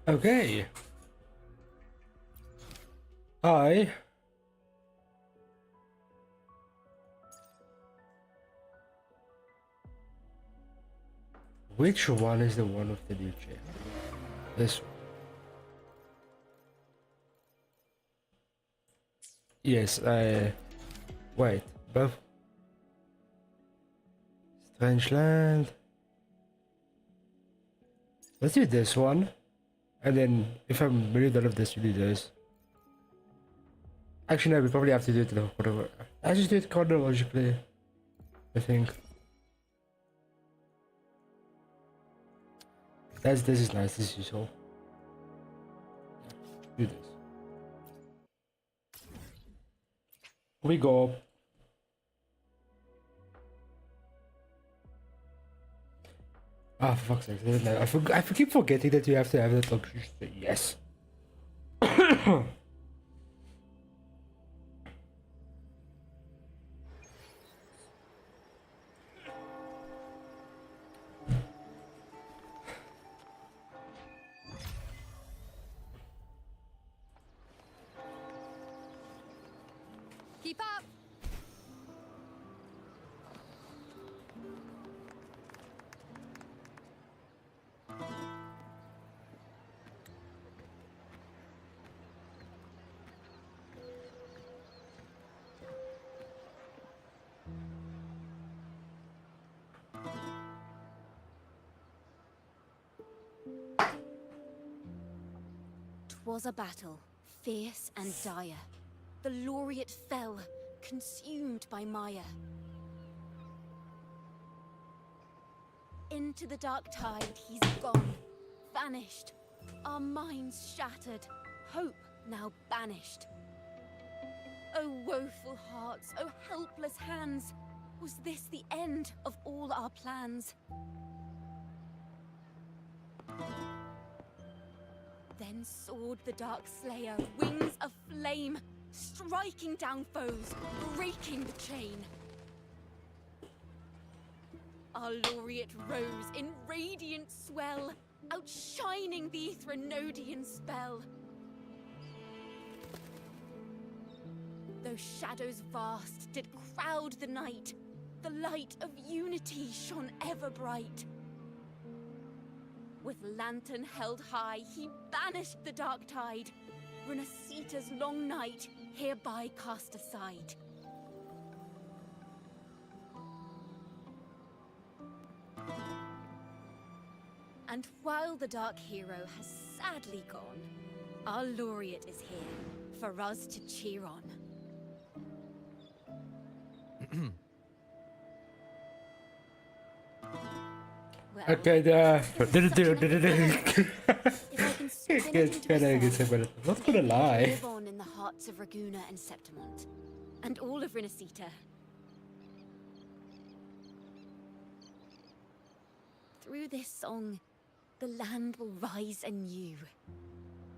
Okay. I Which one is the one with the new chair? This one. Yes, wait, both. Strange Land. Let's do this one. And then, if I'm really done with this, we do this. Actually, no, we probably have to do it in order. I just do it chronologically, I think. This is nice, this is useful. Do this. We go. Ah, for fuck's sake. I keep forgetting that you have to have that option. Yes. Keep up! Was a battle, fierce and dire. The laureate fell, consumed by mire. Into the dark tide he's gone, vanished. Our minds shattered, hope now banished. Oh woeful hearts, oh helpless hands, was this the end of all our plans? Then soared the dark slayer, wings aflame, striking down foes, breaking the chain. Our laureate rose in radiant swell, outshining the Threnodian spell. Though shadows vast did crowd the night, the light of unity shone ever bright. With lantern held high, he banished the dark tide. Renasita's long night hereby cast aside. And while the dark hero has sadly gone, our laureate is here for us to cheer on. Well, Okay, not gonna lie. live on in the hearts of Raguna and Septimont, and all of Renasita. Through this song, the land will rise anew,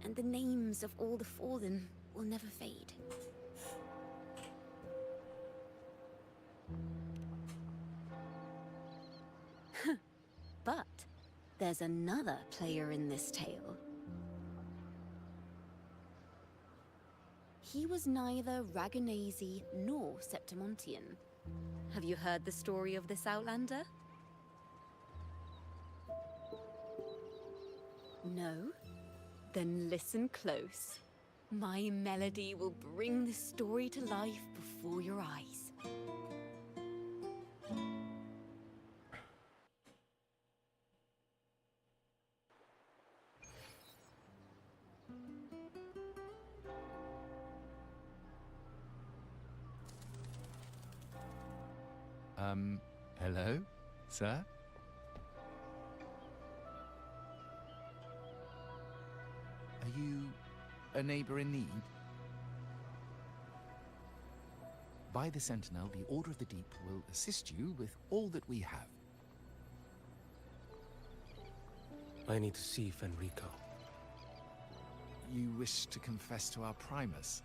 and the names of all the fallen will never fade. But there's another player in this tale. He was neither Raganese nor Septimontian. Have you heard the story of this outlander? No? Then listen close. My melody will bring the story to life before your eyes. Hello, sir? Are you a neighbor in need? By the Sentinel, the Order of the Deep will assist you with all that we have. I need to see Fenrico. You wish to confess to our Primus?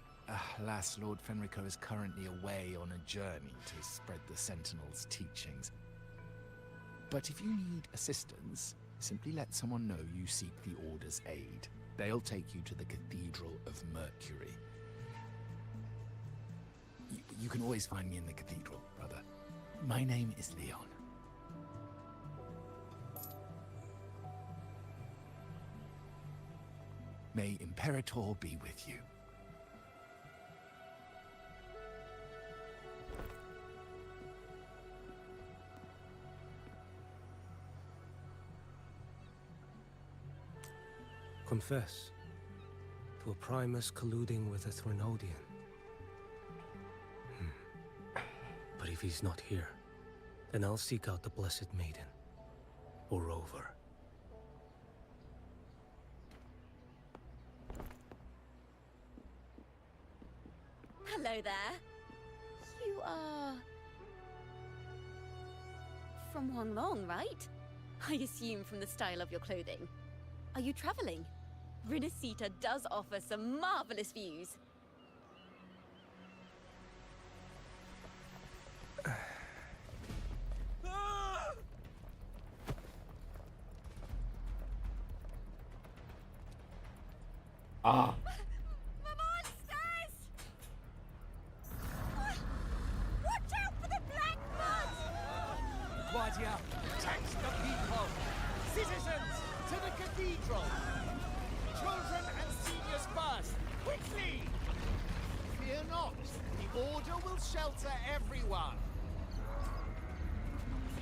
Alas, Lord Fenrico is currently away on a journey to spread the Sentinel's teachings. But if you need assistance, Simply let someone know you seek the Order's aid. They'll take you to the Cathedral of Mercury. You can always find me in the Cathedral, brother. My name is Leon. May Imperator be with you. Confess to a Primus colluding with a Threnodian. But if he's not here, then I'll seek out the Blessed Maiden, or Rover. Hello there. You are... from Huanglong, right? I assume from the style of your clothing. Are you traveling? Rinasita does offer some marvelous views. Ah. The monsters! Watch out for the black mud! Guardia, tax the people! Citizens, to the cathedral! Children and seniors first! Quickly! Fear not. The Order will shelter everyone.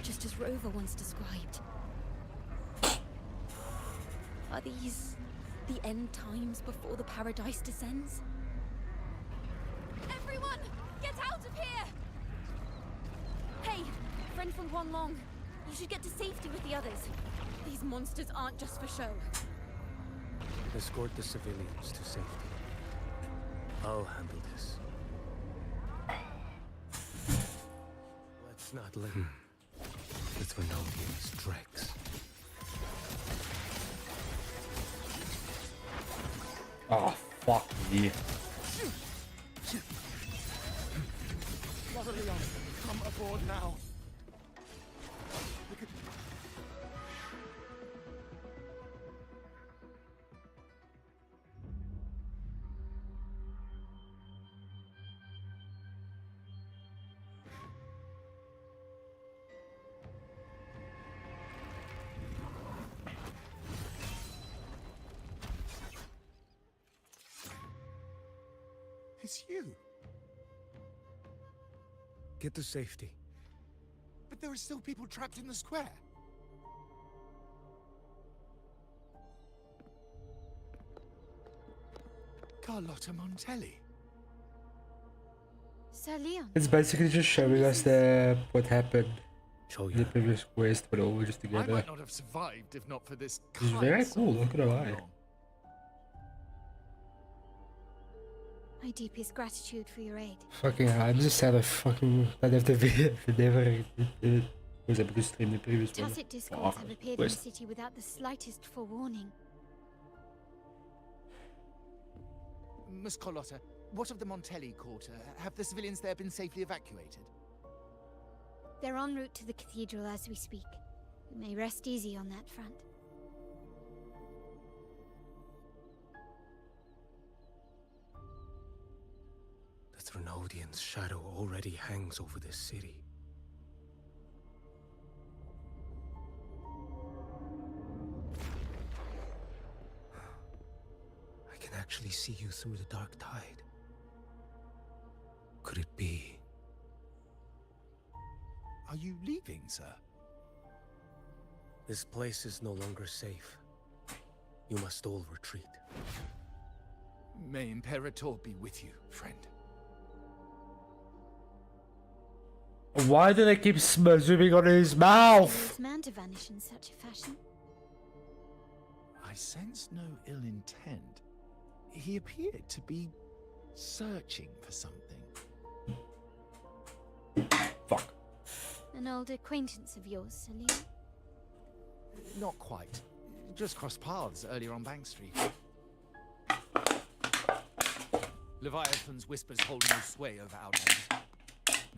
Just as Rover once described. Are these the end times before the paradise descends? Everyone, get out of here! Hey, friend from Huanglong, you should get to safety with the others. These monsters aren't just for show. Escort the civilians to safety. I'll handle this. Let's not let the Threnodians dregs. Oh, fuck me. Brother Leon, come aboard now. It's you. Get to safety. But there are still people trapped in the square. Carlotta Montelli. Sir Leon. It's basically just showing us what happened Show in the you. previous quest, but all just I together. might not have survived if not for this. It's very cool, not gonna lie. My deepest gratitude for your aid. Fucking hell, I'm just sad I fucking that have to be never was able to stream the previous one. Tacit discords have appeared in the quest. city without the slightest forewarning. Miss Carlotta, what of the Montelli quarter? Have the civilians there been safely evacuated? They're en route to the cathedral as we speak. You may rest easy on that front. The Threnodian's shadow already hangs over this city. I can actually see you through the dark tide. Could it be? Are you leaving, sir? This place is no longer safe. You must all retreat. May Imperator be with you, friend. Why do they keep zooming on his mouth? This man to vanish in such a fashion. I sense no ill intent. He appeared to be searching for something. Fuck. An old acquaintance of yours, Sir Leon? Not quite. Just crossed paths earlier on Bank Street. Leviathan's whispers hold no sway over Outlanders.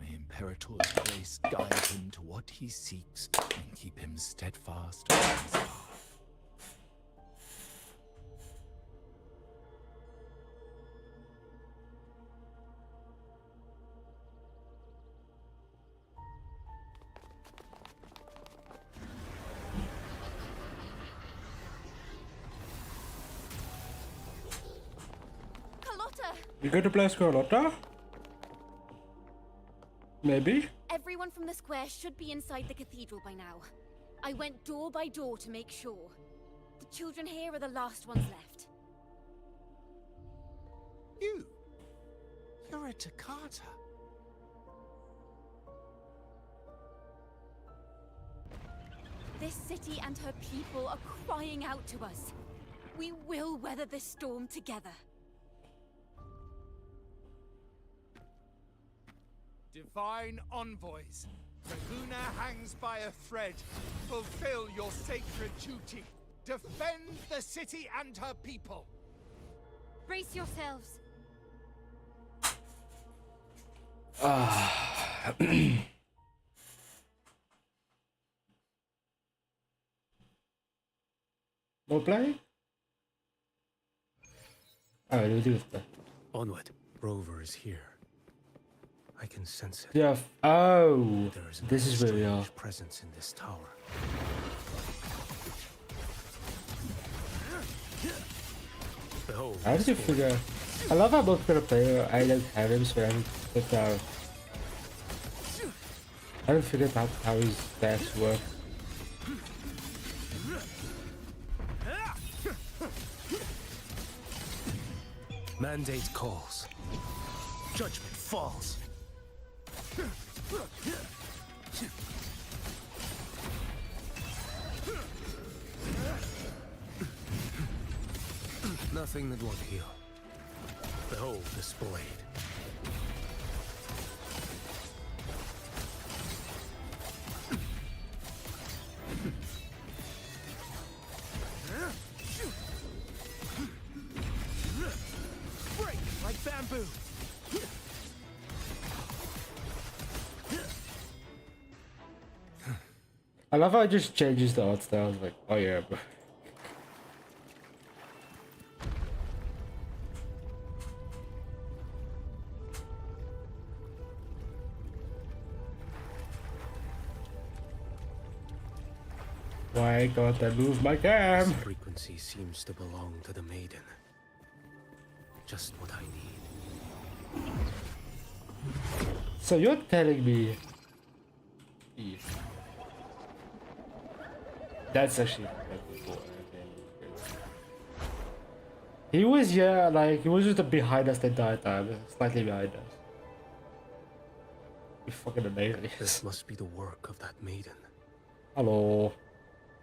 May Imperator's grace guide him to what he seeks and keep him steadfast on his path. You going to play Scarlotta? Maybe? Everyone from the square should be inside the cathedral by now. I went door by door to make sure. The children here are the last ones left. You're a Toccata. This city and her people are crying out to us. We will weather this storm together. Divine envoys, Rahuna hangs by a thread. Fulfill your sacred duty. Defend the city and her people. Brace yourselves. No play? Alright, we'll do it. Onward. Rover is here. I can sense it. Yeah. Oh, There is this is where we are. strange presence in this tower. Behold, How did you figure? I love how both gonna play. I like have him, so I haven't figured out how his stats work. mandate calls. Judgment falls. Nothing that won't heal. Behold this blade. Break like bamboo. I love how it just changes the art style. It's like, oh yeah, bro. Why can't I move my cam? This frequency seems to belong to the maiden. Just what I need. So you're telling me that's actually cool. He was like he was just behind us the entire time, slightly behind us. You fucking amazing. This must be the work of that maiden. Hello.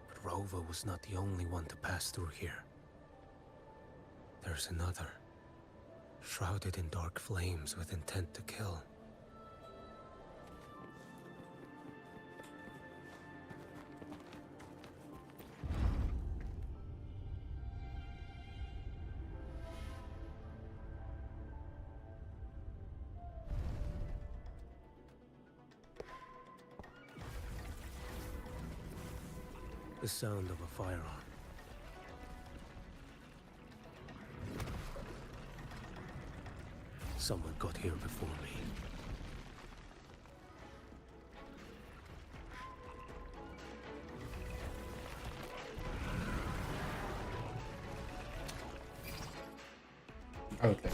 But Rova was not the only one to pass through here. There's another, shrouded in dark flames with intent to kill. The sound of a firearm. Someone got here before me. Okay.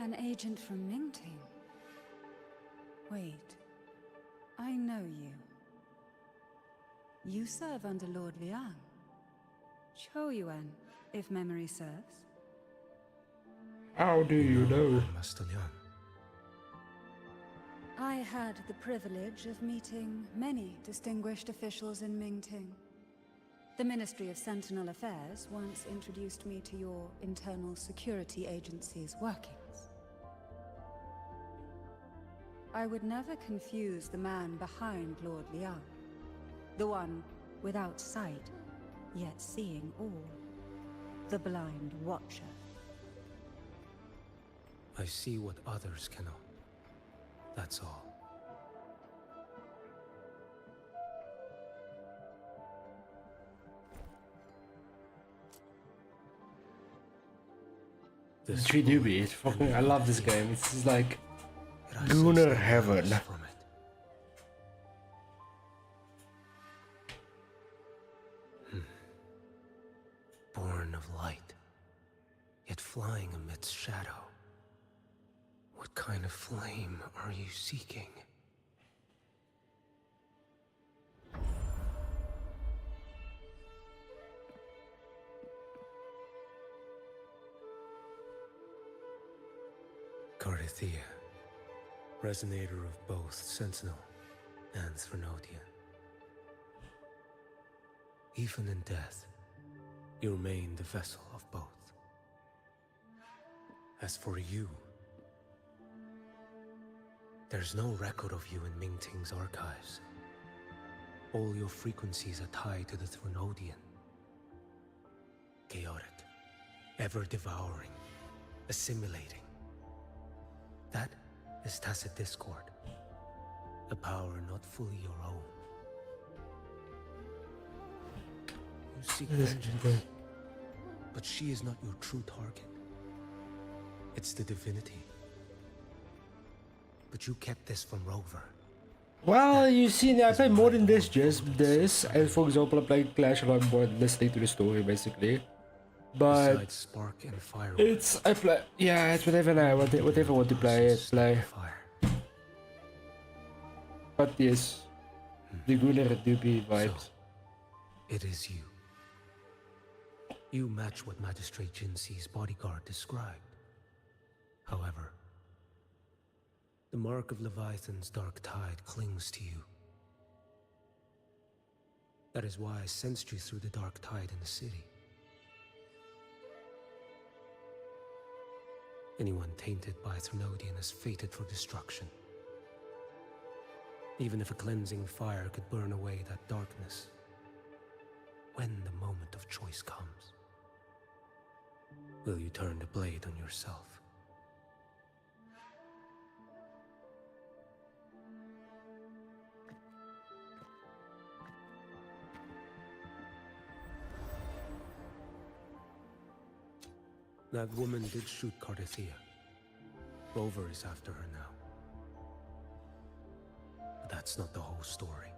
An agent from Mingting? Wait, I know you. You serve under Lord Liang. Choyuan, if memory serves. How do you know? Master Liang. I had the privilege of meeting many distinguished officials in Mingting. The Ministry of Sentinel Affairs once introduced me to your internal security agency's workings. I would never confuse the man behind Lord Liang. The one without sight, yet seeing all. The blind watcher. I see what others cannot. That's all. This 3D beat. Fucking, I love this game. It's just like It has Lunar some heaven. similarities from it. Born of light, yet flying amidst shadow. What kind of flame are you seeking? Carithia, resonator of both Sentinel and Threnodian. Even in death, you remain the vessel of both. As for you, there's no record of you in Mingting's archives. All your frequencies are tied to the Threnodian. Chaotic, ever-devouring, assimilating. That is tacit discord, a power not fully your own. You seek vengeance, but she is not your true target. It's the divinity. But you kept this from Rover. Well, you see, I play more than this, just this. And for example, I play Clash a lot more than listening to the story, basically. But Besides spark and fire, it's I play, yeah, it's whatever whatever I want to play, play. fire. But yes, the Gunnar Duby vibes. So, it is you. You match what Magistrate Jinxi's bodyguard described. However, the mark of Leviathan's dark tide clings to you. That is why I sensed you through the dark tide in the city. Anyone tainted by Threnodian is fated for destruction. Even if a cleansing fire could burn away that darkness, when the moment of choice comes, will you turn the blade on yourself? That woman did shoot Carithia. Rover is after her now. But that's not the whole story.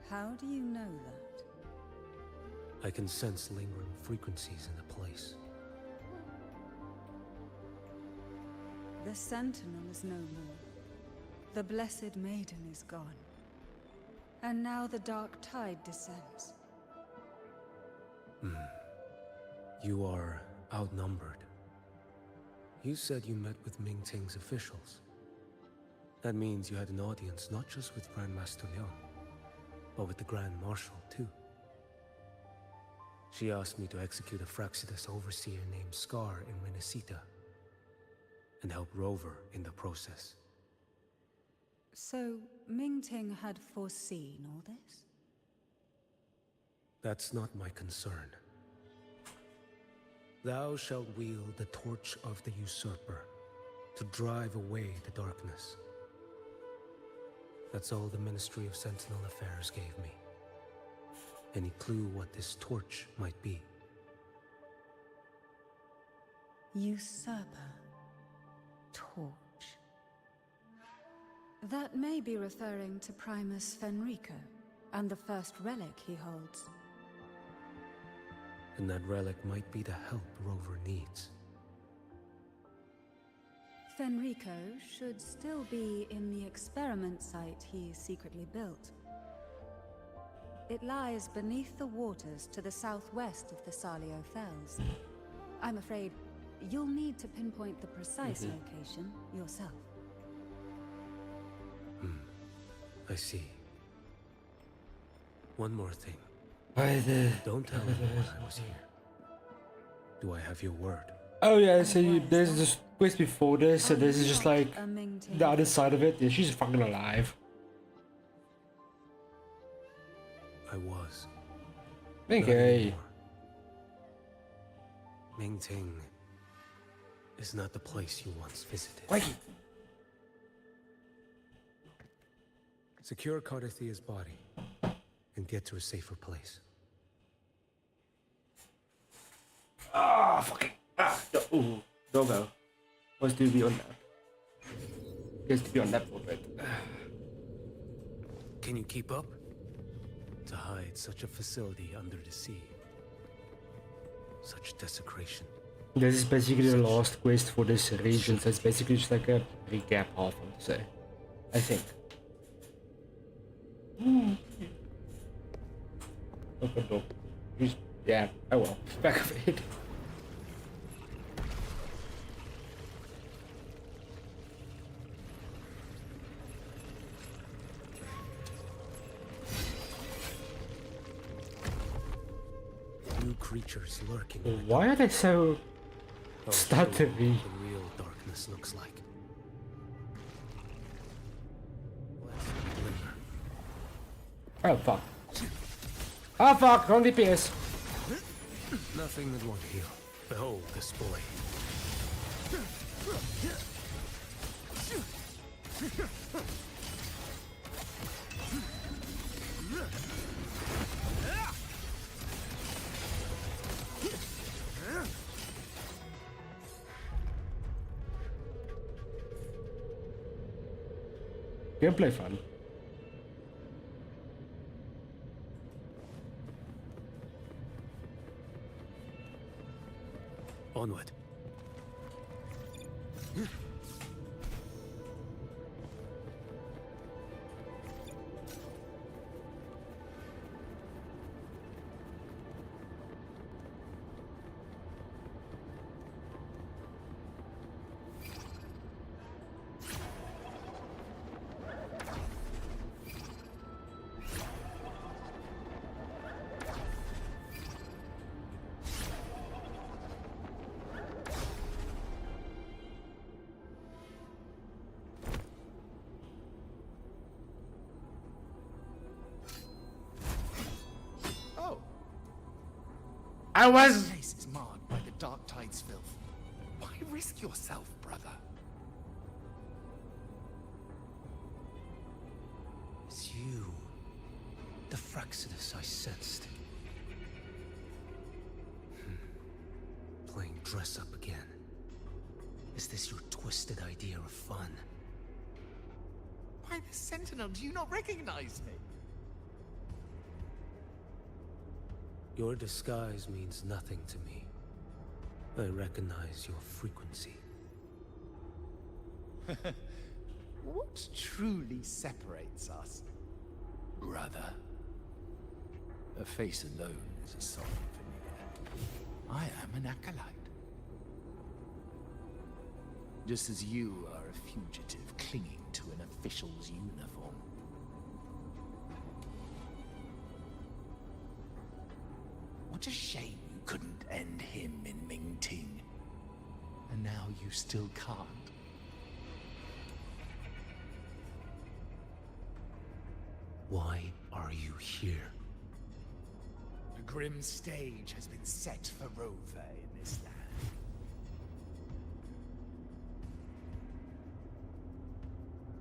How do you know that? I can sense lingering frequencies in the place. The Sentinel is no more. The Blessed Maiden is gone. And now the dark tide descends. You are outnumbered. You said you met with Mingting's officials. That means you had an audience not just with Grandmaster Liang, but with the Grand Marshal too. She asked me to execute a Fraxidus overseer named Scar in Renacita, and help Rover in the process. So, Mingting had foreseen all this? That's not my concern. Thou shalt wield the torch of the usurper to drive away the darkness. That's all the Ministry of Sentinel Affairs gave me. Any clue what this torch might be? Usurper. Torch. That may be referring to Primus Fenrico, and the first relic he holds. And that relic might be the help Rover needs. Fenrico should still be in the experiment site he secretly built. It lies beneath the waters to the southwest of the Salio Fells. I'm afraid you'll need to pinpoint the precise location yourself. I see. One more thing. By the Don't tell anyone I was here. Do I have your word? Oh yeah, And so why is there's that? this quest before this, so Are this you is just not like a Ming-Ting the other official? side of it. Yeah, she's fucking alive. I was. Not Okay. anymore. Ming-Ting is not the place you once visited. Mikey. Secure Cardathia's body and get to a safer place. Ah, fucking. Ooh, doggo. Wants to be on that. Gets to be on that for a bit. Can you keep up? To hide such a facility under the sea. Such desecration. This is basically the last quest for this region, so it's basically just like a recap half, I would say. I think. Open door. Yeah, oh well. Back of it. New creatures lurking. Why are they so I'll show you stuttery? what the real darkness looks like. Let's glimmer. Oh fuck. Oh fuck, wrong DPS. Nothing that won't heal. Behold this boy. Gameplay fun. Onward. Oh, I was. this place is marred by the Dark Tide's filth. Why risk yourself, brother? It's you. The Fraxidus I sensed. Playing dress up again. Is this your twisted idea of fun? Why, the Sentinel, do you not recognize me? Your disguise means nothing to me. I recognize your frequency. What truly separates us, brother? A face alone is a solemn familiar. I am an acolyte. Just as you are a fugitive clinging to an official's uniform. What a shame you couldn't end him in Ming-Ting. And now you still can't. Why are you here? A grim stage has been set for Rover in this land.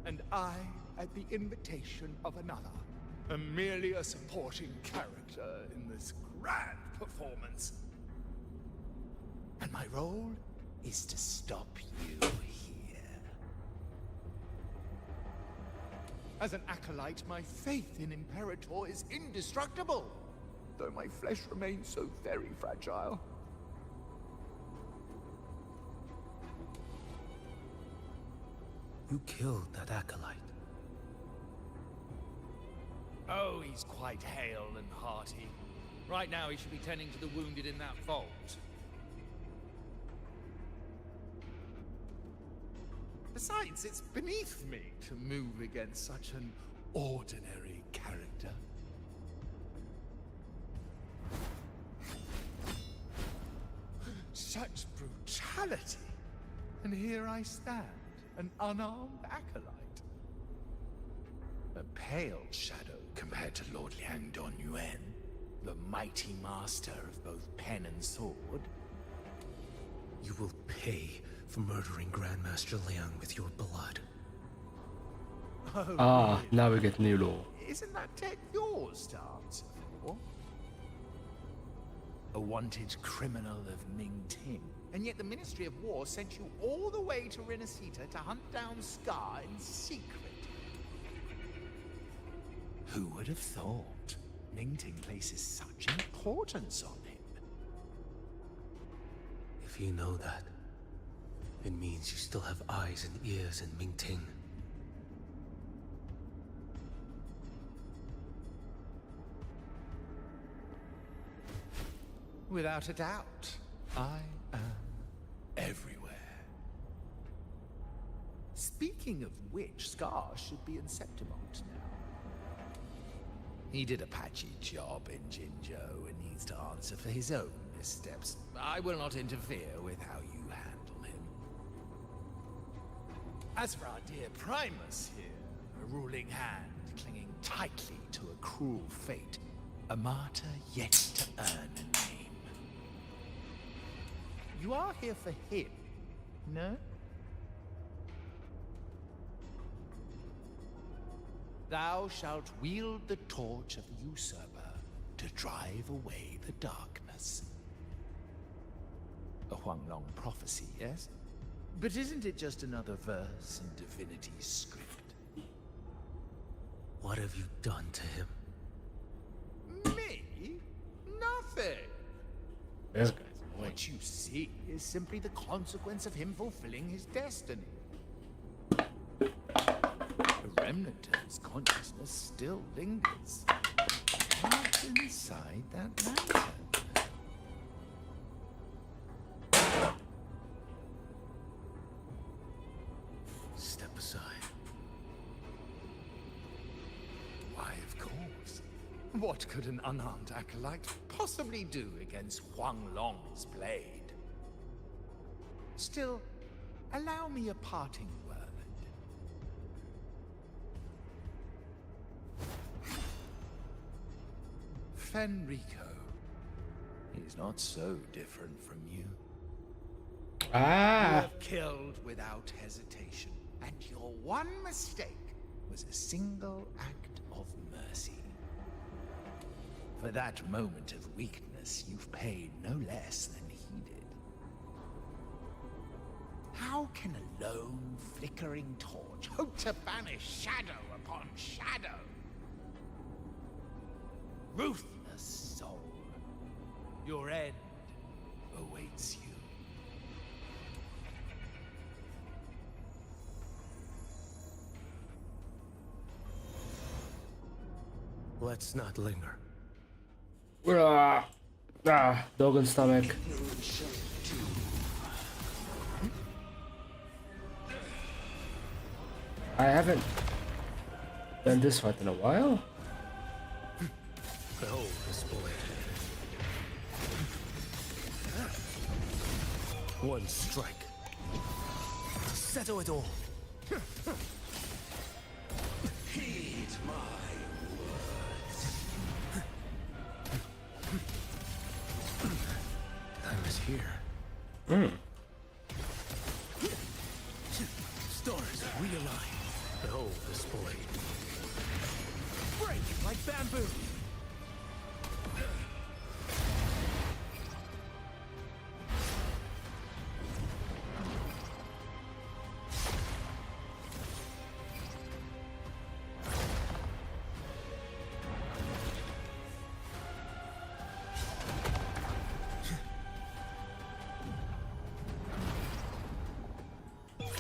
And I, at the invitation of another, am merely a supporting character in this grand performance. And my role is to stop you here. As an acolyte, my faith in Imperator is indestructible, though my flesh remains so very fragile. You killed that acolyte. Oh, he's quite hale and hearty. Right now he should be tending to the wounded in that vault. Besides, it's beneath me to move against such an ordinary character. Such brutality. And here I stand, an unarmed acolyte. A pale shadow compared to Lord Liang Donyuan, the mighty master of both pen and sword. You will pay for murdering Grandmaster Liang with your blood. Oh, Ah, really? now we get new law. Isn't that tech yours to answer for? A wanted criminal of Ming Ting. And yet the Ministry of War sent you all the way to Renacita to hunt down Scar in secret. Who would have thought Ming Ting places such importance on him? If you know that, it means you still have eyes and ears in Mingting. Without a doubt, I am everywhere. Speaking of which, Scar should be in Septimont now. He did a patchy job in Jinzhou and needs to answer for his own missteps. I will not interfere with how you handle him. As for our dear Primus here, a ruling hand clinging tightly to a cruel fate, a martyr yet to earn a name. You are here for him, no? Thou shalt wield the torch of the usurper to drive away the darkness. A Huanglong prophecy, yes? But isn't it just another verse in Divinity's script? What have you done to him? Me? Nothing. This guy's annoying. What you see is simply the consequence of him fulfilling his destiny. A remnant of his consciousness still lingers. What's inside that lantern? Step aside. Why, of course. What could an unarmed acolyte possibly do against Huanglong's blade? Still, allow me a parting word. Fenrico is not so different from you. You Ah, have killed without hesitation, and your one mistake was a single act of mercy. For that moment of weakness, you've paid no less than he did. How can a lone, flickering torch hope to banish shadow upon shadow? Ruthless soul, your end awaits you. Let's not linger. dog and stomach. I haven't done this fight in a while. Behold this blade. One strike to settle it all. Heed my words. Time is here. Stars realign. Behold this blade. Break like bamboo.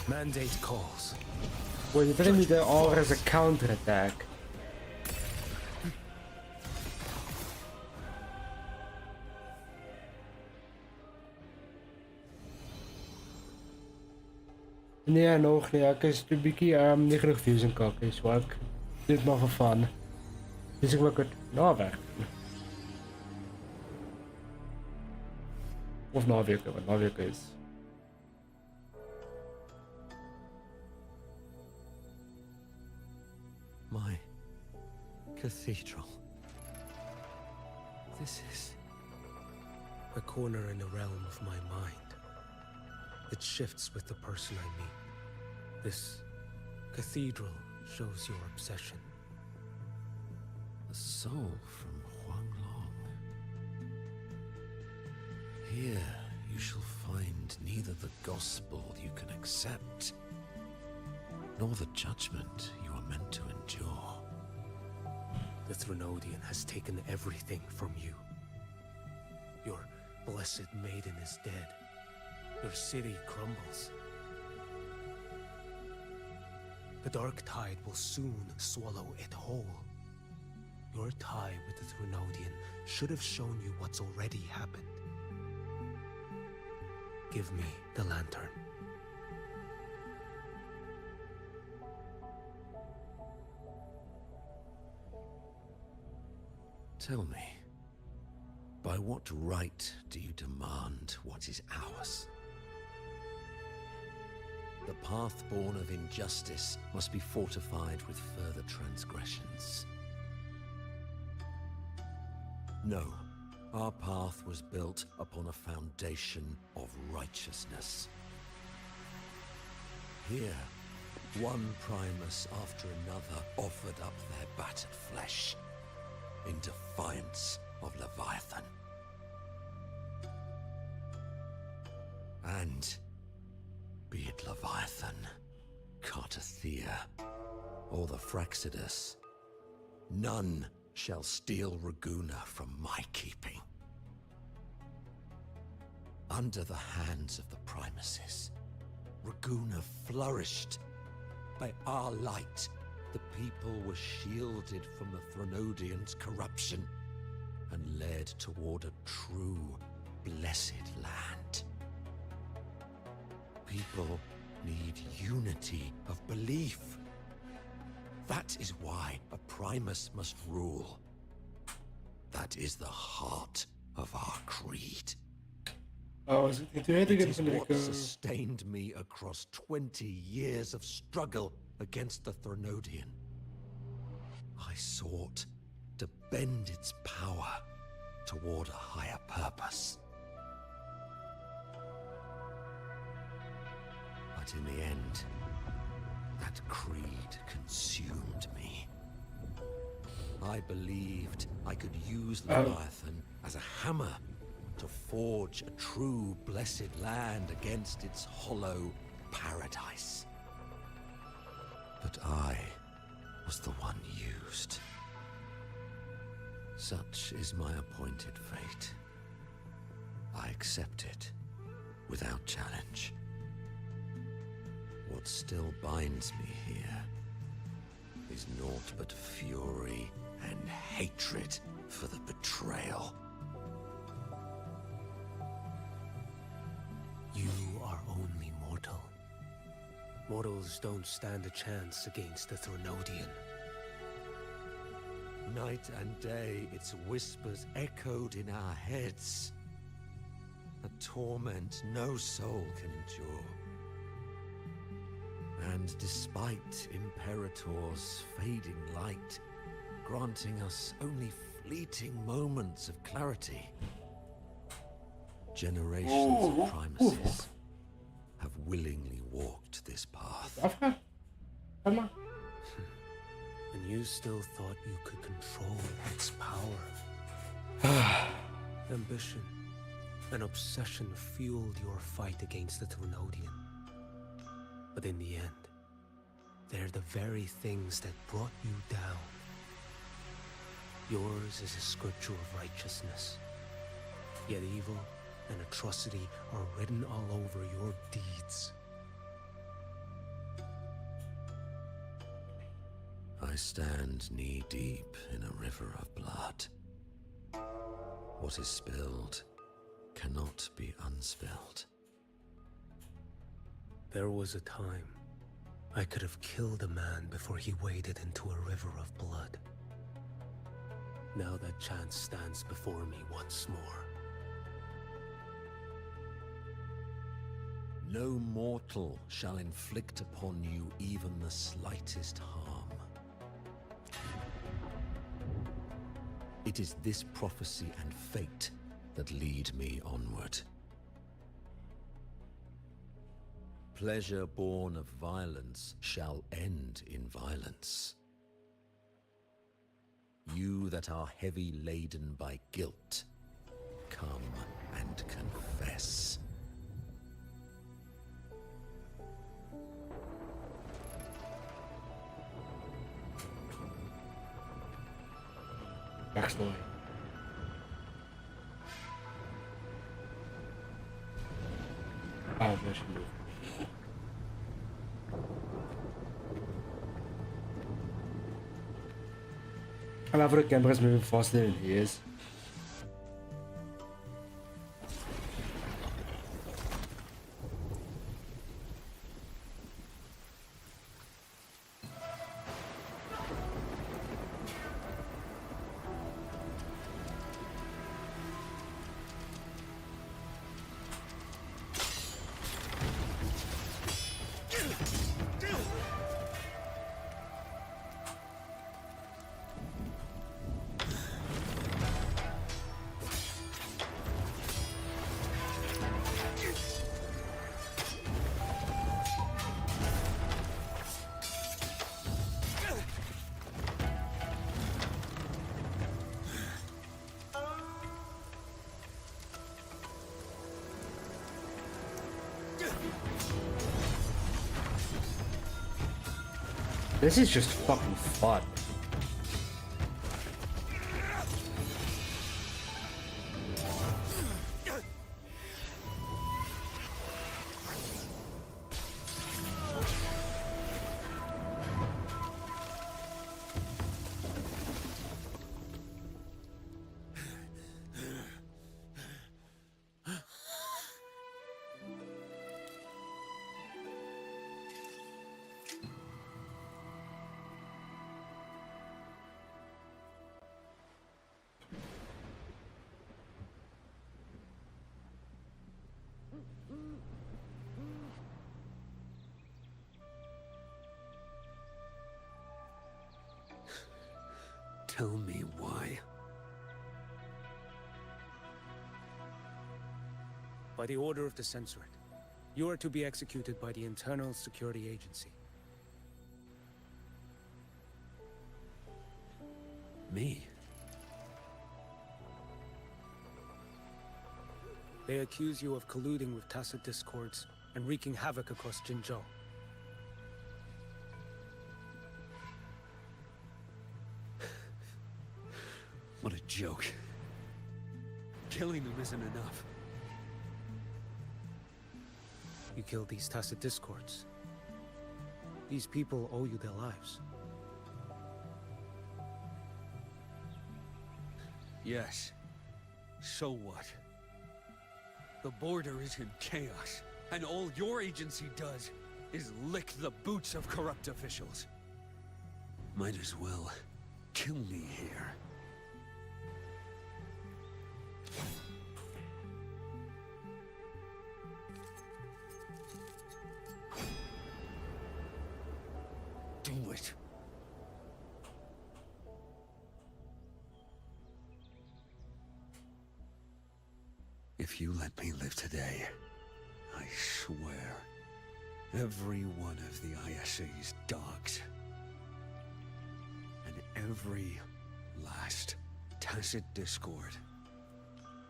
Mandate calls. Wait, you're telling me there are as a counterattack? Nee, nog nie. Ek is 'n bietjie nie genoeg views en kakkies, so ek doen dit maar vir fun. Dis ek wil dit nou weg. Of naweek, want naweek is. My cathedral. This is a corner in the realm of my mind. It shifts with the person I meet. This cathedral shows your obsession. a soul from Huanglong. Here you shall find neither the gospel you can accept, nor the judgment you are meant to endure. The Threnodian has taken everything from you. Your blessed maiden is dead. Your city crumbles. The dark tide will soon swallow it whole. Your tie with the Threnodian should have shown you what's already happened. Give me the lantern. Tell me, by what right do you demand what is ours? The path born of injustice must be fortified with further transgressions. No, our path was built upon a foundation of righteousness. Here, one Primus after another offered up their battered flesh in defiance of Leviathan. And be it Leviathan, Cartathea, or the Fraxidus, none shall steal Raguna from my keeping. Under the hands of the Primuses, Raguna flourished. By our light, the people were shielded from the Threnodians' corruption and led toward a true, blessed land. People need unity of belief. That is why a Primus must rule. That is the heart of our creed. Oh, is it toen It is what sustained me across 20 years of struggle against the Threnodian. I sought to bend its power toward a higher purpose. But in the end, that creed consumed me. I believed I could use Leviathan as a hammer to forge a true blessed land against its hollow paradise. But I was the one used. Such is my appointed fate. I accept it without challenge. What still binds me here is naught but fury and hatred for the betrayal. You are only mortal. Mortals don't stand a chance against the Threnodian. Night and day, its whispers echoed in our heads. A torment no soul can endure. And despite Imperator's fading light, granting us only fleeting moments of clarity, generations of Primuses have willingly walked this path. Afgaan. Ga maar. And you still thought you could control its power. Ambition and obsession fueled your fight against the Threnodian. But in the end, they're the very things that brought you down. Yours is a scripture of righteousness. Yet evil and atrocity are written all over your deeds. I stand knee-deep in a river of blood. What is spilled cannot be unspilled. There was a time I could have killed a man before he waded into a river of blood. Now that chance stands before me once more. No mortal shall inflict upon you even the slightest harm. It is this prophecy and fate that lead me onward. Pleasure born of violence shall end in violence. You that are heavy laden by guilt, come and confess. Backstory. Oh, there she moved. I love how the camera's moving faster than he is. This is just fucking fun. Tell me why. By the order of the Censorate, you are to be executed by the Internal Security Agency. Me? They accuse you of colluding with tacit discords and wreaking havoc across Jinzhou. What a joke. Killing them isn't enough. You killed these tacit discords. These people owe you their lives. Yes. So what? The border is in chaos, and all your agency does is lick the boots of corrupt officials. Might as well kill me here. Do it. If you let me live today, I swear, every one of the ISA's dogs, and every last tacit discord,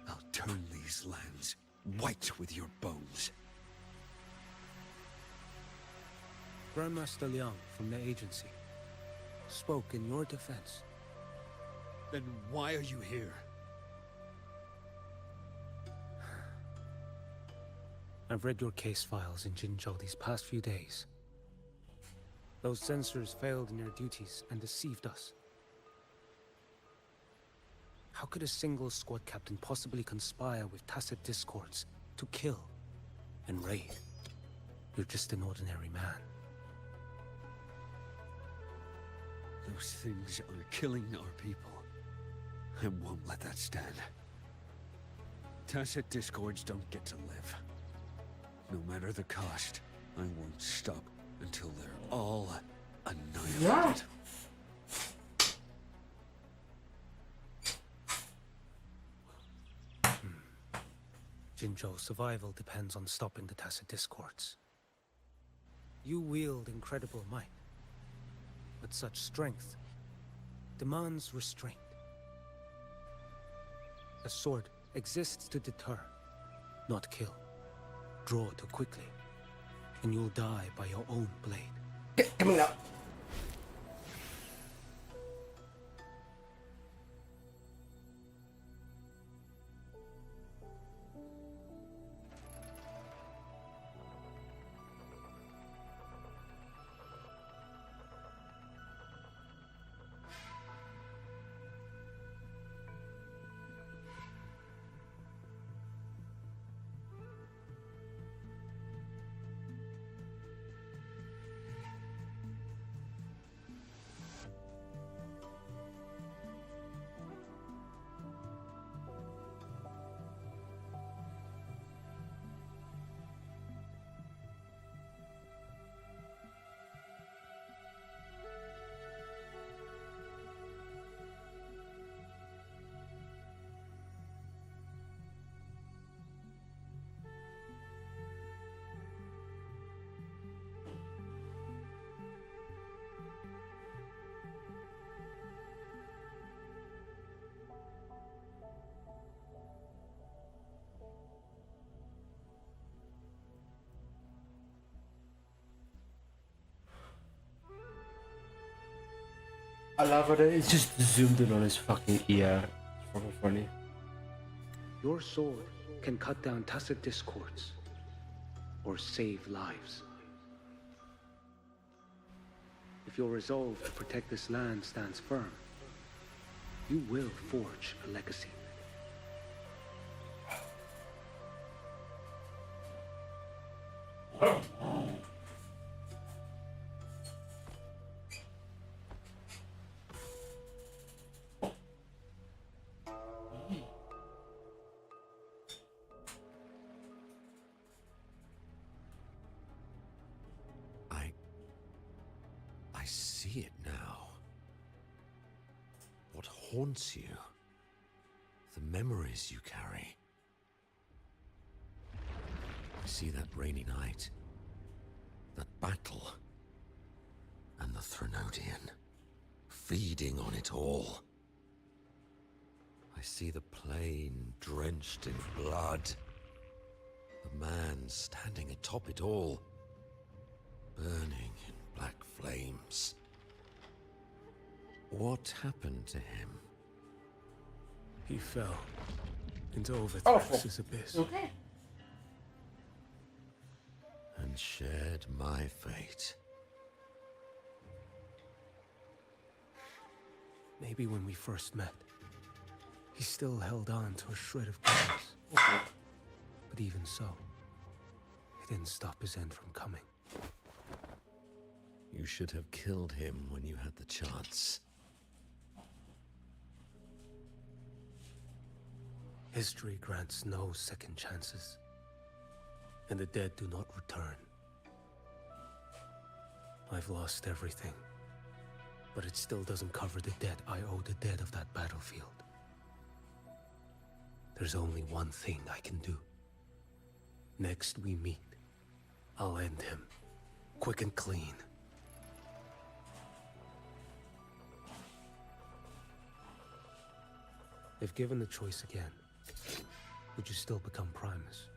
I'll turn these lands white with your bones. Grandmaster Liang from the agency spoke in your defense. Then why are you here? I've read your case files in Jinzhou these past few days. Those censors failed in their duties and deceived us. How could a single squad captain possibly conspire with tacit discords to kill and raid? You're just an ordinary man. Those things are killing our people. I won't let that stand. Tacit discords don't get to live. No matter the cost, I won't stop until they're all annihilated. Yeah. Jinzhou's survival depends on stopping the tacit discords. You wield incredible might, but such strength demands restraint. A sword exists to deter, not kill. Draw too quickly, and you'll die by your own blade. Coming up. I love it. It's just zoomed in on his fucking ear. It's fucking funny. Your sword can cut down tacit discords, or save lives. If your resolve to protect this land stands firm, you will forge a legacy. I see it now. What haunts you? The memories you carry. I see that rainy night, that battle, and the Threnodian, feeding on it all. I see the plain drenched in blood, the man standing atop it all, burning in black flames. What happened to him? He fell into Overthrax's abyss. Okay. And shared my fate. Maybe when we first met, he still held on to a shred of goodness. But even so, it didn't stop his end from coming. You should have killed him when you had the chance. History grants no second chances, and the dead do not return. I've lost everything, but it still doesn't cover the debt I owe the dead of that battlefield. There's only one thing I can do. Next we meet, I'll end him, quick and clean. If given the choice again, would you still become Primus?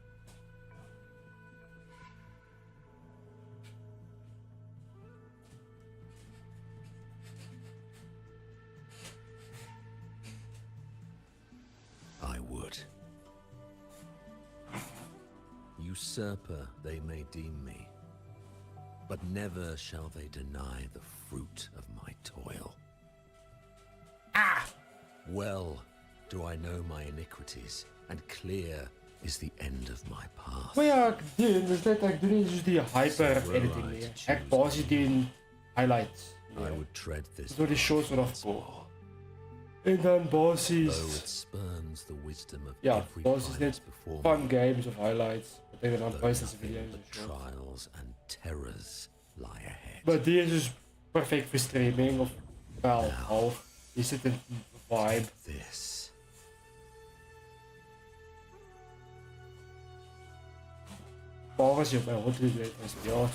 I would. Usurper they may deem me, but never shall they deny the fruit of my toil. Well do I know my iniquities, and clear is the end of my path. Maar ja, dus net ek doen nie soos die hyper editing nie. Ek basies doen highlights. I would tread this Dis waar die shows wat afkom. path En dan basies though it spurns the wisdom of ja, every basies net finest before fun me. games of highlights. Tegen dan though post deze nothing video's but en zo. trials and terrors lie ahead. Maar die is dus perfect voor streaming of wel Now, half. Je zit in vibe. This. Behalve als je op mijn hot replay speelt.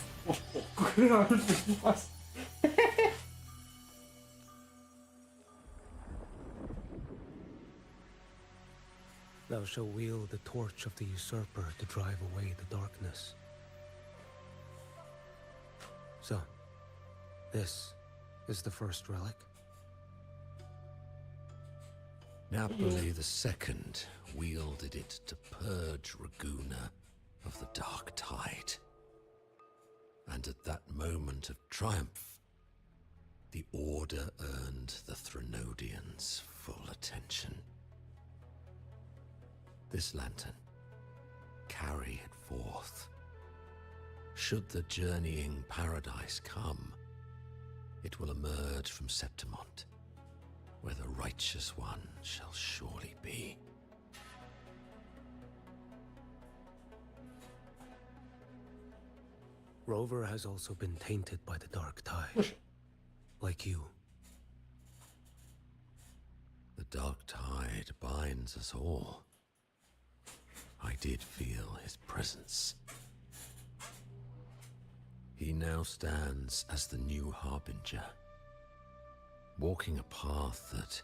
Thou shalt wield the torch of the usurper to drive away the darkness. So, this is the first relic? Napoli II wielded it to purge Raguna of the dark tide. And at that moment of triumph, the Order earned the Threnodians full attention. This lantern, carry it forth. Should the journeying paradise come, it will emerge from Septimont, where the righteous one shall surely be. Rover has also been tainted by the dark tide, like you. The dark tide binds us all. I did feel his presence. He now stands as the new harbinger, walking a path that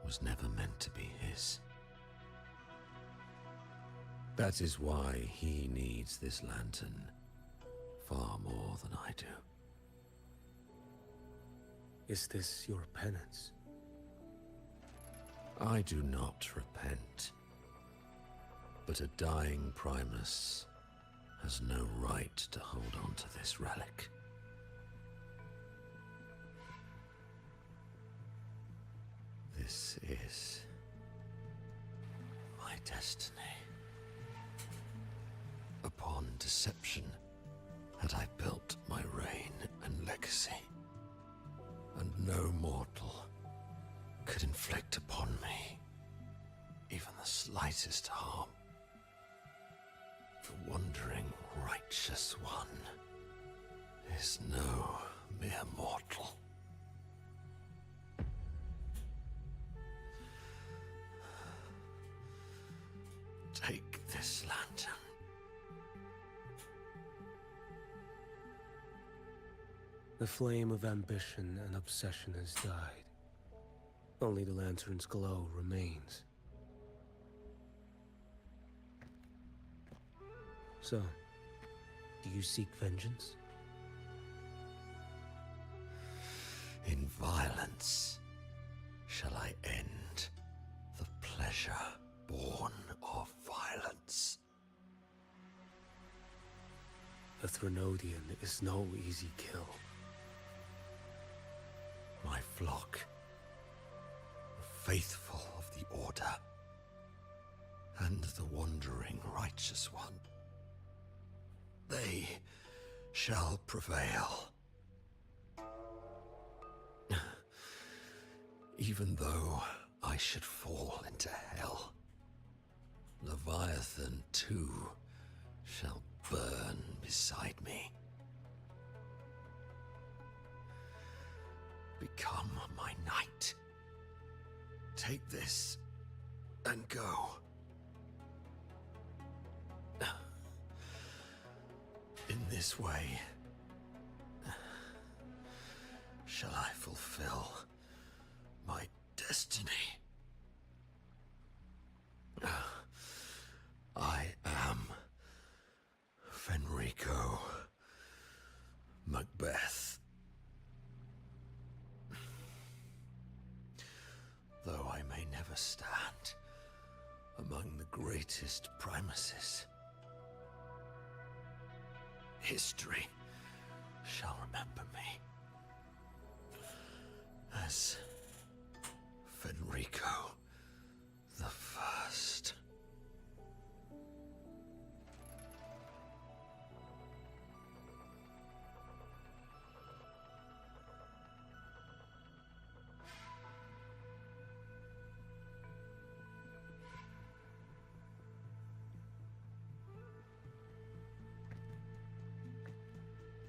was never meant to be his. That is why he needs this lantern far more than I do. Is this your penance? I do not repent. But a dying Primus has no right to hold on to this relic. This is my destiny. Upon deception had I built my reign and legacy, and no mortal could inflict upon me even the slightest harm. The wandering righteous one is no mere mortal. Take this lantern. The flame of ambition and obsession has died. Only the lantern's glow remains. So, do you seek vengeance? In violence shall I end the pleasure born of violence. A Threnodian is no easy kill. My flock, the faithful of the Order, and the wandering righteous one, they shall prevail. Even though I should fall into hell, Leviathan too shall burn beside me. Become my knight. Take this and go. In this way, shall I fulfill my destiny. I am Fenrico Macbeth. Though I may never stand among the greatest Primuses, history shall remember me as Fenrico the First.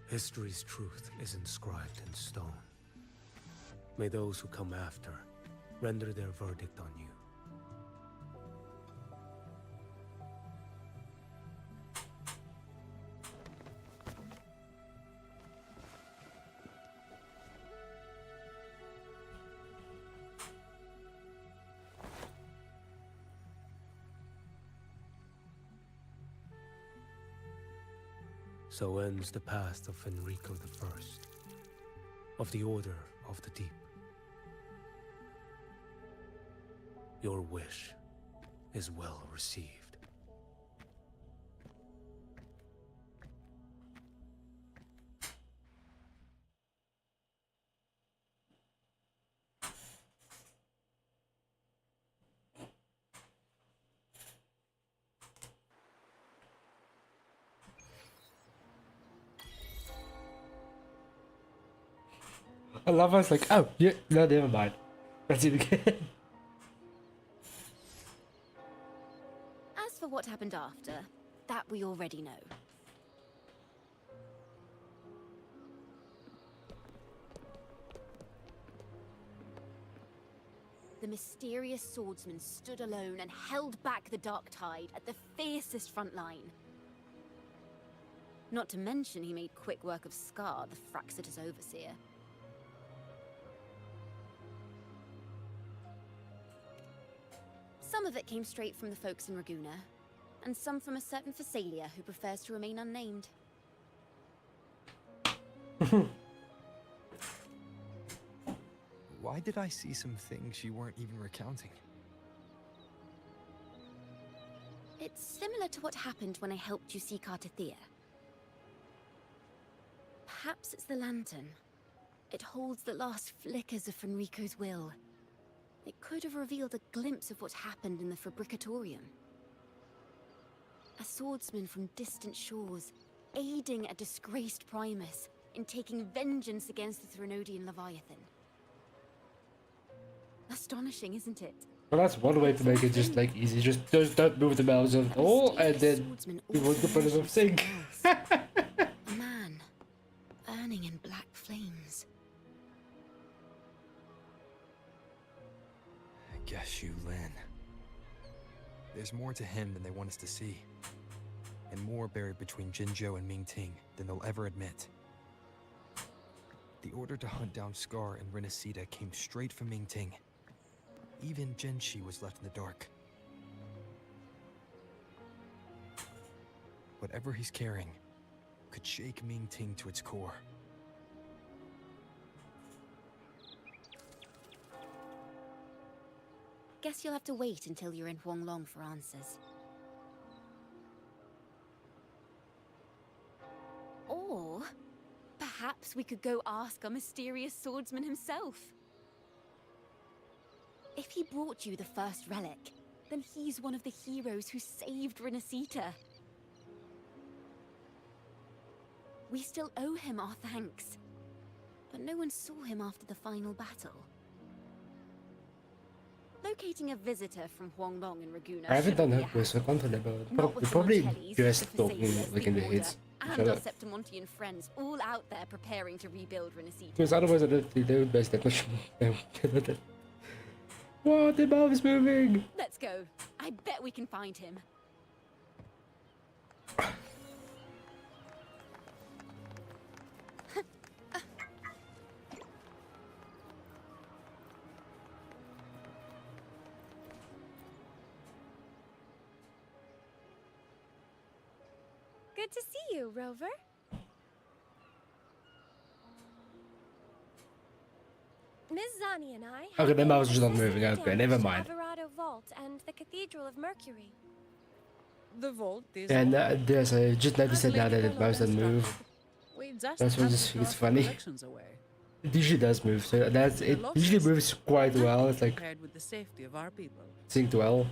History's truth is inscribed in stone. May those who come after render their verdict on you. So ends the path of Enrico I, of the Order of the Deep. Your wish is well received. I love how it's like, oh, yeah, no, never mind. Let's see it again. As for what happened after, that we already know. The mysterious swordsman stood alone and held back the dark tide at the fiercest front line. Not to mention he made quick work of Scar, the Fraxita's overseer. Some of it came straight from the folks in Raguna, and some from a certain Phasalia who prefers to remain unnamed. Why did I see some things you weren't even recounting? It's similar to what happened when I helped you seek Artathea. Perhaps it's the lantern. It holds the last flickers of Fenrico's will. It could have revealed a glimpse of what happened in the Fabricatorium. A swordsman from distant shores, aiding a disgraced Primus in taking vengeance against the Threnodian Leviathan. Astonishing, isn't it? Well, that's one way to make it just like easy. Just don't move the mouse at all, and then you won't get rid of thing. A man, burning in black flames. Guess you, Lin. There's more to him than they want us to see. And more buried between Jinzhou and Mingting than they'll ever admit. The order to hunt down Scar and Renacita came straight from Mingting. Even Jinshi was left in the dark. Whatever he's carrying could shake Mingting to its core. Guess you'll have to wait until you're in Huanglong for answers. Or perhaps we could go ask our mysterious swordsman himself. If he brought you the first relic, then he's one of the heroes who saved Renacita. We still owe him our thanks, but no one saw him after the final battle. Locating a visitor from Huanglong and Raguna. I haven't done that with the content about it. Probably just talking like in the hits. And our Septimontian friends all out there preparing to rebuild Renacita. Because otherwise I don't think they would best that much. What? The mouth is moving! Let's go. I bet we can find him. Good to see you, Rover. Ms. Zani and I Okay, the mouse is not moving. Okay, never mind. Alvarado Vault and the Cathedral of Mercury. The vault is And there's I just noticed that now that the mouse doesn't move. That's what I just think it's funny. It usually does move, so that's it. Usually moves quite well. It's like with the safety of our people. synced well.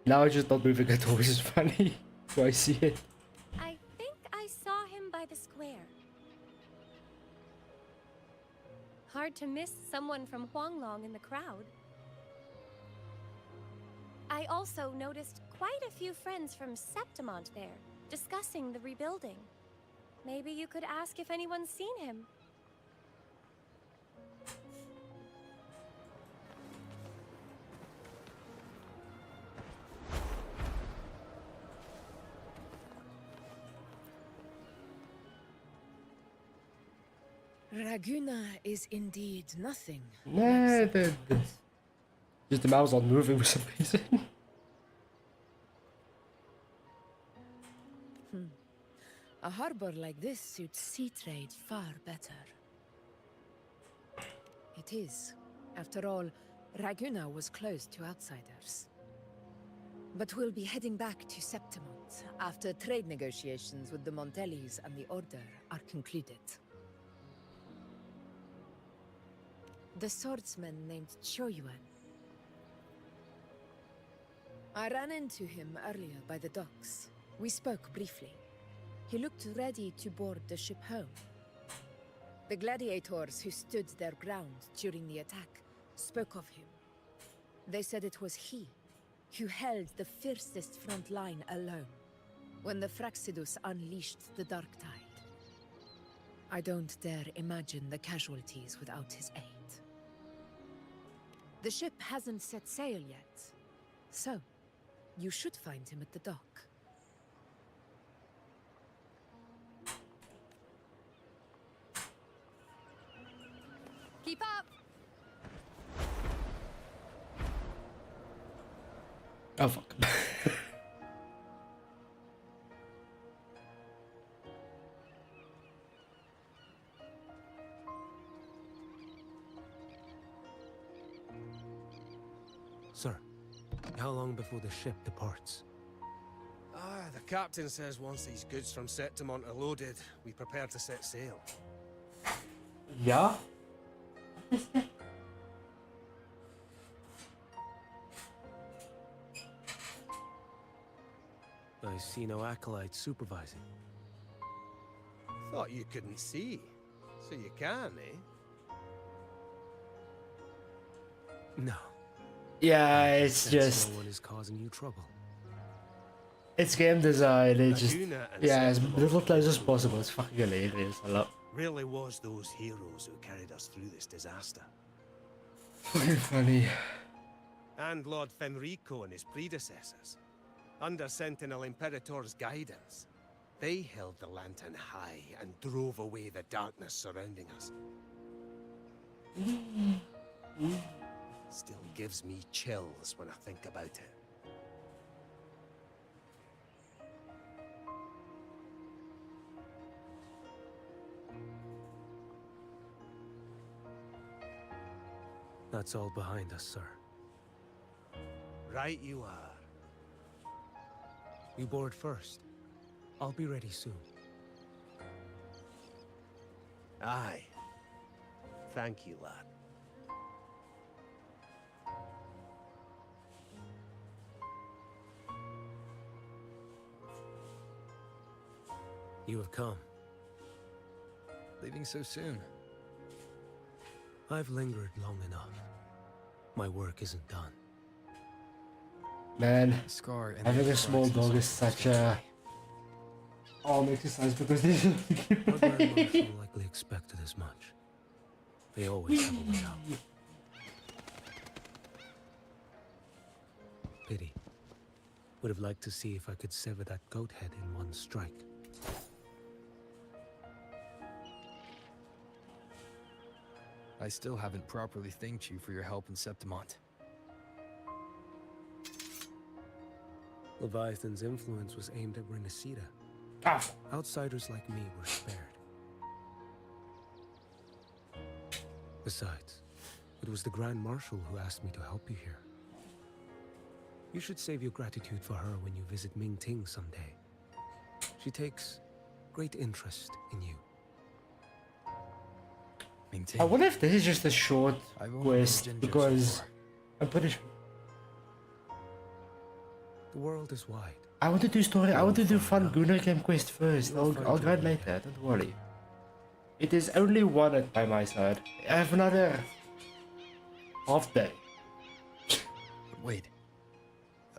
Now it's just not moving at all, which is funny. So I see it. I think I saw him by the square. Hard to miss someone from Huanglong in the crowd. I also noticed quite a few friends from Septimont there, discussing the rebuilding. Maybe you could ask if anyone's seen him. Raguna is indeed nothing. Nah, just the mouse not moving for some reason. A harbor like this suits sea trade far better. It is. After all, Raguna was closed to outsiders. But we'll be heading back to Septimont after trade negotiations with the Montellis and the Order are concluded. The swordsman named Choyuan. I ran into him earlier by the docks. We spoke briefly. He looked ready to board the ship home. The gladiators who stood their ground during the attack spoke of him. They said it was he who held the fiercest front line alone when the Fraxidus unleashed the Dark Tide. I don't dare imagine the casualties without his aid. The ship hasn't set sail yet, so you should find him at the dock. Keep up! Oh fuck. Sir, how long before the ship departs? The captain says once these goods from Septimont are loaded, we prepare to set sail. Yeah? I see no acolytes supervising. Thought you couldn't see, so you can, eh? No. Yeah, it's Sense just... no one is causing you trouble. It's game design, it just... Laguna and Yeah, as Septimont little close as possible. It's fucking hilarious. I love... Really was those heroes who carried us through this disaster. Fucking funny. And Lord Fenrico and his predecessors. Under Sentinel Imperator's guidance, they held the lantern high and drove away the darkness surrounding us. Still gives me chills when I think about it. That's all behind us, sir. Right you are. You board first. I'll be ready soon. Aye. Thank you, lad. You have come. Leaving so soon. I've lingered long enough. My work isn't done. Man, Scar and having a small dog is such a... arm exercise because they Our Grand Marshal likely expected as much. They always have a way out. Pity. Would have liked to see if I could sever that goat head in one strike. I still haven't properly thanked you for your help in Septimont. Leviathan's influence was aimed at Renacida. Outsiders like me were spared. Besides, it was the Grand Marshal who asked me to help you here. You should save your gratitude for her when you visit Ming Ting someday. She takes great interest in you. Ming Ting. I wonder if this is just a short I've only quest known Jinjo because so far. I'm pretty sure. The world is wide. I want to do story. I want to do fun Gunnar Game quest first. I'll grind later. Don't worry. It is only one by my side. I have another half day. Wait.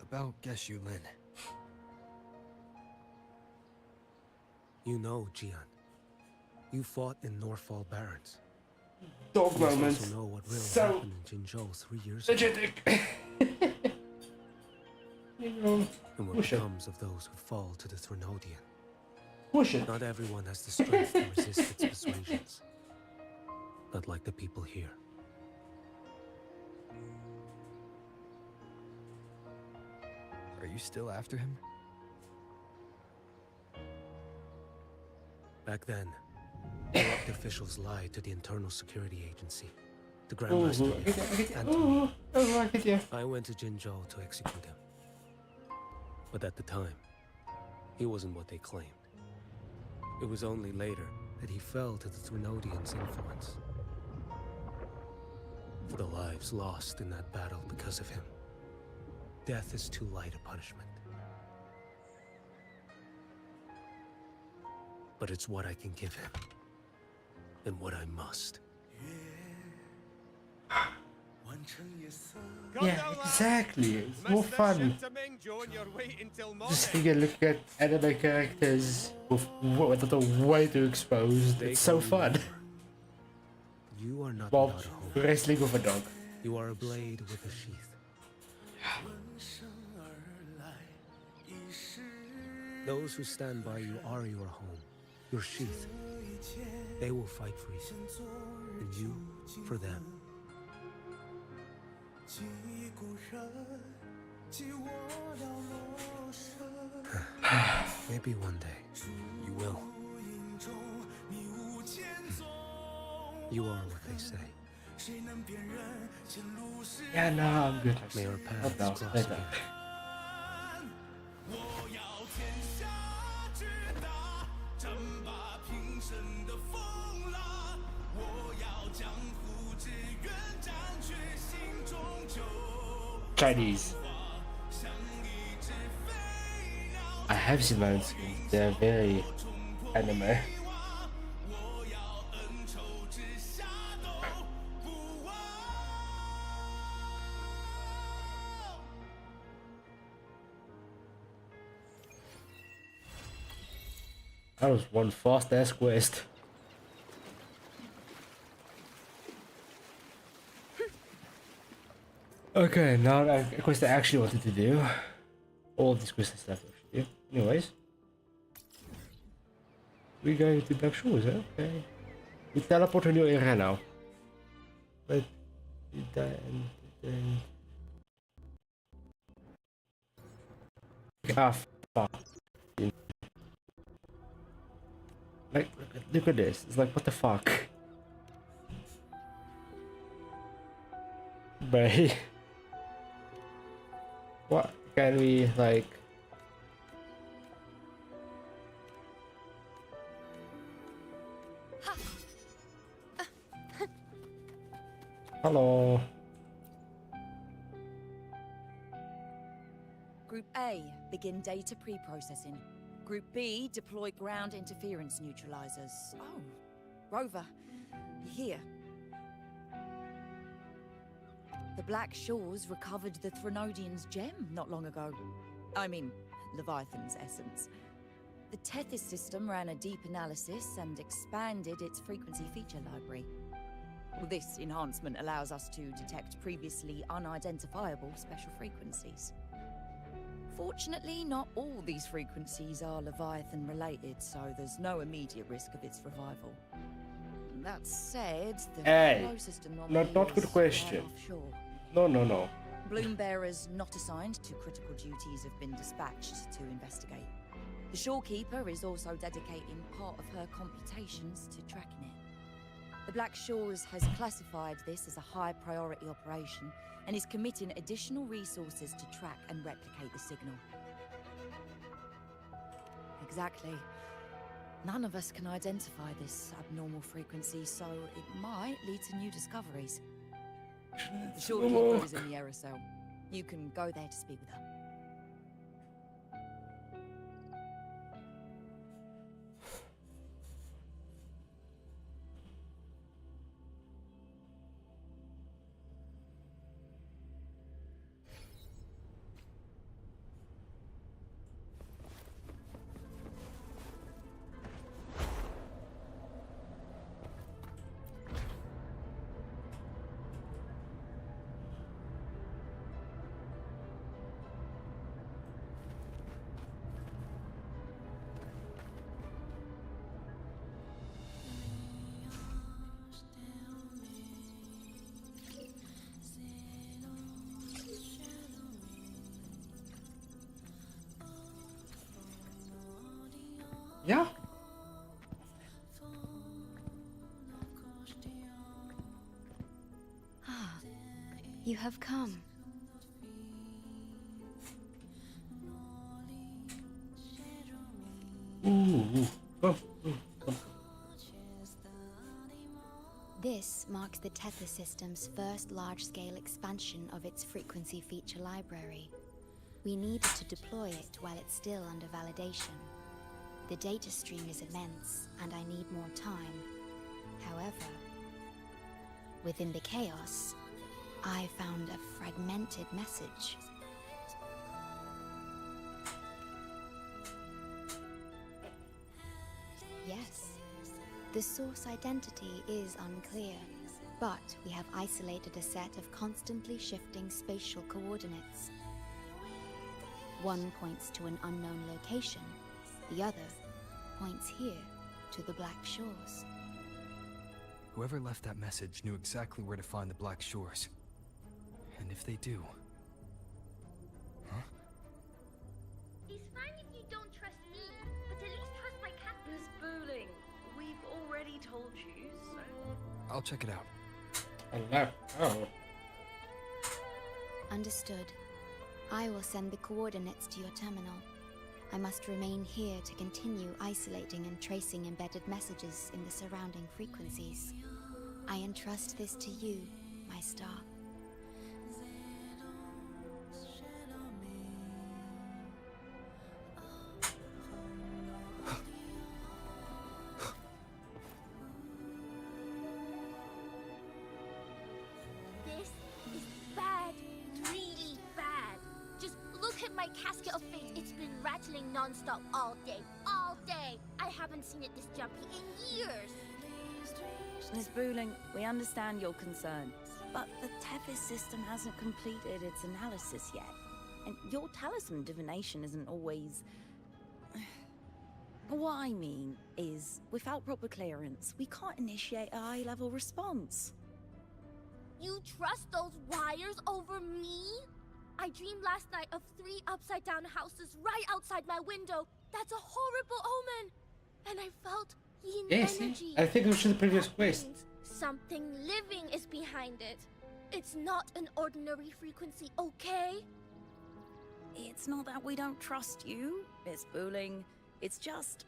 About Geshu Lin. You know, Jian. You fought in Norfall Barrens. Dog You moments. also know what really So happened in Jinzhou 3 years ago. And what becomes of those who fall to the Threnodian. Not everyone has the strength to resist its persuasions. Not like the people here. Are you still after him? Back then, corrupt officials lied to the Internal Security Agency, the Grandmaster, and to me. I went to Jinzhou to execute him. But at the time, he wasn't what they claimed. It was only later that he fell to the Threnodians' influence. For the lives lost in that battle because of him, death is too light a punishment. But it's what I can give him, and what I must. Yeah, exactly. It's more fun. Just figure, look at anime characters with a way too exposed. It's so fun. You are not Bob without a home. wrestling with a dog. You are a blade with a sheath. Those who stand by you are your home, your sheath. They will fight for you, and you for them. Maybe one day you will. You are what they say. Yeah, no, I'm good. May our paths No, cross later. again. Chinese. I have seen my own skins. They're very anime. That was one fast ass quest. Okay, now a quest I actually wanted to do. All these quests stuff I actually do. Anyways. We're going to Black Shores, eh? Okay. We teleport to a new area now. But then ah fuck. Like look at this. It's like what the fuck? But what can we like? Hello. Group A, begin data pre-processing. Group B, deploy ground interference neutralizers. Oh, Rover, you're here. The Black Shores recovered the Threnodian's gem not long ago. I mean, Leviathan's essence. The Tethys system ran a deep analysis and expanded its frequency feature library. This enhancement allows us to detect previously unidentifiable special frequencies. Fortunately, not all these frequencies are Leviathan related, so there's no immediate risk of its revival. That said, the closest anomaly not good is question. right offshore. No. Bloom bearers not assigned to critical duties have been dispatched to investigate. The Shorekeeper is also dedicating part of her computations to tracking it. The Black Shores has classified this as a high priority operation and is committing additional resources to track and replicate the signal. Exactly. None of us can identify this abnormal frequency, so it might lead to new discoveries. The Shorekeeper is in the aerosol. You can go there to speak with her. Yeah. Ah, you have come. Ooh. Oh. This marks the Tether system's first large-scale expansion of its frequency feature library. We needed to deploy it while it's still under validation. The data stream is immense, and I need more time. However, within the chaos, I found a fragmented message. Yes, the source identity is unclear, but we have isolated a set of constantly shifting spatial coordinates. One points to an unknown location, the other points here to the Black Shores. Whoever left that message knew exactly where to find the Black Shores. And if they do... Huh? It's fine if you don't trust me, but at least trust my cat. Miss Booling, we've already told you, so... I'll check it out. Hello. Oh. Understood. I will send the coordinates to your terminal. I must remain here to continue isolating and tracing embedded messages in the surrounding frequencies. I entrust this to you, my star. This is bad, really bad. Just look at my casket of fate. It's been rattling non-stop all day. I haven't seen it this jumpy in years. Miss Booling, we understand your concern, but the Tethys system hasn't completed its analysis yet. And your talisman divination isn't always... What I mean is, without proper clearance, we can't initiate a high-level response. You trust those wires over me? I dreamed last night of 3 upside-down houses right outside my window. That's a horrible omen. And I felt yin energy. I think we should the previous quest. Something living is behind it. It's not an ordinary frequency, okay? It's not that we don't trust you, Miss Booling. It's just...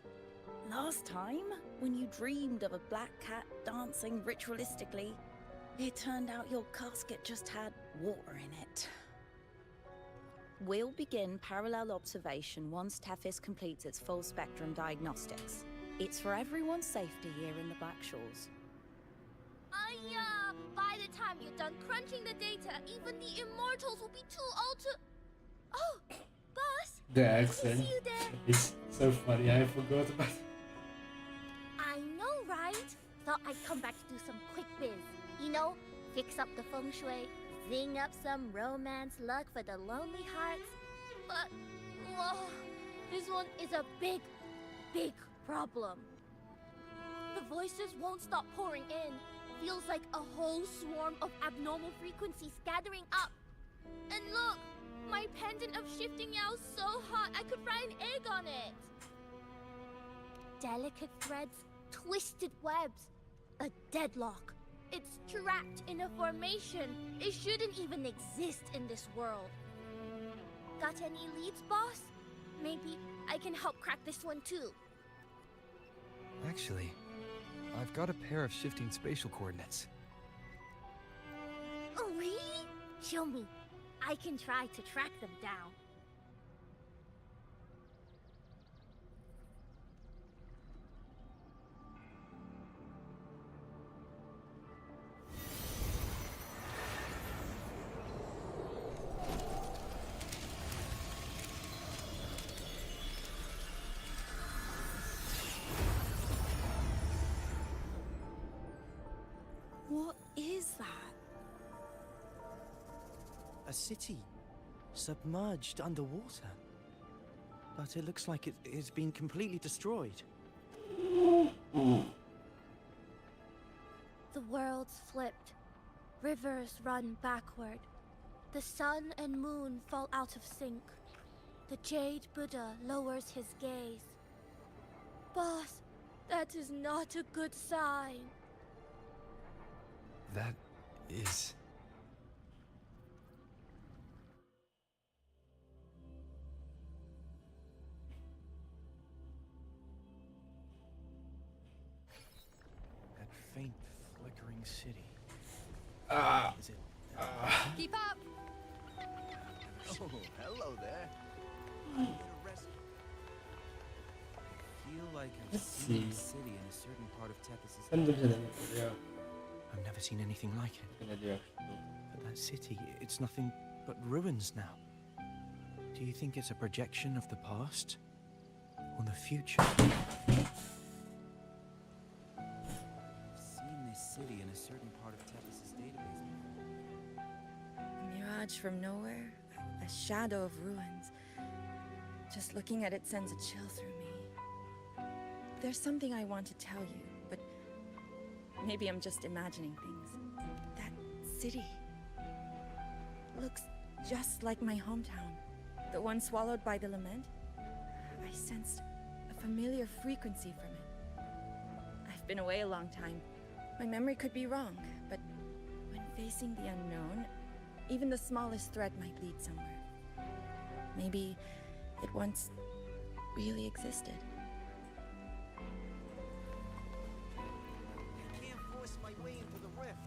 Last time, when you dreamed of a black cat dancing ritualistically, it turned out your casket just had water in it. We'll begin parallel observation once Tethys completes its full spectrum diagnostics. It's for everyone's safety here in the Black Shores. By the time you're done crunching the data, even the immortals will be too old to... Oh, boss! The accent I see you there. is so funny, I forgot about it. I know, right? Thought I'd come back to do some quick biz. You know, fix up the feng shui, zing up some romance luck for the lonely hearts. But, this one is a big, big problem. The voices won't stop pouring in. Feels like a whole swarm of abnormal frequencies gathering up. And look, my pendant of shifting yow's so hot I could fry an egg on it. Delicate threads, twisted webs, a deadlock. It's trapped in a formation. It shouldn't even exist in this world. Got any leads, boss? Maybe I can help crack this one too. Actually, I've got a pair of shifting spatial coordinates. Oh, really? Show me. I can try to track them down. What is that? A city, submerged underwater. But it looks like it's been completely destroyed. The world's flipped. Rivers run backward. The sun and moon fall out of sync. The Jade Buddha lowers his gaze. Boss, that is not a good sign. That is... that faint, flickering city. Is it... Keep up! Oh, hello there. I need a rest. I feel like I've Let's seen see. a city in a certain part of Tethys' Yeah. I've never seen anything like it. But that city, it's nothing but ruins now. Do you think it's a projection of the past? Or the future? I've seen this city in a certain part of Tethys' database. A mirage from nowhere, a shadow of ruins. Just looking at it sends a chill through me. There's something I want to tell you, but maybe I'm just imagining things. That city looks just like my hometown, the one swallowed by the lament. I sensed a familiar frequency from it. I've been away a long time. My memory could be wrong, but when facing the unknown, even the smallest thread might lead somewhere. Maybe it once really existed. I can't force my way into the rift.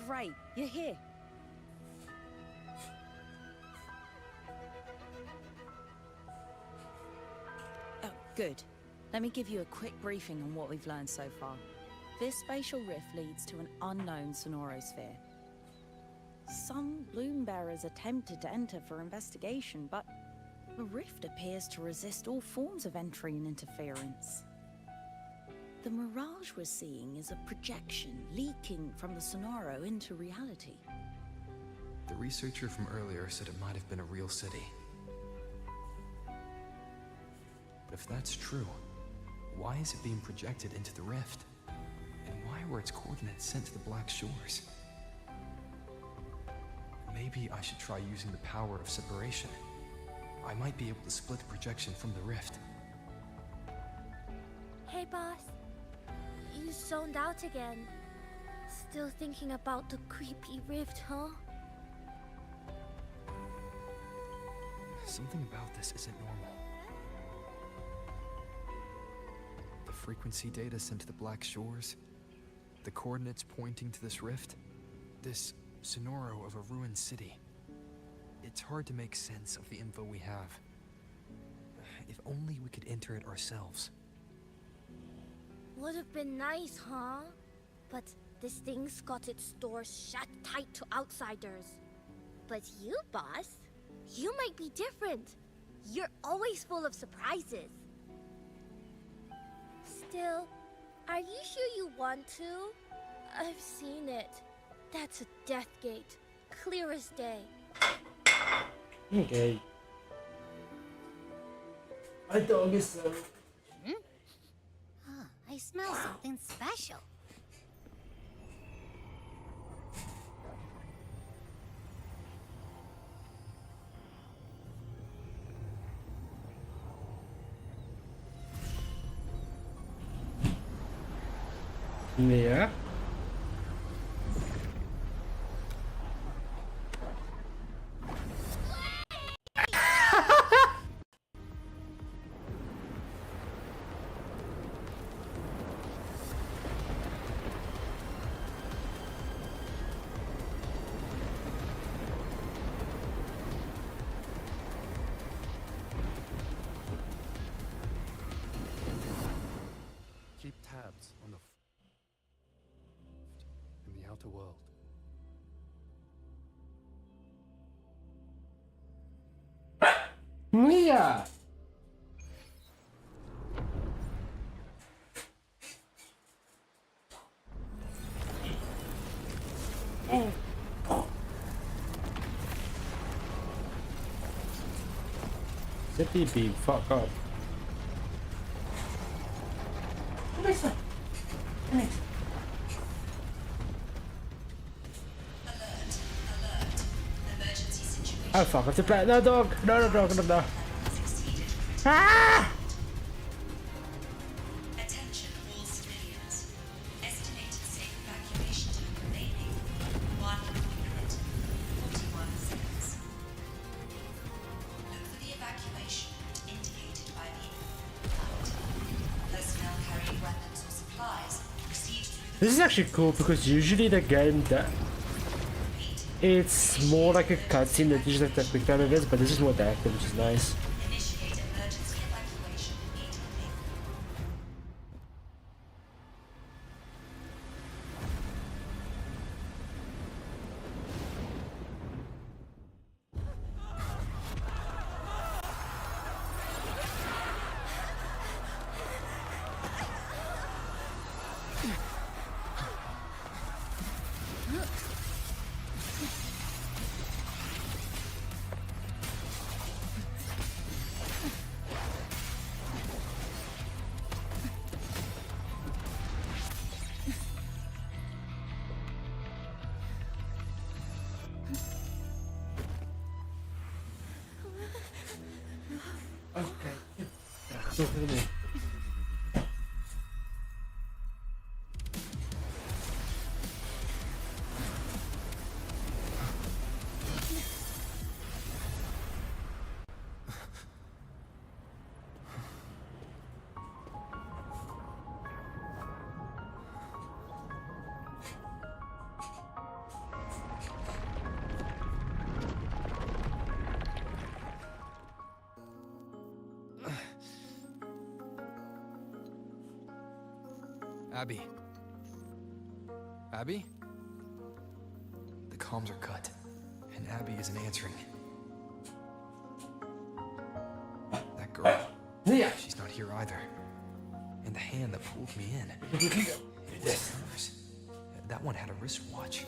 Great, you're here. Oh, good. Let me give you a quick briefing on what we've learned so far. This spatial rift leads to an unknown sonorosphere. Some bloom bearers attempted to enter for investigation, but the rift appears to resist all forms of entry and interference. The mirage we're seeing is a projection leaking from the Sonoro into reality. The researcher from earlier said it might have been a real city. But if that's true, why is it being projected into the rift? And why were its coordinates sent to the Black Shores? Maybe I should try using the power of separation. I might be able to split the projection from the rift. Hey, boss. You zoned out again. Still thinking about the creepy rift, huh? Something about this isn't normal. The frequency data sent to the Black Shores, the coordinates pointing to this rift, this sonoro of a ruined city. It's hard to make sense of the info we have. If only we could enter it ourselves. Would have been nice, huh? But this thing's got its doors shut tight to outsiders. But you, boss, you might be different. You're always full of surprises. Still, are you sure you want to? I've seen it. That's a death gate. Clear as day. Okay. My dog is so... I smell something special. Yeah. Keep tabs on the in the outer world. Mia! Zippy beam, fuck up. Listen. Oh fuck, I have to play. No dog! No, no dog, no, no. Ah! Attention all civilians. Estimated safe evacuation time remaining 1 minute, 41 seconds. Look for the evacuation route indicated by the light. Personnel carrying weapons or supplies proceed through the... This is actually cool because usually the game that it's more like a cutscene that usually like the quick time events, but this is more active, which is nice. Initiate emergency evacuation immediately. Abby? Abby? The comms are cut, and Abby isn't answering. That girl. Yeah. She's not here either. And the hand that pulled me in. It was hers. That one had a wristwatch.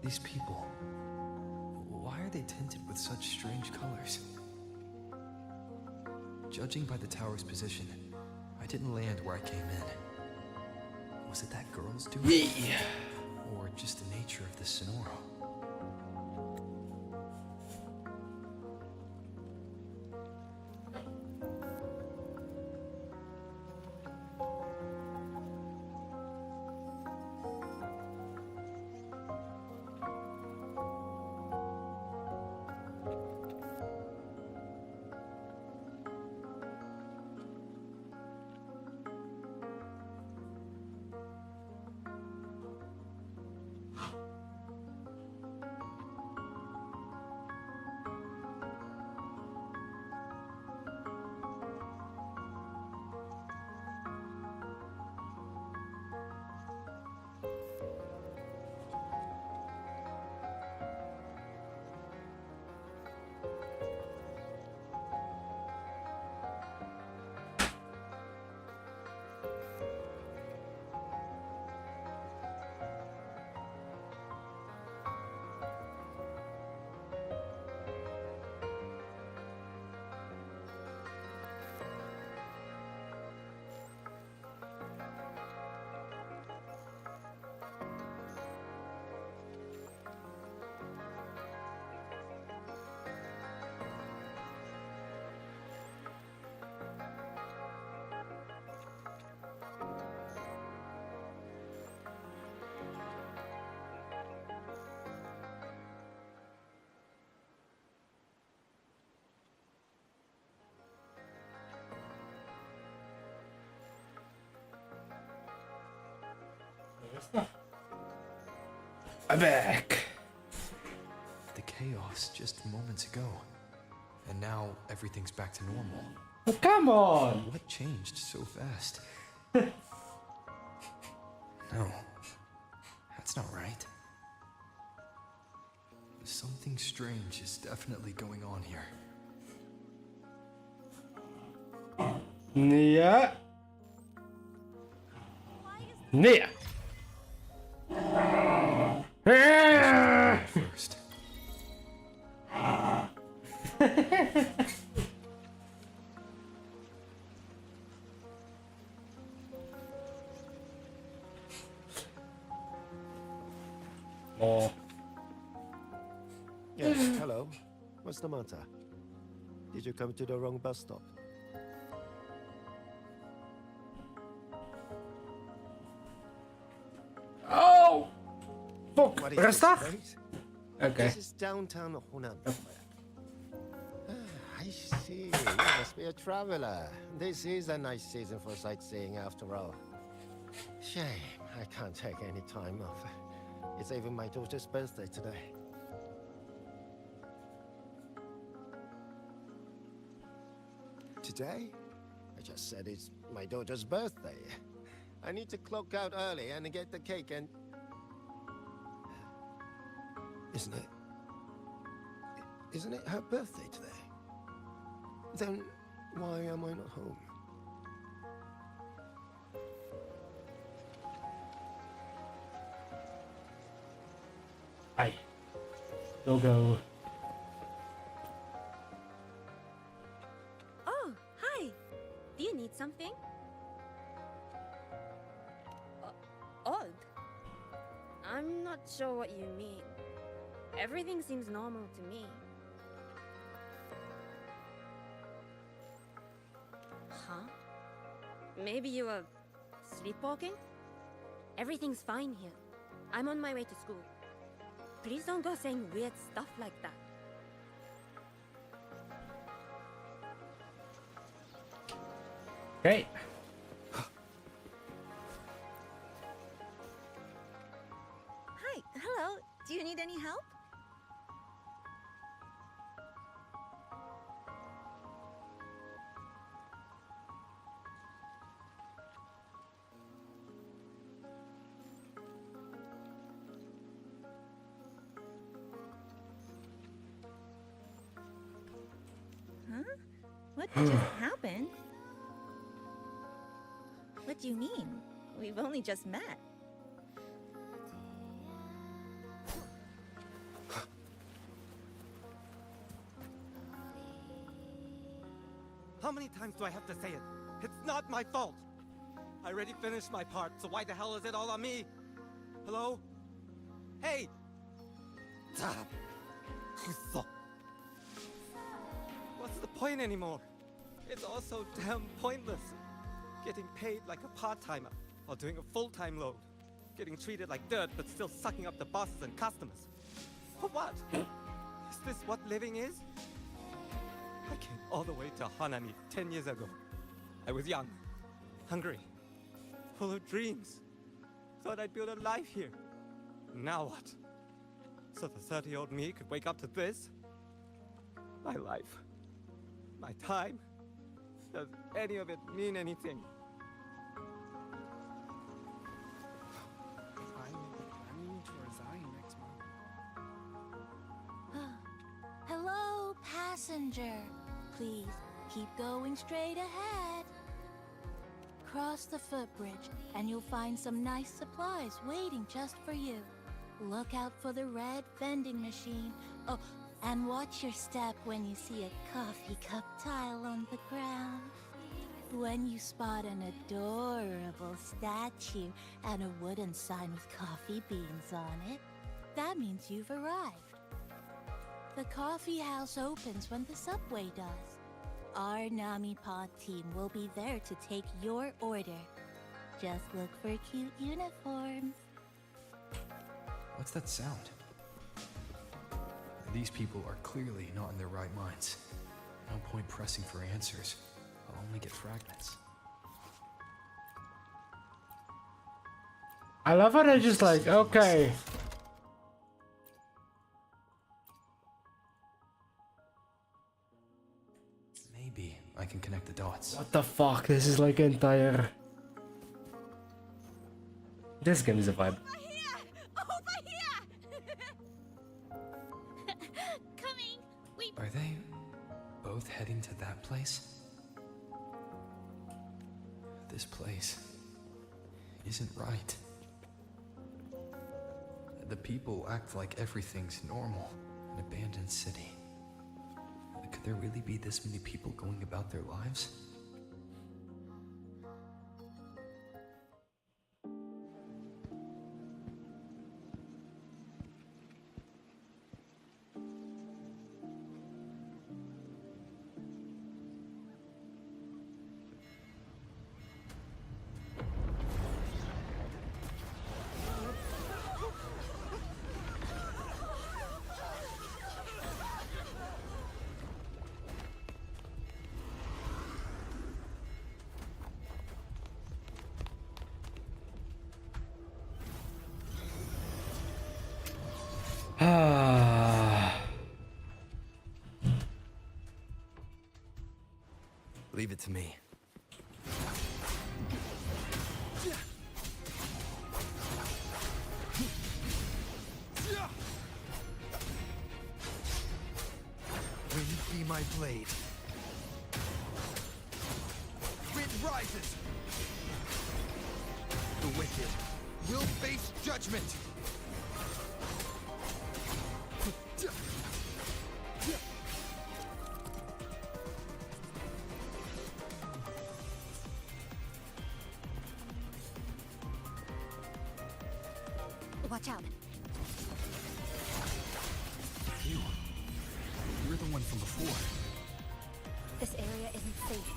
These people. Why are they tinted with such strange colors? Judging by the tower's position, I didn't land where I came in. Was it that girl's doing? Or just the nature of the Sonoro? I'm back. The chaos just moments ago. And now everything's back to normal. Oh, come on! What changed so fast? No. That's not right. Something strange is definitely going on here. Yeah. Yeah. First. Oh. Yes, hello. What's the matter? Did you come to the wrong bus stop? Oh! Fuck! What is Rustig? this, mate? Okay. This is downtown Hunan. I see. You must be a traveler. This is a nice season for sightseeing after all. Shame I can't take any time off. It's even my daughter's birthday today. Today? I just said it's my daughter's birthday. I need to clock out early and get the cake and... Isn't it her birthday today? Then why am I not home? Hi. Go. Oh, hi. Do you need something? Odd. I'm not sure what you mean. Everything seems normal to me. Huh? Maybe you were sleepwalking? Everything's fine here. I'm on my way to school. Please don't go saying weird stuff like that. Okay. Hi, hello. Do you need any help? Huh? What just happened? What do you mean? We've only just met. How many times do I have to say it? It's not my fault! I already finished my part, so why the hell is it all on me? Hello? Hey! What's the point anymore? It's all so damn pointless. Getting paid like a part-timer, while doing a full-time load. Getting treated like dirt, but still sucking up the bosses and customers. For what? Is this what living is? I came all the way to Hanami 10 years ago. I was young, hungry, full of dreams. Thought I'd build a life here. Now what? So the 30-year-old me could wake up to this? My life, my time, does any of it mean anything? I'm meaning to resign next month. Hello, passenger. Please keep going straight ahead. Cross the footbridge, and you'll find some nice supplies waiting just for you. Look out for the red vending machine. Oh, and watch your step when you see a coffee cup tile on the ground. When you spot an adorable statue and a wooden sign with coffee beans on it, that means you've arrived. The coffee house opens when the subway does. Our Nami Pod team will be there to take your order. Just look for cute uniforms. What's that sound? These people are clearly not in their right minds. No point pressing for answers. I'll only get fragments. I love how they're just like, okay. Maybe I can connect the dots. What the fuck? This is like entire... This game is a vibe. Coming! Wait. Are they both heading to that place? This place isn't right. The people act like everything's normal. An abandoned city. Could there really be this many people going about their lives? Leave it to me. Wind be my blade. Wind rises. The wicked will face judgment. Watch out. You. You're the one from before. This area isn't safe.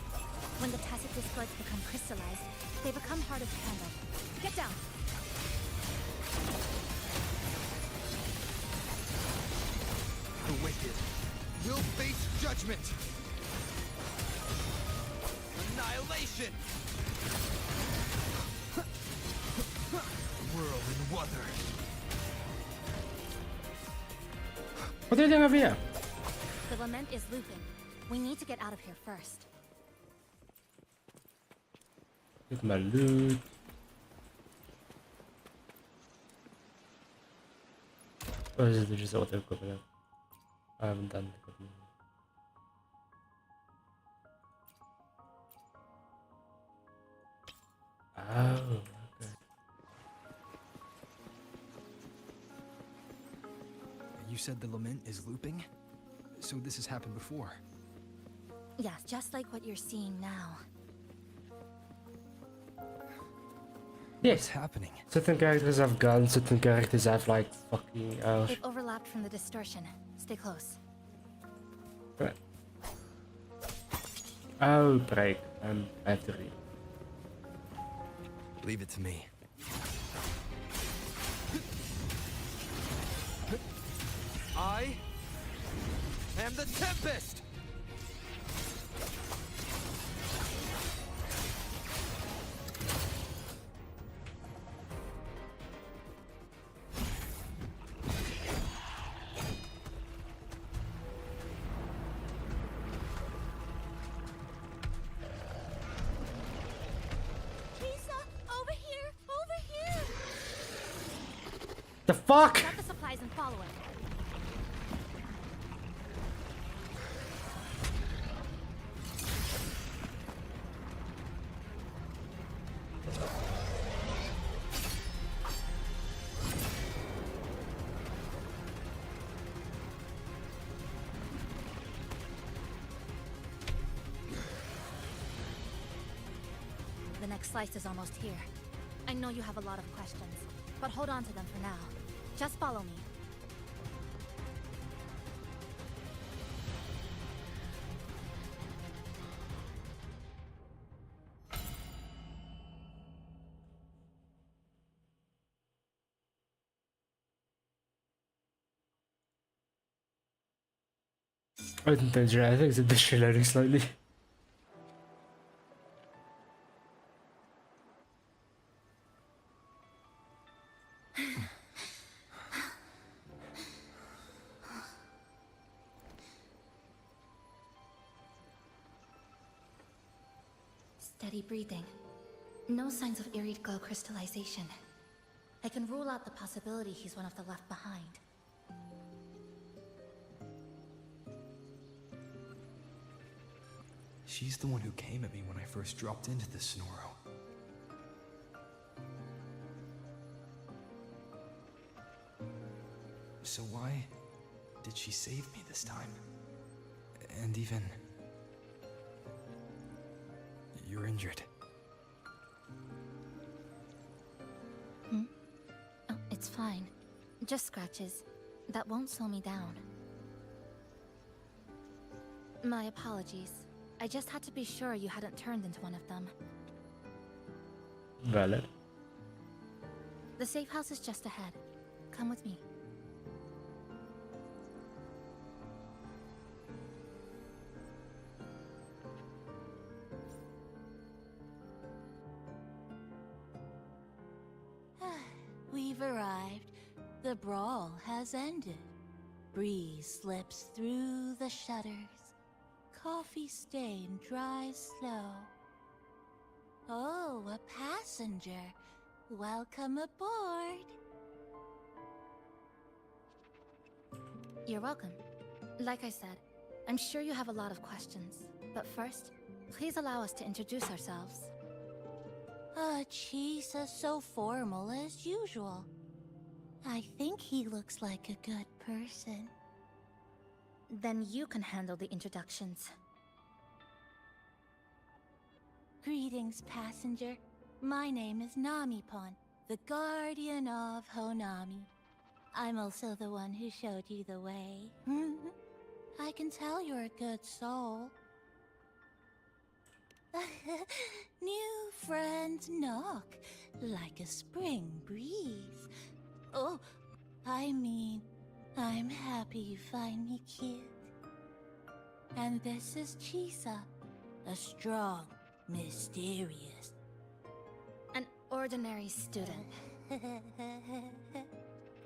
When the tacit discords become crystallized, they become harder to handle. Get down! The wicked will face judgment. Annihilation. Whirl and Wuther. What are you doing over here? The lament is looping. We need to get out of here first. Get my loot. Or is it just auto equipment? I haven't done equipment. Oh, okay. You said the lament is looping? So this has happened before? Yeah, just like what you're seeing now. Yes. Happening? Certain characters have guns, certain characters have like fucking They've overlapped from the distortion. Stay close. Right. Oh, break. I have to read. Leave it to me. I am the Tempest! The fuck? Grab the supplies and follow it. The next slice is almost here. I know you have a lot of questions, but hold on to them for now. Just follow me. I didn't think I think it's a bit loading slightly. Steady breathing. No signs of Irid glow crystallization. I can rule out the possibility he's one of the left behind. She's the one who came at me when I first dropped into the Sonoro. So why did she save me this time? And even... You're injured. Oh, it's fine. Just scratches. That won't slow me down. My apologies. I just had to be sure you hadn't turned into one of them. Valid. The safe house is just ahead. Come with me. We've arrived. The brawl has ended. Breeze slips through the shutters. coffee stain dries slow. Oh, a passenger. Welcome aboard. You're welcome. Like I said, I'm sure you have a lot of questions. But first, please allow us to introduce ourselves. Chisa's so formal as usual. I think he looks like a good person. Then you can handle the introductions. Greetings, passenger. My name is Namipon, the guardian of Honami. I'm also the one who showed you the way. I can tell you're a good soul. New friends knock like a spring breeze. Oh, I mean, I'm happy you find me cute. And this is Chisa, a strong, mysterious, an ordinary student.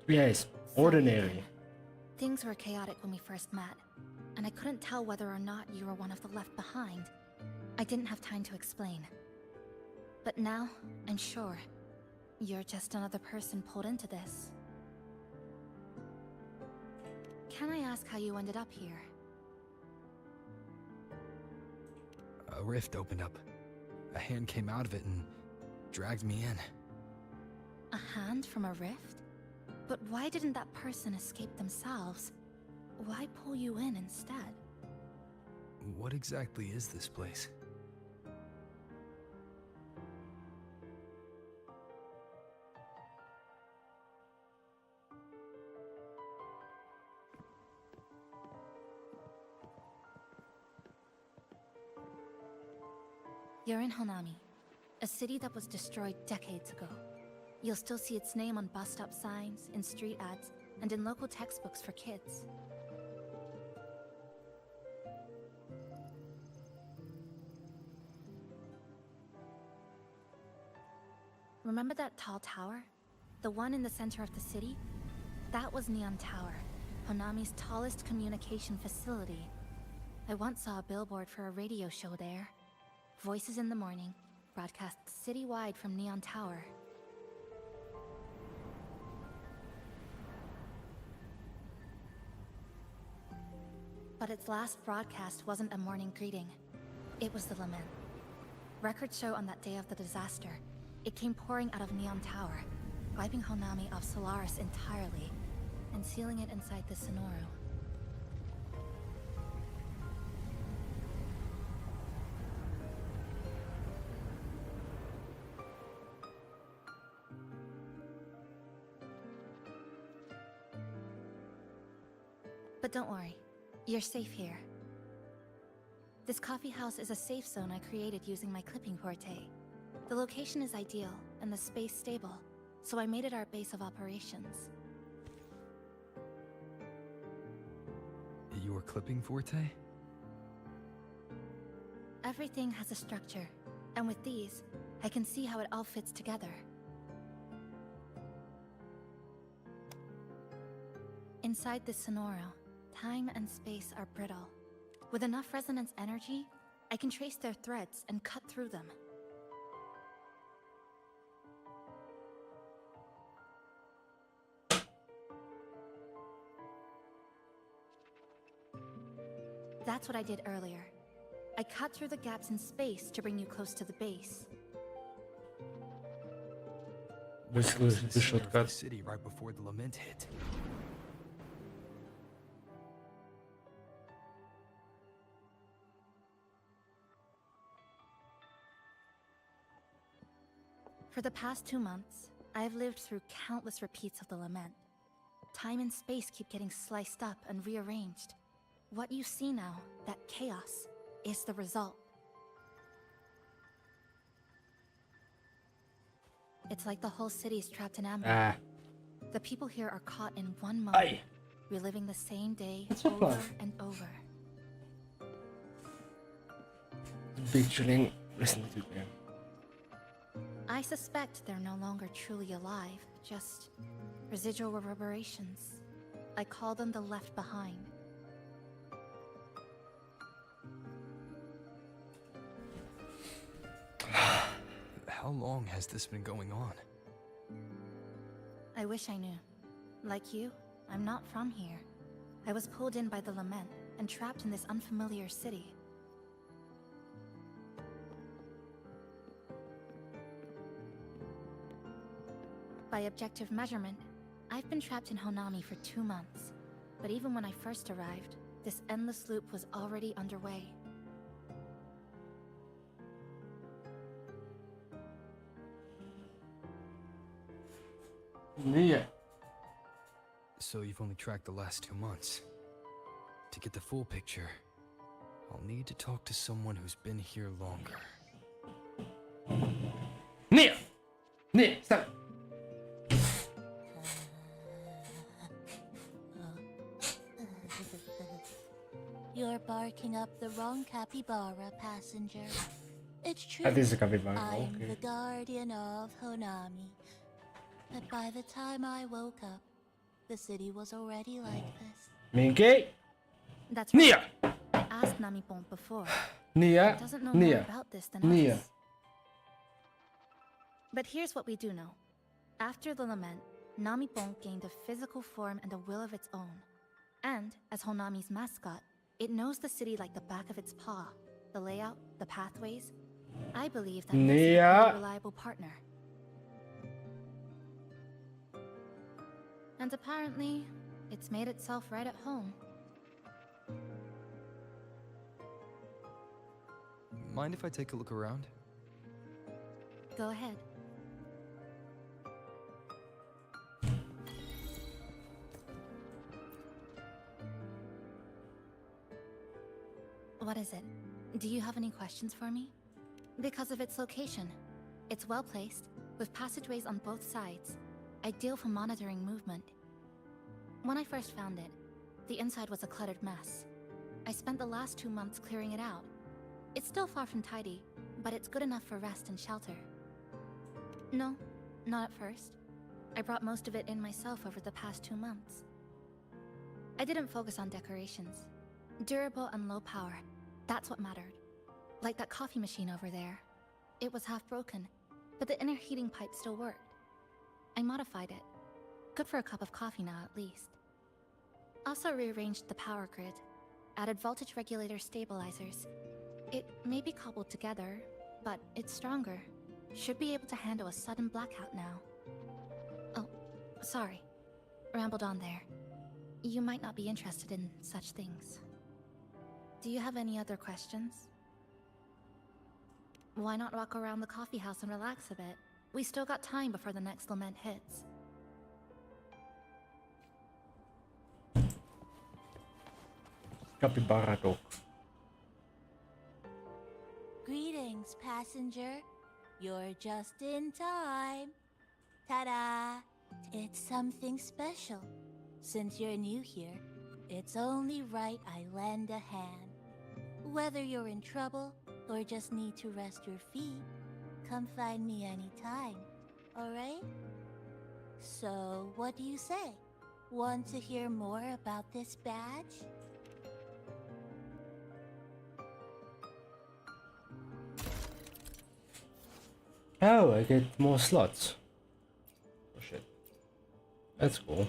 Yes, ordinary. Things were chaotic when we first met, and I couldn't tell whether or not you were one of the left behind. I didn't have time to explain. But now, I'm sure, you're just another person pulled into this. Can I ask how you ended up here? A rift opened up. A hand came out of it and dragged me in. A hand from a rift? But why didn't that person escape themselves? Why pull you in instead? What exactly is this place? You're in Honami, a city that was destroyed decades ago. You'll still see its name on bus stop signs, in street ads, and in local textbooks for kids. Remember that tall tower? The one in the center of the city? That was Neon Tower, Honami's tallest communication facility. I once saw a billboard for a radio show there. Voices in the morning, broadcast citywide from Neon Tower. But its last broadcast wasn't a morning greeting. It was the lament. Records show on that day of the disaster, it came pouring out of Neon Tower, wiping Honami off Solaris entirely, and sealing it inside the Sonoru. But don't worry, you're safe here. This coffee house is a safe zone I created using my clipping forte. The location is ideal, and the space stable, so I made it our base of operations. Your clipping forte? Everything has a structure, and with these, I can see how it all fits together. Inside this Sonoru, time and space are brittle. With enough resonance energy, I can trace their threads and cut through them. That's what I did earlier. I cut through the gaps in space to bring you close to the base. Basically, the shortcut. City right before the lament hit. For the past 2 months, I have lived through countless repeats of the lament. Time and space keep getting sliced up and rearranged. What you see now, that chaos, is the result. It's like the whole city is trapped in amber. The people here are caught in one moment, reliving the same day over and over. Big chilling. Listen to them. I suspect they're no longer truly alive, just residual reverberations. I call them the left behind. long has this been going on? I wish I knew. Like you, I'm not from here. I was pulled in by the Lament and trapped in this unfamiliar city. By objective measurement, I've been trapped in Honami for 2 months. But even when I first arrived, this endless loop was already underway. Yeah. So you've only tracked the last 2 months. To get the full picture, I'll need to talk to someone who's been here longer. Nia! Nia, stop! You're barking up the wrong capybara, passenger. It's true. That is a capybara, I'm okay. the guardian of Honami. But by the time I woke up, the city was already like this. Minky? That's right. Nia! I asked Namipon before. Nia? He doesn't know Nia? more about this than Nia? us. But here's what we do know. After the Lament, Namipon gained a physical form and a will of its own. And, as Honami's mascot, it knows the city like the back of its paw. The layout, the pathways. I believe that makes it a Nia? pretty reliable partner. And apparently, it's made itself right at home. Mind if I take a look around? Go ahead. What is it? Do you have any questions for me? Because of its location. It's well placed, with passageways on both sides, ideal for monitoring movement. When I first found it, the inside was a cluttered mess. I spent the last 2 months clearing it out. It's still far from tidy, but it's good enough for rest and shelter. No, not at first. I brought most of it in myself over the past 2 months. I didn't focus on decorations. Durable and low power, that's what mattered. Like that coffee machine over there. It was half broken, but the inner heating pipe still worked. I modified it. Good for a cup of coffee now, at least. Also rearranged the power grid, added voltage regulator stabilizers. It may be cobbled together, but it's stronger. Should be able to handle a sudden blackout now. Oh, sorry. Rambled on there. You might not be interested in such things. Do you have any other questions? Why not walk around the coffee house and relax a bit? We still got time before the next Lament hits. Capybara dog. Greetings, passenger. You're just in time. Ta-da! It's something special. Since you're new here, it's only right I lend a hand. Whether you're in trouble or just need to rest your feet, come find me anytime, alright? So, what do you say? Want to hear more about this badge? Oh, I get more slots. Oh shit. That's cool.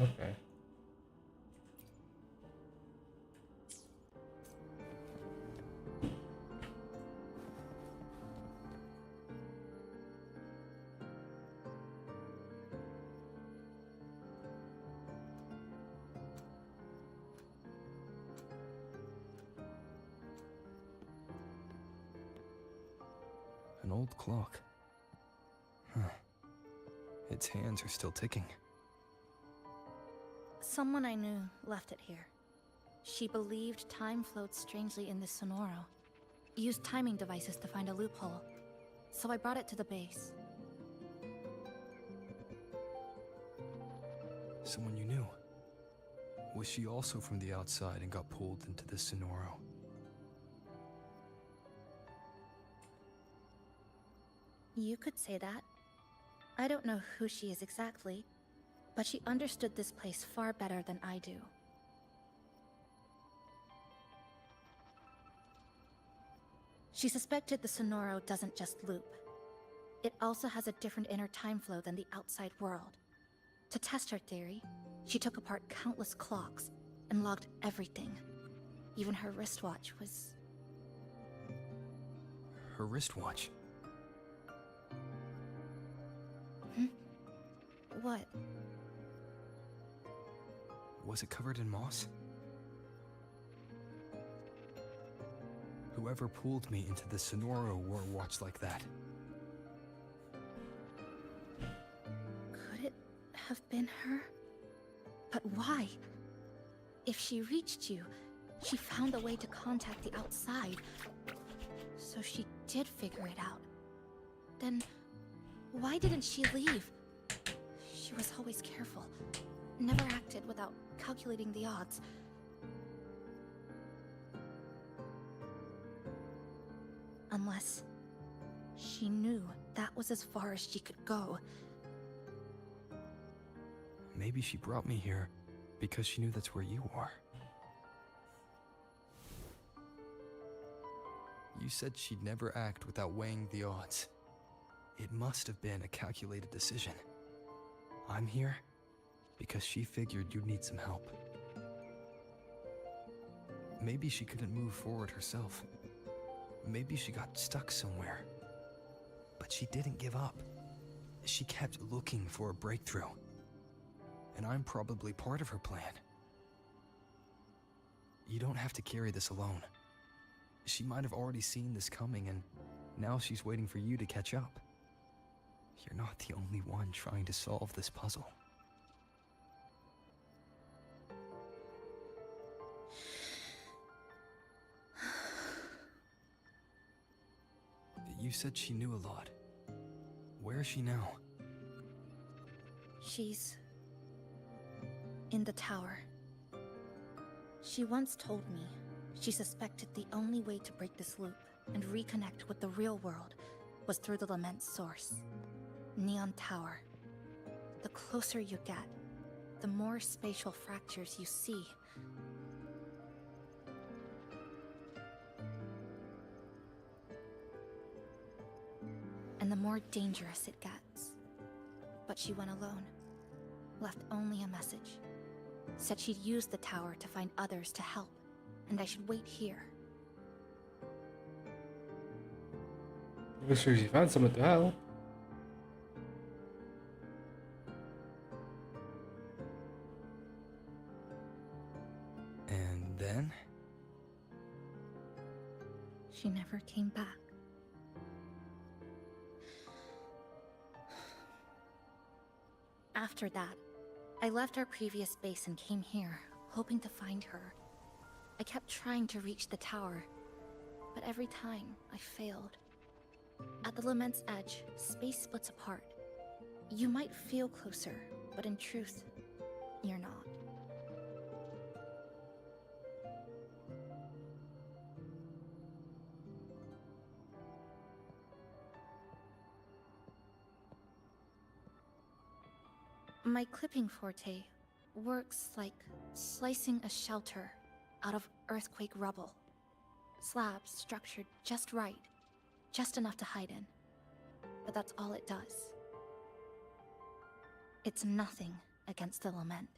Okay. An old clock. Huh. Its hands are still ticking. Someone I knew left it here. She believed time flowed strangely in this Sonoro. Used timing devices to find a loophole. So I brought it to the base. Someone you knew. Was she also from the outside and got pulled into the Sonoro? You could say that. I don't know who she is exactly, but she understood this place far better than I do. She suspected the Sonoro doesn't just loop. It also has a different inner time flow than the outside world. To test her theory, she took apart countless clocks and logged everything. Even her wristwatch was... Her wristwatch? What? Was it covered in moss? Whoever pulled me into the Sonoro wore a watch like that. Could it have been her? But why? If she reached you, she found a way to contact the outside. So she did figure it out. Then, why didn't she leave? She was always careful. Never acted without calculating the odds. Unless she knew that was as far as she could go. Maybe she brought me here because she knew that's where you are. You said she'd never act without weighing the odds. It must have been a calculated decision. I'm here because she figured you'd need some help. Maybe she couldn't move forward herself. Maybe she got stuck somewhere. But she didn't give up. She kept looking for a breakthrough. And I'm probably part of her plan. You don't have to carry this alone. She might have already seen this coming, and now she's waiting for you to catch up. You're not the only one trying to solve this puzzle. You said she knew a lot. Where is she now? She's... in the tower. She once told me she suspected the only way to break this loop and reconnect with the real world was through the Lament's source. Neon Tower. The closer you get, the more spatial fractures you see. And the more dangerous it gets. But she went alone. Left only a message. Said she'd use the tower to find others to help, and I should wait here. I'm sure she found someone to help. And then? She never came back. After that, I left our previous base and came here, hoping to find her. I kept trying to reach the tower, but every time I failed. At the Lament's edge, space splits apart. You might feel closer, but in truth, you're not. My clipping forte works like slicing a shelter out of earthquake rubble. Slabs structured just right, just enough to hide in. But that's all it does. It's nothing against the Lament.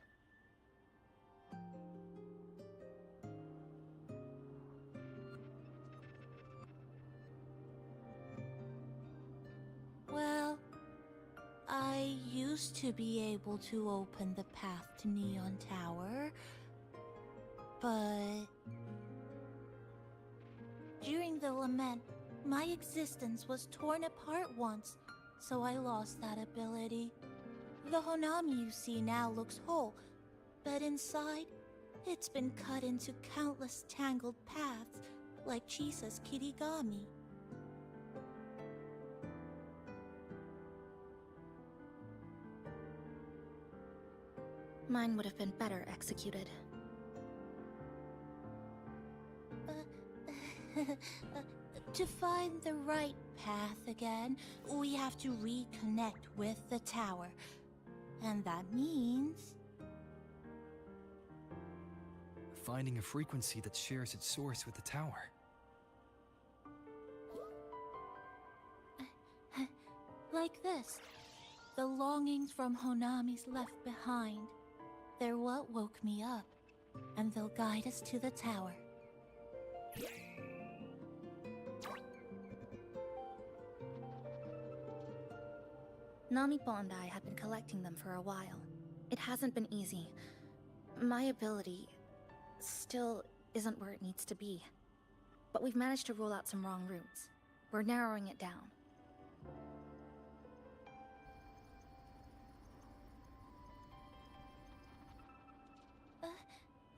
Well, I used to be able to open the path to Neon Tower, but during the Lament, my existence was torn apart once, so I lost that ability. The Honami you see now looks whole, but inside, it's been cut into countless tangled paths, like Chisa's Kirigami. Mine would have been better executed. To find the right path again, we have to reconnect with the tower. And that means... finding a frequency that shares its source with the tower. Like this. The longings from Honami's left behind. They're what woke me up, and they'll guide us to the tower. Namiko and I have been collecting them for a while. It hasn't been easy. My ability still isn't where it needs to be. But we've managed to rule out some wrong routes. We're narrowing it down.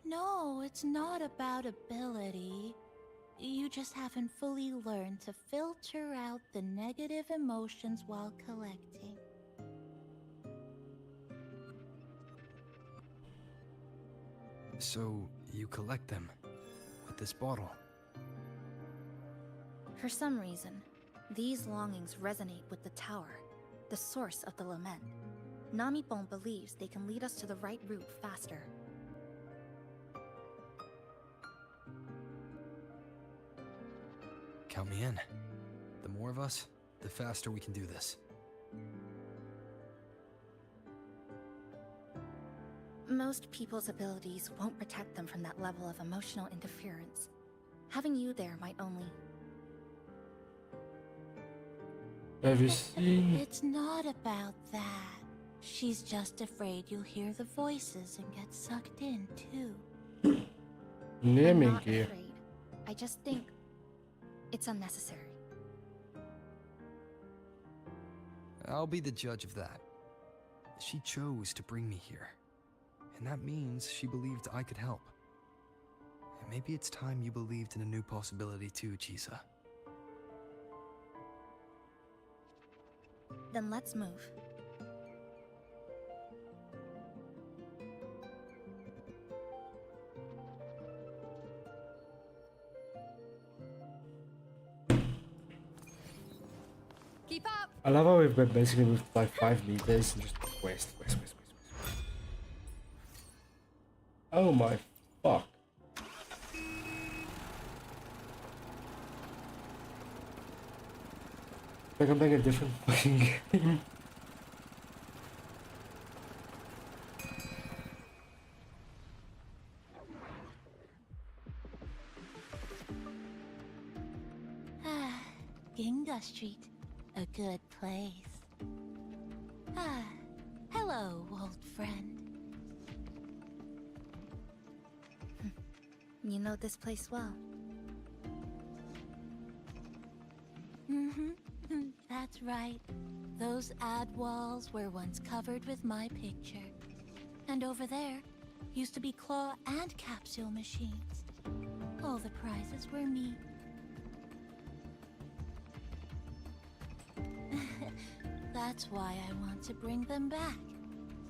No, it's not about ability. You just haven't fully learned to filter out the negative emotions while collecting. So, you collect them with this bottle. For some reason, these longings resonate with the tower, the source of the lament. Namipon believes they can lead us to the right route faster. Count me in. The more of us, the faster we can do this. Most people's abilities won't protect them from that level of emotional interference. Having you there might only... Have you seen? It's not about that. She's just afraid you'll hear the voices and get sucked in, too. I'm not afraid. I just think it's unnecessary. I'll be the judge of that. She chose to bring me here. And that means she believed I could help. And maybe it's time you believed in a new possibility too, Chisa. Then let's move. Keep up! I love how we've basically moved like 5 meters and just west. Oh my fuck. Like I'm playing a different fucking game. Ginga Street, a good place. Hello, old friend. You know this place well. That's right. Those ad walls were once covered with my picture. And over there used to be claw and capsule machines. All the prizes were me. That's why I want to bring them back.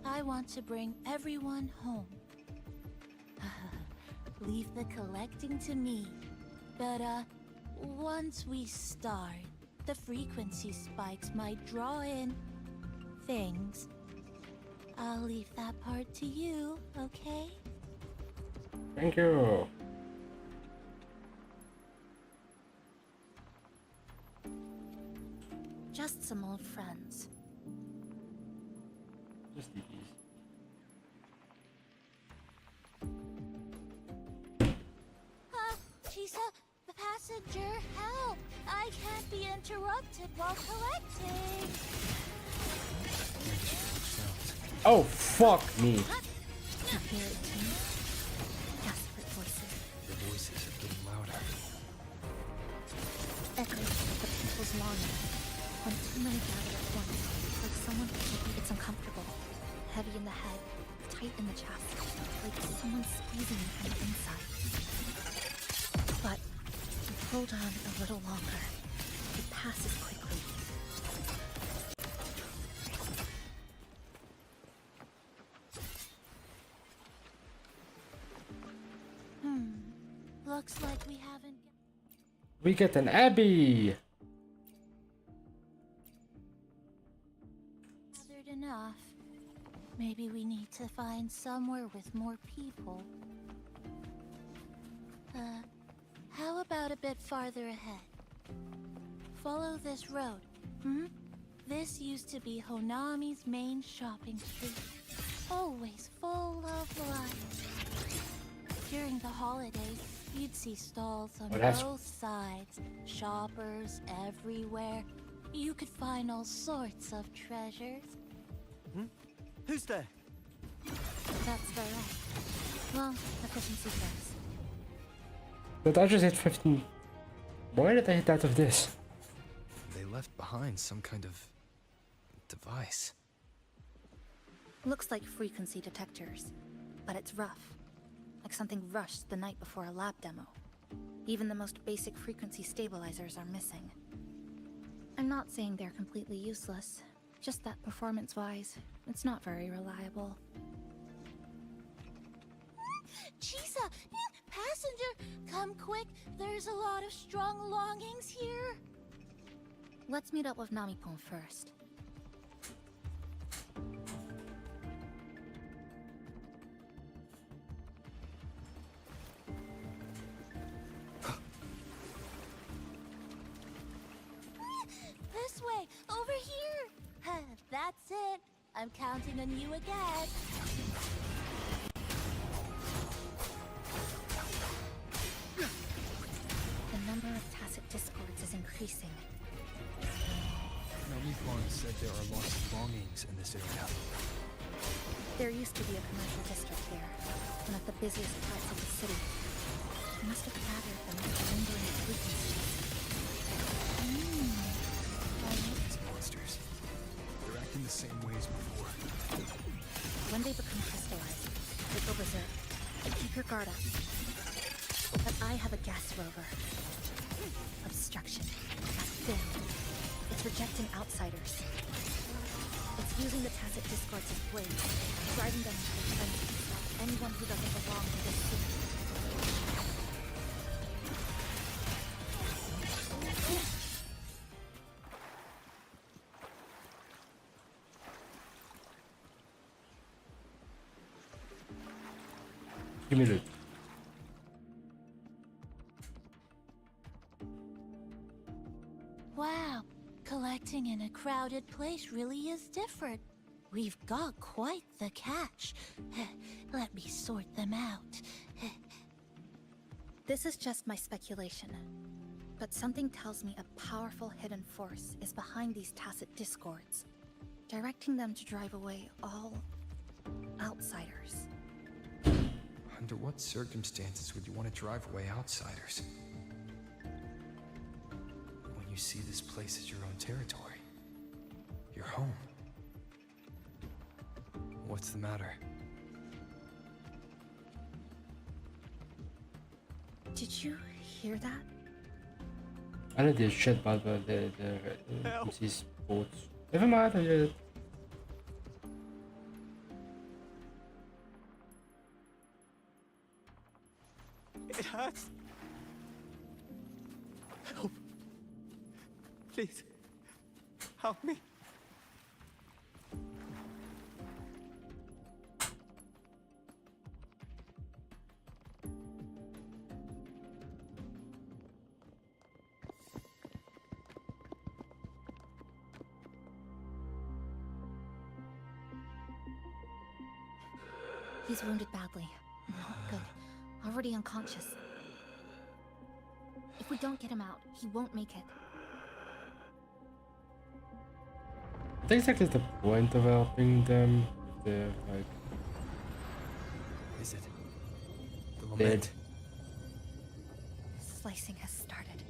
I want to bring everyone home. Leave the collecting to me. But, once we start, the frequency spikes might draw in things. I'll leave that part to you, okay? Thank you. Just some old friends. Just DPs. Chisa, the passenger, help! I can't be interrupted while collecting. Oh, fuck me. You hear it too? Desperate voices. The voices are getting louder. Echoes of the people's longing. When too many gather at once, like someone it's uncomfortable. Heavy in the head, tight in the chest, like someone squeezing you from the inside. But hold on a little longer. It passes quickly. Looks like we haven't We get an Abbey. gathered enough. Maybe we need to find somewhere with more people. How about a bit farther ahead? Follow this road, This used to be Honami's main shopping street, always full of life. During the holidays, you'd see stalls on both sides, shoppers everywhere. You could find all sorts of treasures. Who's there? That's very right. Well, efficiency first. But I just hit 15. Why did I hit out of this? They left behind some kind of device. Looks like frequency detectors, but it's rough. Like something rushed the night before a lab demo. Even the most basic frequency stabilizers are missing. I'm not saying they're completely useless, just that performance-wise, it's not very reliable. Chisa! Passenger! Come quick! There's a lot of strong longings here! Let's meet up with Namipon first. This way! Over here! That's it! I'm counting on you again! The number of tacit discords is increasing. Namipon said there are lots of longings in this area. There used to be a commercial district here, one of the busiest parts of the city. They must have gathered them with lingering frequencies. These monsters. They're acting the same way as before. When they become crystallized, they go berserk. Keep your guard up. But I have a gas rover. Obstruction. That's thin. It's rejecting outsiders. It's using the tacit discords as blades, driving them into the frenzy to stop anyone who doesn't belong to this city. Give me loot. Wow, collecting in a crowded place really is different. We've got quite the catch. Let me sort them out. This is just my speculation, but something tells me a powerful hidden force is behind these tacit discords, directing them to drive away all outsiders. Under what circumstances would you want to drive away outsiders? When you see this place as your own territory, your home. What's the matter? Did you hear that? I know this shit about the MC sports. Never mind, I did it. It hurts. Help. Please. Help me. He's wounded badly. Not good. Already unconscious. If we don't get him out, he won't make it. I think exactly the point of helping them. They're like... Is it? The dead. lament? Slicing has started.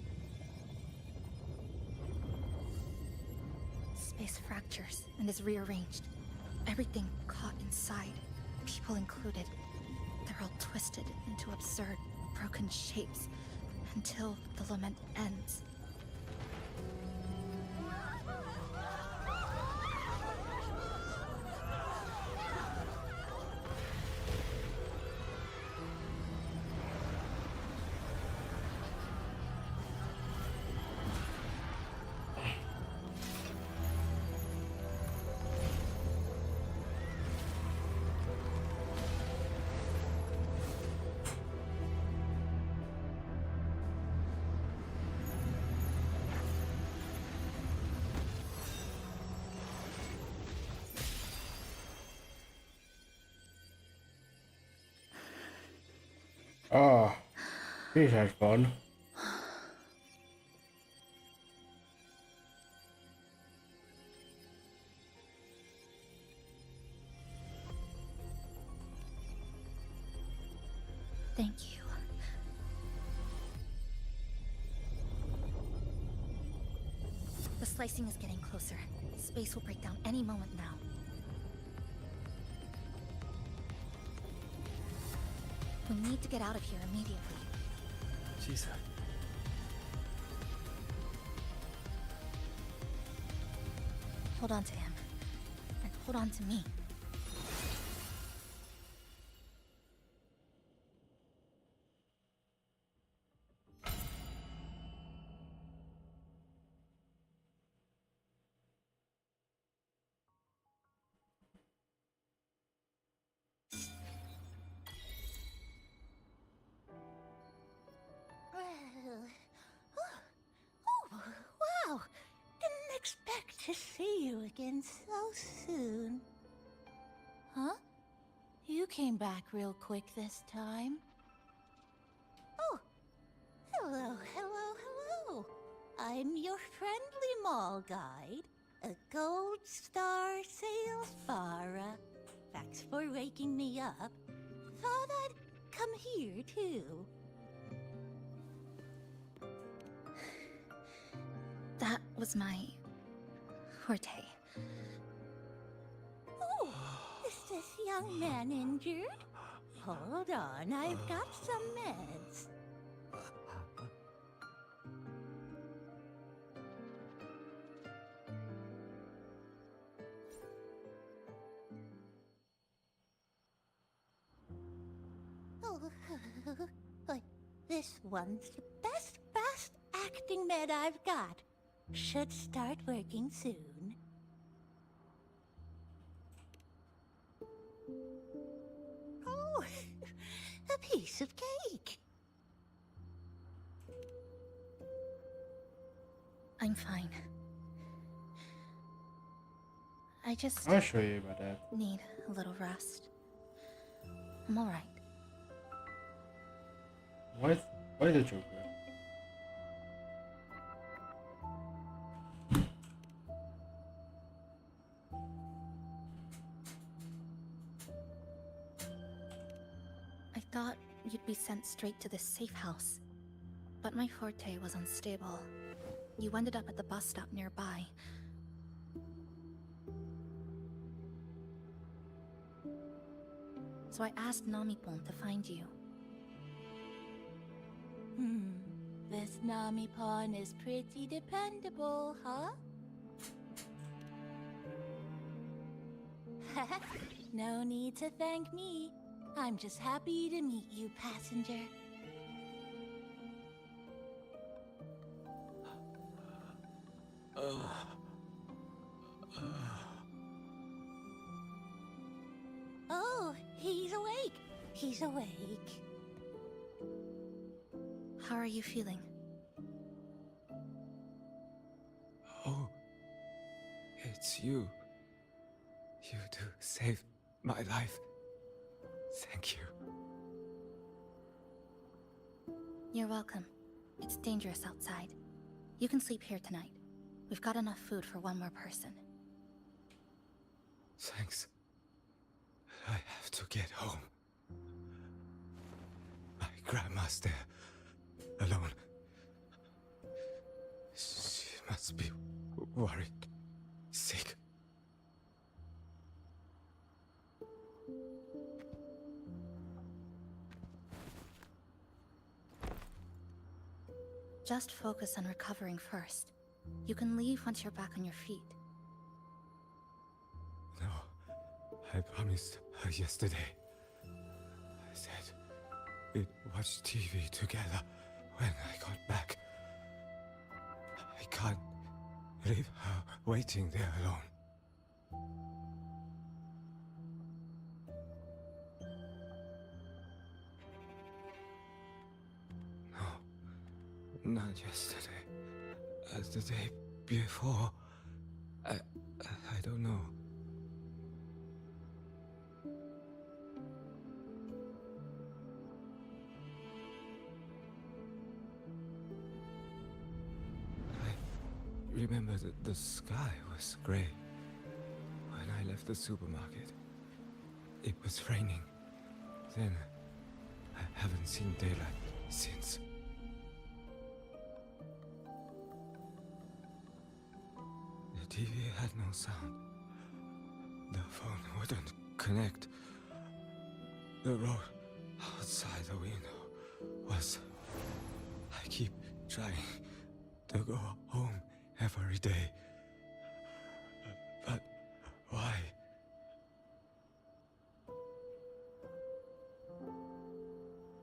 Space fractures and is rearranged. Everything caught inside, people included. They're all twisted into absurd, broken shapes until the lament ends. Ah, this had fun. Thank you. The slicing is getting closer. Space will break down any moment now. We need to get out of here immediately. Jesus. Hold on to him. And hold on to me. Wow! Didn't expect to see you again so soon. Huh? You came back real quick this time. Oh! Hello, hello, hello! I'm your friendly mall guide, a gold star sales Farah. Thanks for waking me up. Thought I'd come here too. That was my forte. Oh, is this young man injured? Hold on, I've got some meds. Oh, this one's the best acting med I've got. Should start working soon. Oh, a piece of cake. I'm fine. I just I'll show you about that. need a little rest. I'm alright. Why the Joker? I thought you'd be sent straight to this safe house. But my forte was unstable. You ended up at the bus stop nearby. So I asked Namipon to find you. This Namipon is pretty dependable, huh? No need to thank me. I'm just happy to meet you, passenger. Oh, he's awake. He's awake. How are you feeling? Oh, it's you. You do save my life. Thank you. You're welcome. It's dangerous outside. You can sleep here tonight. We've got enough food for one more person. Thanks. I have to get home. My grandma's there, alone. She must be worried, sick. Just focus on recovering first. You can leave once you're back on your feet. No, I promised her yesterday. I said we'd watch TV together when I got back. I can't leave her waiting there alone. No, not yesterday. The day before. I don't know. remember that the sky was gray. When I left the supermarket, it was raining. Then, I haven't seen daylight since. The TV had no sound. The phone wouldn't connect. The road outside the window was... I keep trying to go home every day. But why?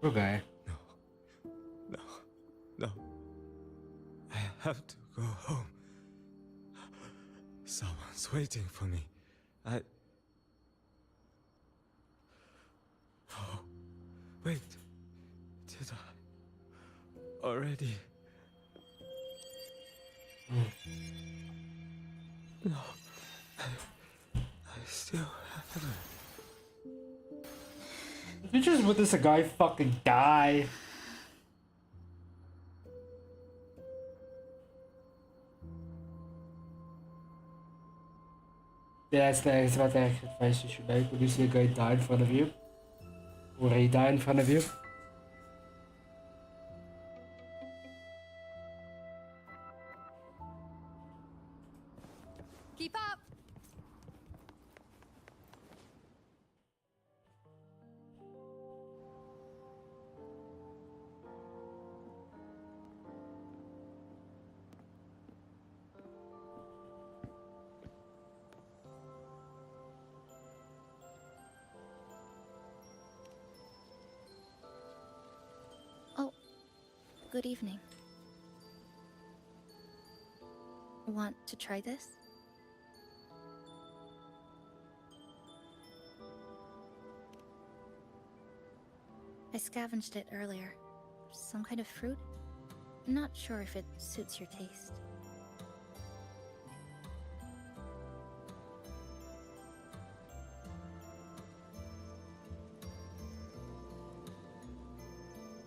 Okay. No. I have to go home. Someone's waiting for me. Oh, wait. Did I already? No. I still haven't. You just witness a guy fucking die. That's the exact advice you should make when you see a guy die in front of you. Or he die in front of you. Keep up! Oh, good evening. Want to try this? I scavenged it earlier. Some kind of fruit? Not sure if it suits your taste.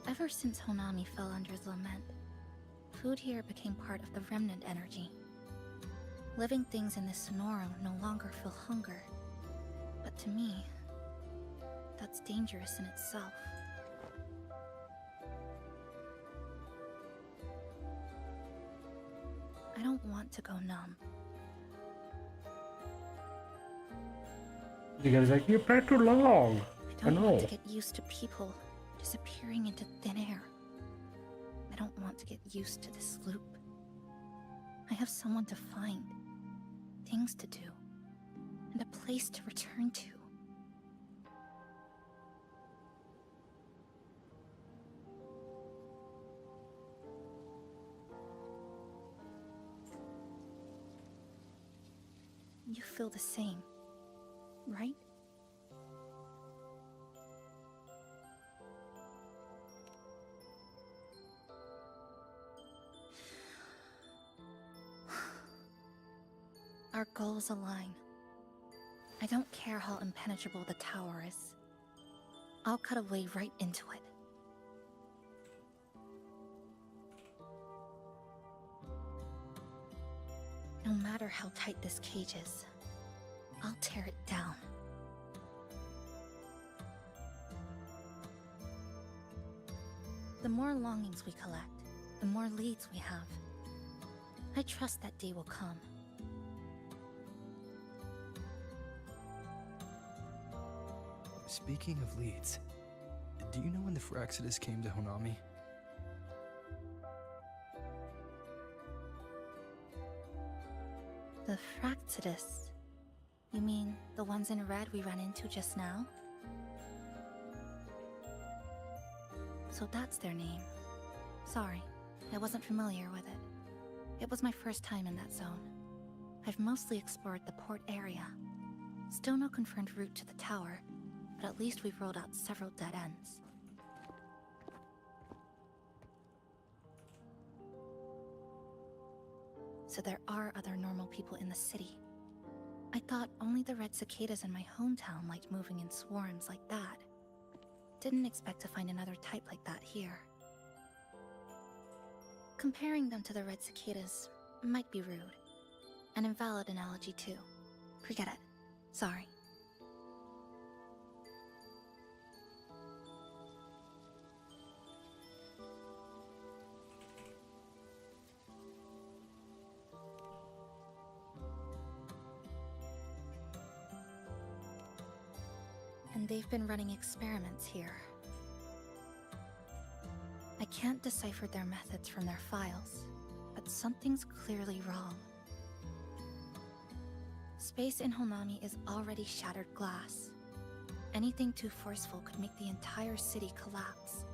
Ever since Honami fell under the lament, food here became part of the remnant energy. Living things in this Sonoro no longer feel hunger. But to me, that's dangerous in itself. I don't want to go numb. The guy's like, you played too long. I don't want to get used to people disappearing into thin air. I don't want to get used to this loop. I have someone to find, things to do, and a place to return to. You feel the same, right? Our goals align. I don't care how impenetrable the tower is. I'll cut a way right into it. No matter how tight this cage is, I'll tear it down. The more longings we collect, the more leads we have. I trust that day will come. Speaking of leads, do you know when the Phraxidus came to Honami? The Phraxidus? You mean the ones in red we ran into just now? So that's their name. Sorry, I wasn't familiar with it. It was my first time in that zone. I've mostly explored the port area. Still no confirmed route to the tower, but at least we've rolled out several dead ends. So there are other normal people in the city. I thought only the red cicadas in my hometown liked moving in swarms like that. Didn't expect to find another type like that here. Comparing them to the red cicadas, might be rude. An invalid analogy, too. Forget it. Sorry. And they've been running experiments here. I can't decipher their methods from their files, but something's clearly wrong. Space in Honami is already shattered glass. Anything too forceful could make the entire city collapse.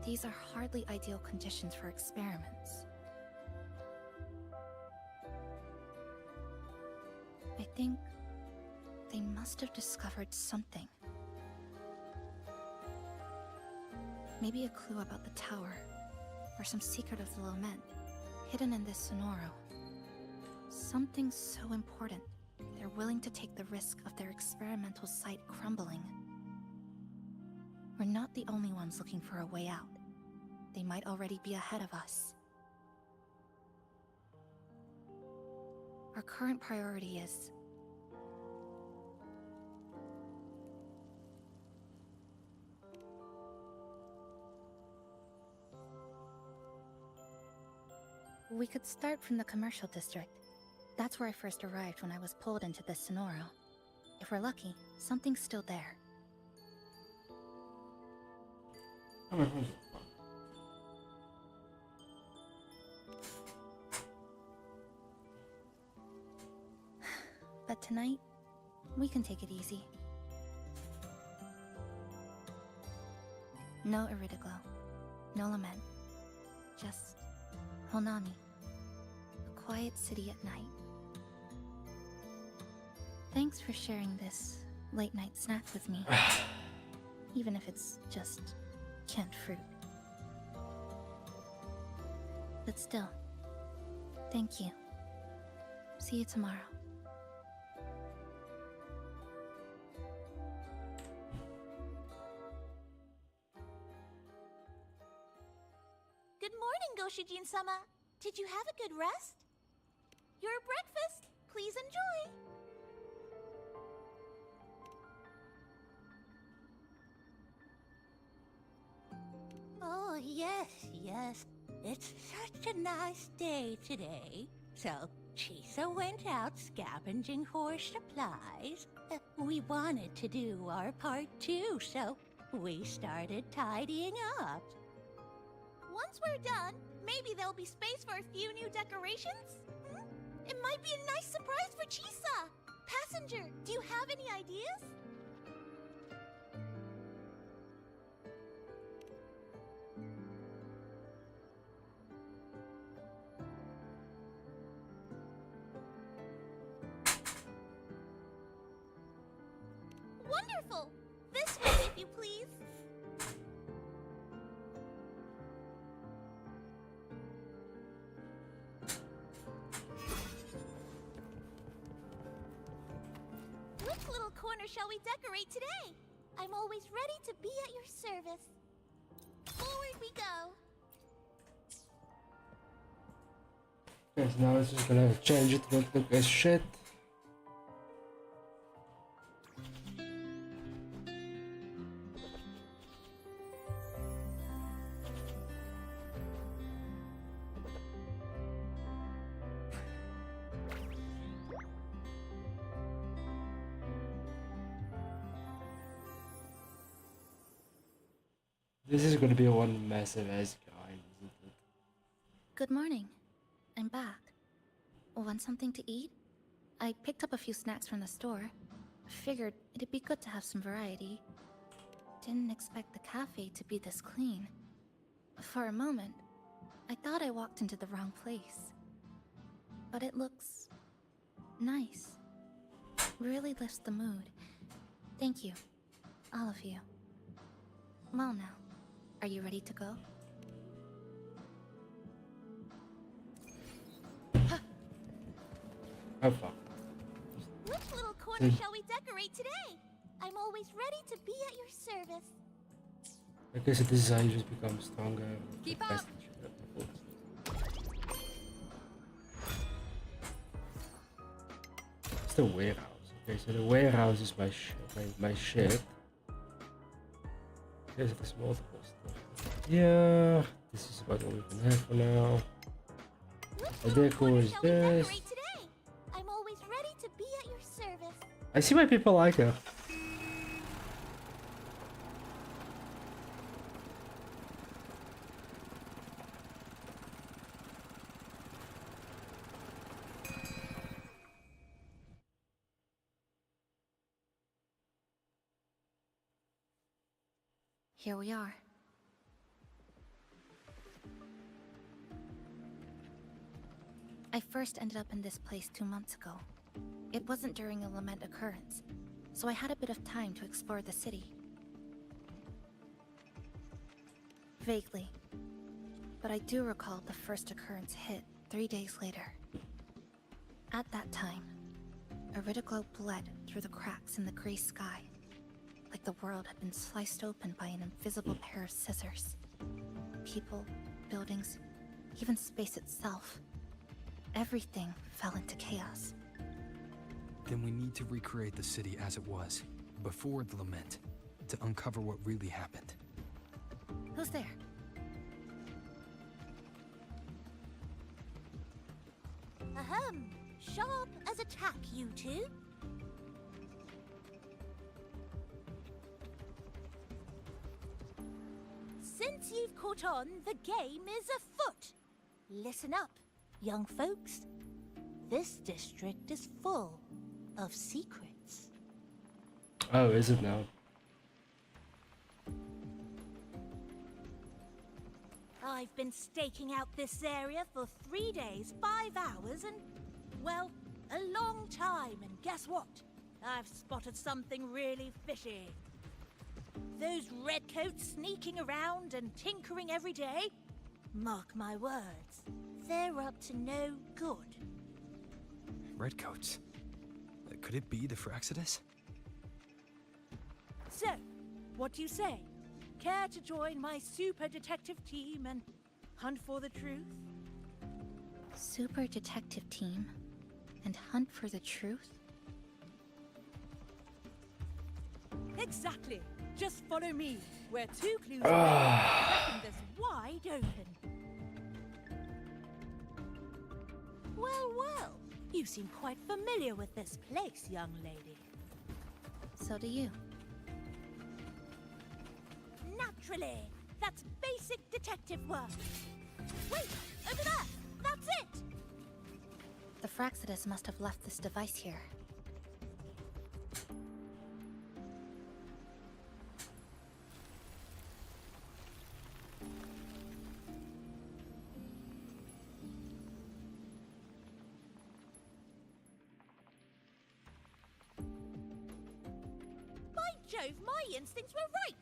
These are hardly ideal conditions for experiments. I think they must have discovered something. Maybe a clue about the tower, or some secret of the lament, hidden in this Sonoro. Something so important, they're willing to take the risk of their experimental site crumbling. We're not the only ones looking for a way out. They might already be ahead of us. Our current priority is... We could start from the commercial district. That's where I first arrived when I was pulled into this Sonoro. If we're lucky, something's still there. But tonight, we can take it easy. No Iridaglow, no lament, just Honami, a quiet city at night. Thanks for sharing this late-night snack with me, even if it's just canned fruit. But still, thank you. See you tomorrow. Good morning, Goshijin-sama. Did you have a good rest? Your breakfast, please enjoy. Oh, yes, yes. It's such a nice day today. So, Chisa went out scavenging for supplies. We wanted to do our part too, so we started tidying up. Once we're done, maybe there'll be space for a few new decorations? Hmm? It might be a nice surprise for Chisa! Passenger, do you have any ideas? Wonderful! This way, if you please. Which little corner shall we decorate today? I'm always ready to be at your service. Forward we go. Yes, now it's just gonna change it to not look as shit. This is gonna be one massive ass grind, isn't it? Good morning. I'm back. Want something to eat? I picked up a few snacks from the store. Figured it'd be good to have some variety. Didn't expect the cafe to be this clean. For a moment, I thought I walked into the wrong place. But it looks... nice. Really lifts the mood. Thank you. All of you. Well now, are you ready to go? Oh fuck. Which little corner shall we decorate today? I'm always ready to be at your service. I guess this is how you just become stronger. Keep the up. faster you get. the warehouse? Okay, so the warehouse is my ship. There's multiple stuff. Yeah, this is about all we can have for now. The deco is this. I'm always ready to be at your service. I see why people like her. Here we are. I first ended up in this place 2 months ago. It wasn't during a lament occurrence, so I had a bit of time to explore the city. Vaguely. But I do recall the first occurrence hit 3 days later. At that time, Iridoglow bled through the cracks in the gray sky, like the world had been sliced open by an invisible pair of scissors. People, buildings, even space itself. Everything fell into chaos. Then we need to recreate the city as it was, before the lament, to uncover what really happened. Who's there? Ahem. Sharp as a tack, you two. Since you've caught on, the game is afoot. Listen up, young folks. This district is full of secrets. Oh, is it now? I've been staking out this area for 3 days, 5 hours, and, well, a long time. And guess what? I've spotted something really fishy. Those redcoats sneaking around and tinkering every day? Mark my words, they're up to no good. Redcoats? Could it be the Fraxidus? So, what do you say? Care to join my super detective team and hunt for the truth? Super detective team? And hunt for the truth? Exactly. Just follow me. We're 2 clues away from cracking this wide open. Well, well. You seem quite familiar with this place, young lady. So do you. Naturally. That's basic detective work. Wait! Over there! That's it! The Fraxidus must have left this device here. By Jove, my instincts were right!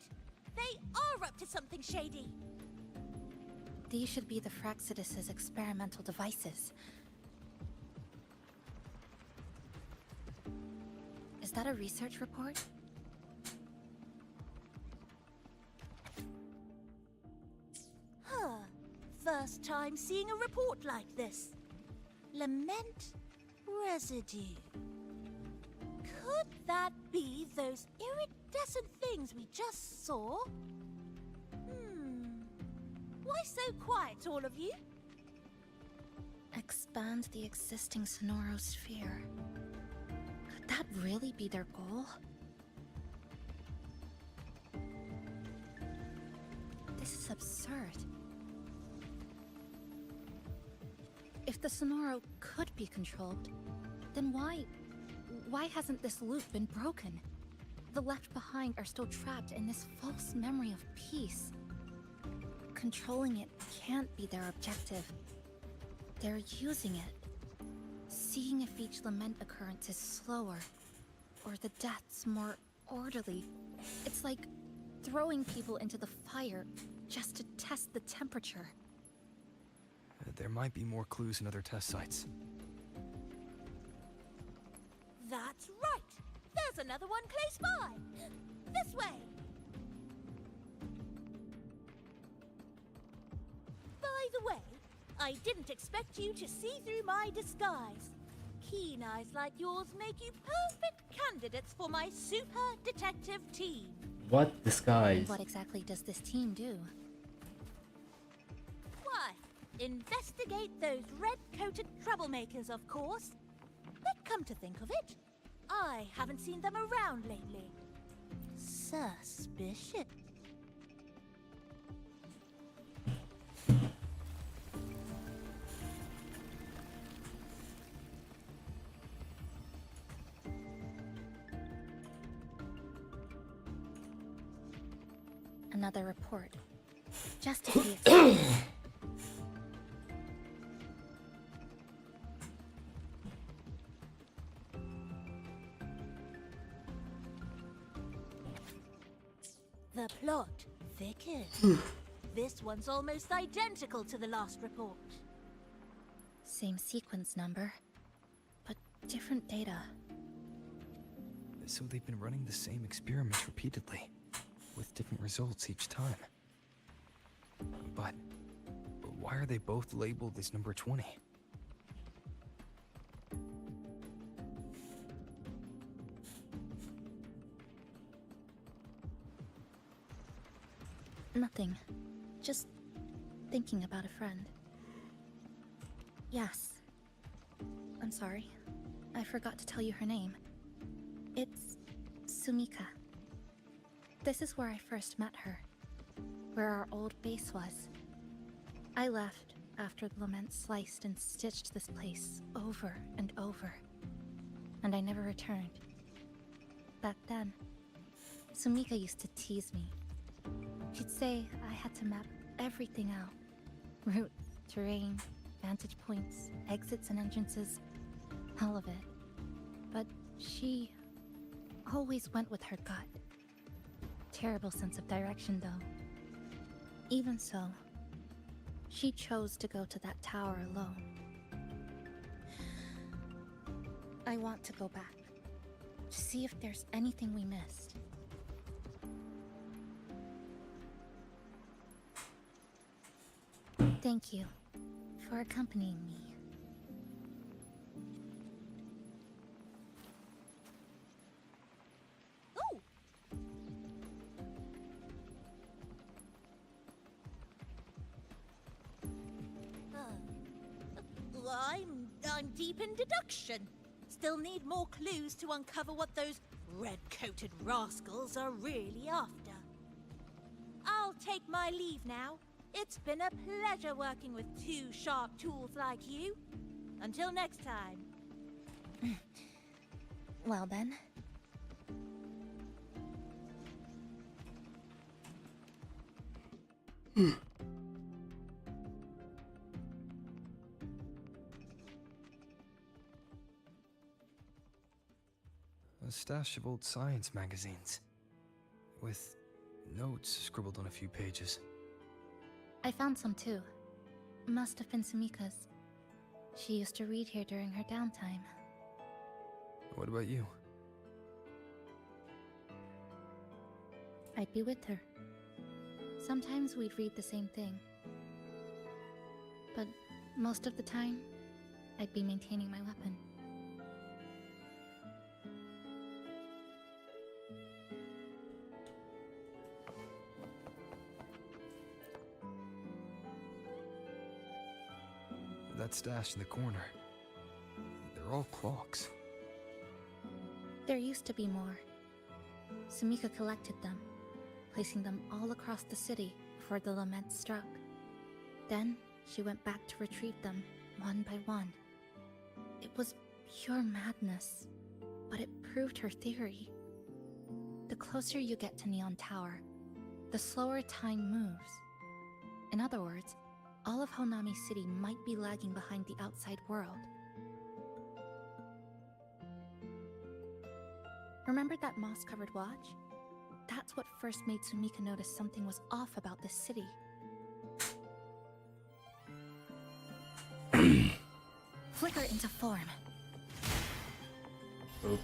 They are up to something shady. These should be the Fraxidus's experimental devices. Is that a research report? Huh. First time seeing a report like this. Lament residue. Could that be those iridescent things we just saw? Why so quiet, all of you? Expand the existing Sonoro sphere. Could that really be their goal? This is absurd. If the Sonoro could be controlled, then why hasn't this loop been broken? The left behind are still trapped in this false memory of peace. Controlling it can't be their objective. They're using it. Seeing if each lament occurrence is slower, or the deaths more orderly. It's like throwing people into the fire just to test the temperature. There might be more clues in other test sites. That's right! There's another one close by! This way! By the way, I didn't expect you to see through my disguise. keen eyes like yours make you perfect candidates for my super detective team. What disguise? What exactly does this team do? Why, investigate those red-coated troublemakers, of course. But come to think of it, I haven't seen them around lately. Suspicious. Another report. Just to be expected. The plot thickens. This one's almost identical to the last report. Same sequence number, but different data. So they've been running the same experiments repeatedly, with different results each time. But why are they both labeled as number 20? Nothing. Just thinking about a friend. Yes. I'm sorry. I forgot to tell you her name. It's Sumika. This is where I first met her. Where our old base was. I left after the Lament sliced and stitched this place over and over. And I never returned. Back then, Sumika used to tease me. She'd say I had to map everything out. Route, terrain, vantage points, exits and entrances. All of it. But she always went with her gut. Terrible sense of direction, though. Even so, she chose to go to that tower alone. I want to go back, to see if there's anything we missed. Thank you for accompanying me. I'm deep in deduction. Still need more clues to uncover what those red-coated rascals are really after. I'll take my leave now. It's been a pleasure working with two sharp tools like you. Until next time. Well then. A stash of old science magazines, with notes scribbled on a few pages. I found some too. Must have been Sumika's. She used to read here during her downtime. What about you? I'd be with her. Sometimes we'd read the same thing. But most of the time, I'd be maintaining my weapon. That stash in the corner. They're all clocks. There used to be more. Sumika collected them, placing them all across the city before the lament struck. Then she went back to retrieve them, one by one. It was pure madness, but it proved her theory. The closer you get to Neon Tower, the slower time moves. In other words, all of Honami City might be lagging behind the outside world. Remember that moss-covered watch? That's what first made Sumika notice something was off about this city. Flicker into form. Oops.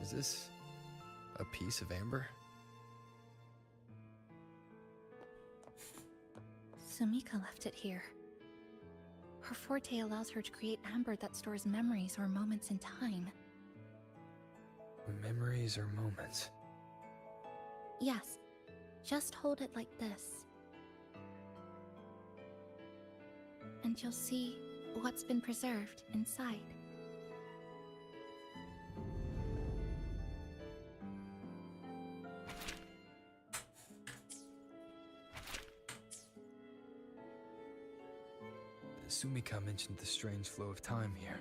Is this a piece of amber? Sumika left it here. Her forte allows her to create amber that stores memories or moments in time. Memories or moments? Yes, just hold it like this. And you'll see what's been preserved inside. Sumika mentioned the strange flow of time here.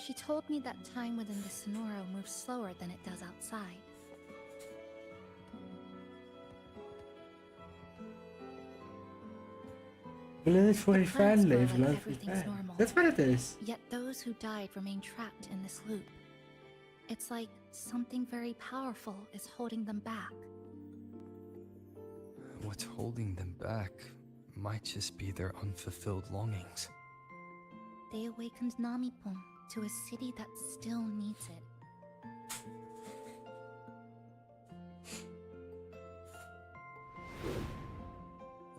She told me that time within the Sonoro moves slower than it does outside. Live for a fan, live, Like love for everything's fan. normal. That's what it is. Yet those who died remain trapped in this loop. It's like something very powerful is holding them back. What's holding them back might just be their unfulfilled longings. They awakened Namipon to a city that still needs it.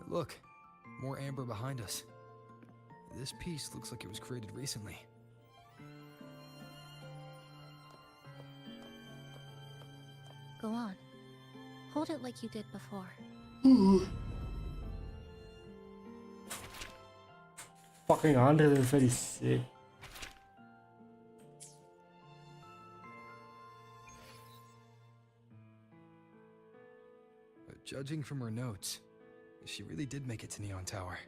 Look, more amber behind us. This piece looks like it was created recently. Go on. Hold it like you did before. Fucking 136. Judging from her notes, she really did make it to Neon Tower.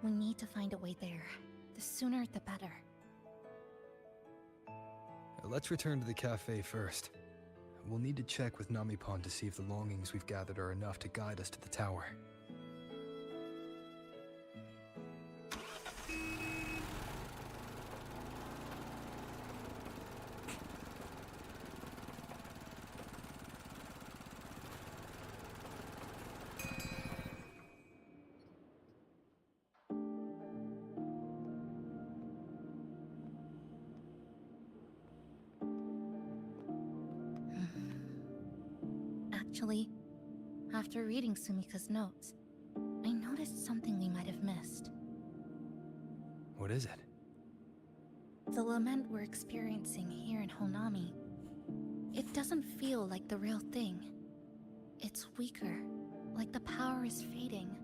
We need to find a way there. The sooner, the better. Let's return to the cafe first. We'll need to check with Namipon to see if the longings we've gathered are enough to guide us to the tower. Actually, after reading Sumika's notes, I noticed something we might have missed. What is it? The lament we're experiencing here in Honami, it doesn't feel like the real thing. It's weaker, like the power is fading.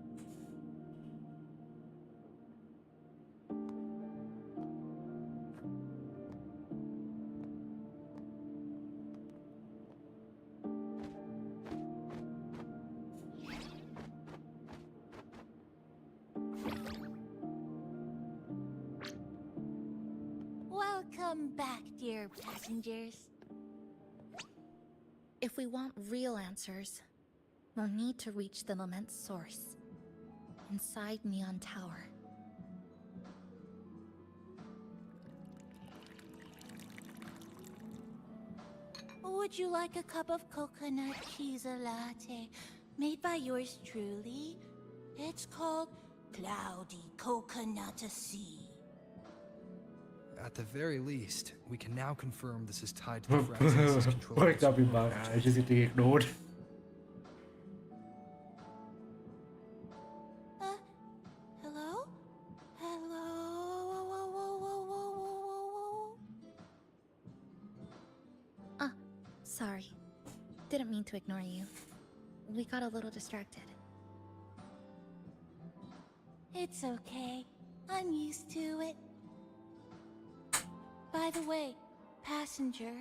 Welcome back, dear passengers. If we want real answers, we'll need to reach the lament's source, inside Neon Tower. Would you like a cup of coconut cheese latte made by yours truly? It's called Cloudy Coconut Sea. At the very least, we can now confirm this is tied to the Francis's control. What up, about? I just getting ignored. Hello? Hello? Whoa, whoa, whoa, whoa, whoa, whoa. Sorry. Didn't mean to ignore you. We got a little distracted. It's okay. I'm used to it. By the way, passenger,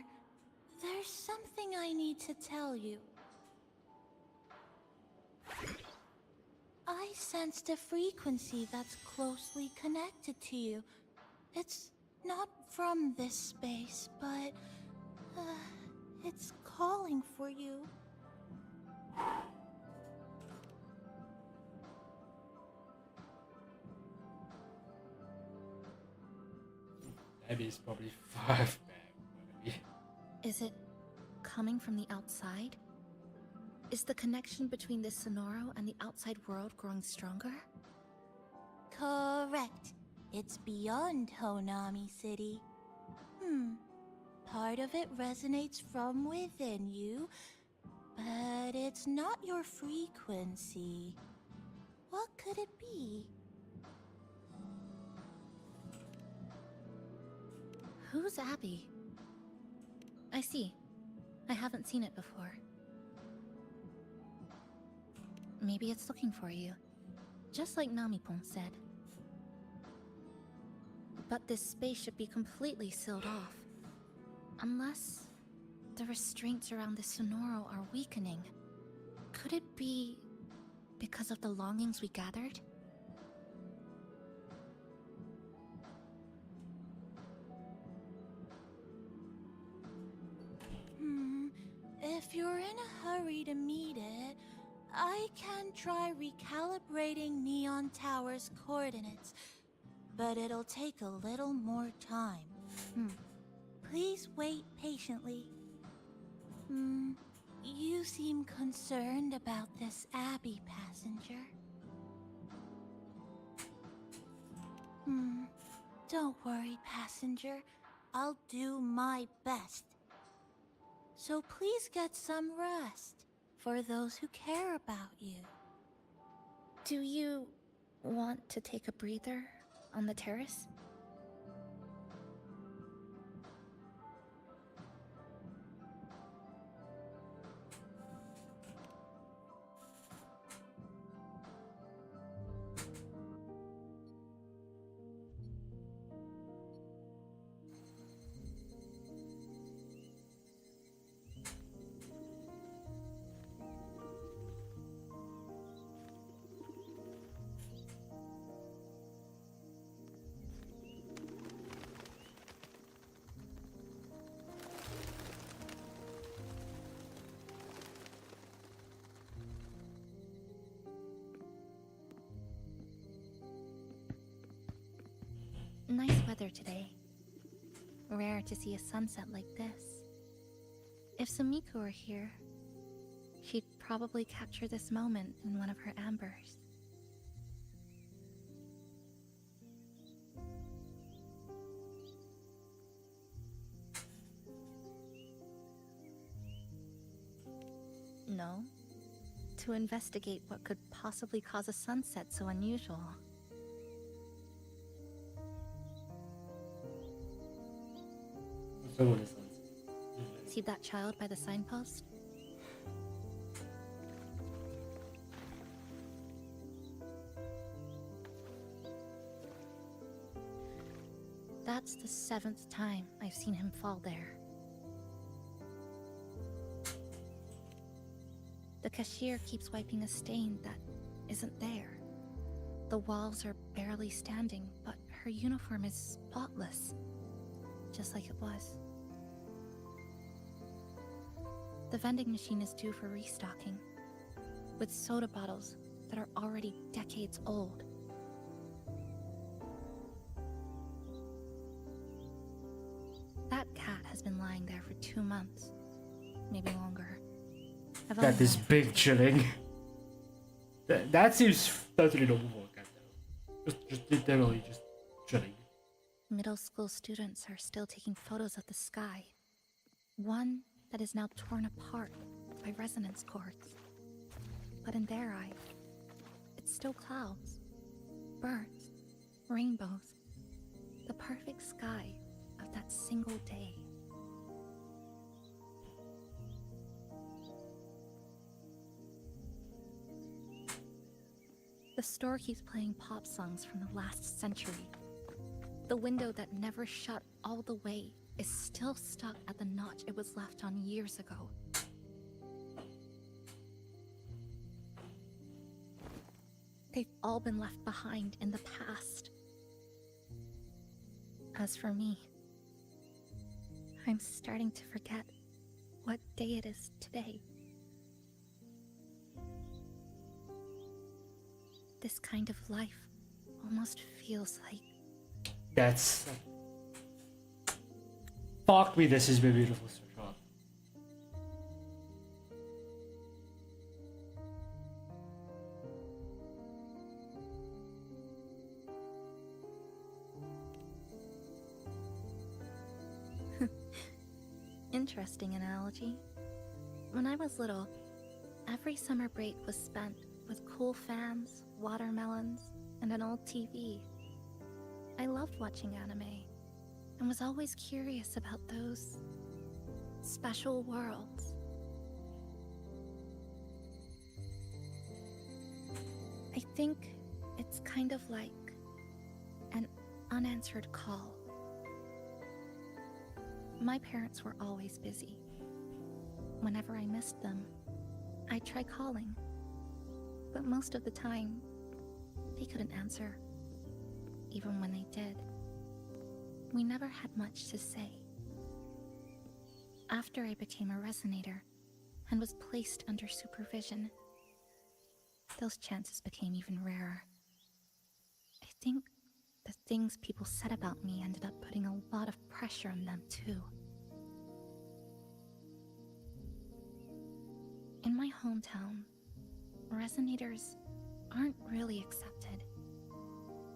there's something I need to tell you. I sensed a frequency that's closely connected to you. It's not from this space, but it's calling for you. Abby's probably 5 back. Is it coming from the outside? Is the connection between this Sonoro and the outside world growing stronger? Correct. It's beyond Honami City. Part of it resonates from within you, But it's not your frequency. What could it be? Who's Abby? I see. I haven't seen it before. Maybe it's looking for you. Just like Namipon said. But this space should be completely sealed off. Unless the restraints around the Sonoro are weakening. Could it be because of the longings we gathered? If you're in a hurry to meet it, I can try recalibrating Neon Tower's coordinates, but it'll take a little more time. Please wait patiently. You seem concerned about this Abbey passenger. Don't worry, passenger. I'll do my best. So please get some rest for those who care about you. Do you want to take a breather on the terrace? Nice weather today. Rare to see a sunset like this. If Sumiko were here, she'd probably capture this moment in one of her ambers. No. To investigate what could possibly cause a sunset so unusual. See that child by the signpost? That's the 7th time I've seen him fall there. The cashier keeps wiping a stain that isn't there. The walls are barely standing, but her uniform is spotless, just like it was. The vending machine is due for restocking, with soda bottles that are already decades old. That cat has been lying there for 2 months, maybe longer. That is big chilling. That seems totally normal for a cat though. Just literally just chilling. Middle school students are still taking photos of the sky. One that is now torn apart by resonance cords. But in their eye, it's still clouds, birds, rainbows, the perfect sky of that single day. The store keeps playing pop songs from the last century. The window that never shut all the way is still stuck at the notch it was left on years ago. They've all been left behind in the past. As for me, I'm starting to forget what day it is today. This kind of life almost feels like... That's... Fuck me, this is my beautiful shot. Interesting analogy. When I was little, Every summer break was spent with cool fans, watermelons, and an old TV. I loved watching anime, and was always curious about those special worlds. I think it's kind of like an unanswered call. My parents were always busy. Whenever I missed them, I'd try calling, but most of the time, they couldn't answer, even when they did. We never had much to say. After I became a resonator and was placed under supervision, those chances became even rarer. I think the things people said about me ended up putting a lot of pressure on them too. In my hometown, resonators aren't really accepted.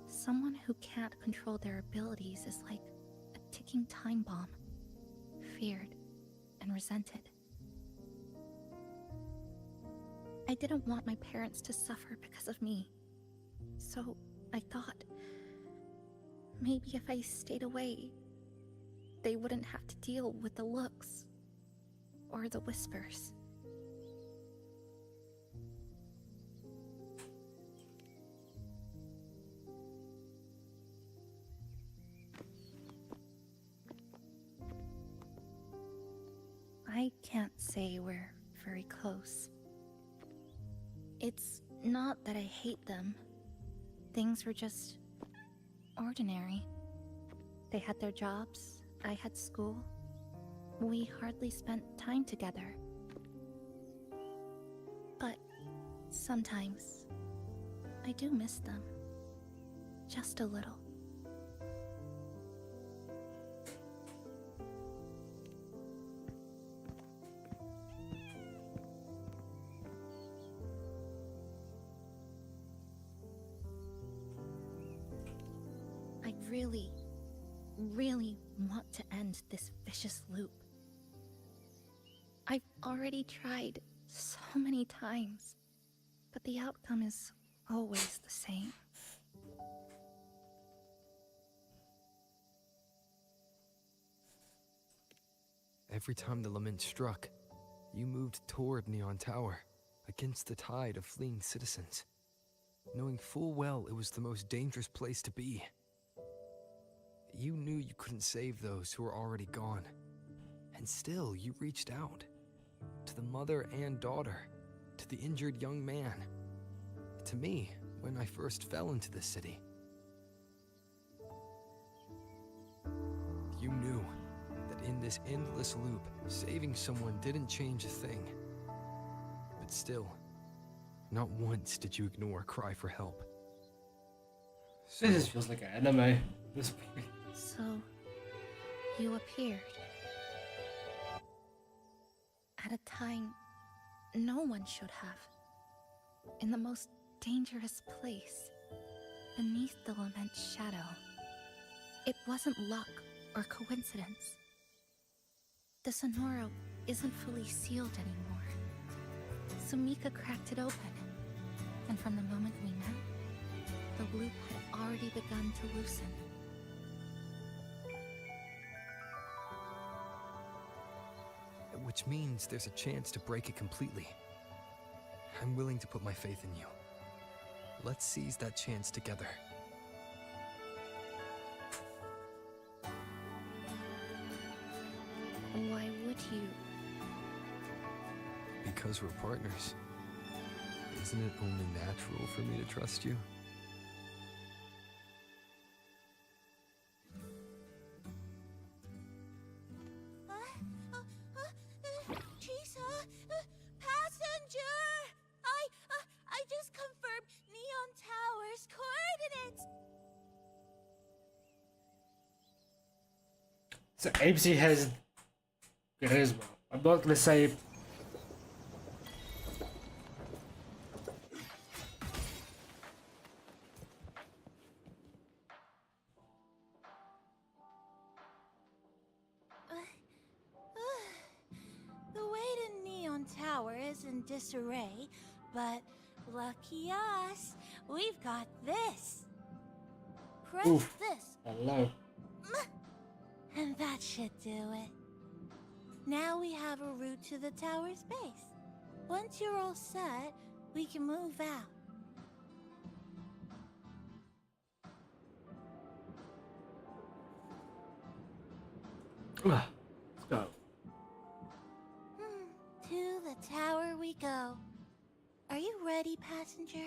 Someone who can't control their abilities is like a ticking time bomb, feared and resented. I didn't want my parents to suffer because of me, so I thought maybe if I stayed away, they wouldn't have to deal with the looks or the whispers. I can't say we're very close. It's not that I hate them. Things were just ordinary. They had their jobs, I had school. We hardly spent time together. But sometimes, I do miss them. Just a little. I really want to end this vicious loop. I've already tried so many times, but the outcome is always the same. Every time the lament struck, you moved toward Neon Tower, against the tide of fleeing citizens, knowing full well it was the most dangerous place to be. You knew you couldn't save those who were already gone, and still you reached out. To the mother and daughter, to the injured young man, to me when I first fell into the city. You knew that in this endless loop, saving someone didn't change a thing. But still, not once did you ignore a cry for help. This just feels like an anime at this point. So, you appeared. At a time no one should have. In the most dangerous place, beneath the lament's shadow. It wasn't luck or coincidence. The Sonoro isn't fully sealed anymore. Sumika cracked it open, and from the moment we met, the loop had already begun to loosen. Which means there's a chance to break it completely. I'm willing to put my faith in you. Let's seize that chance together. Why would you? Because we're partners. Isn't it only natural for me to trust you? Chisa, passenger! I just confirmed Neon Tower's coordinates. So AMC has charisma. I'm not gonna say The way to Neon Tower isn't disarray, but lucky us, we've got this. Press Oof. this. Hello. And that should do it. Now we have a route to the tower's base. Once you're all set, we can move out. Let's go. To the tower we go. Are you ready, passenger?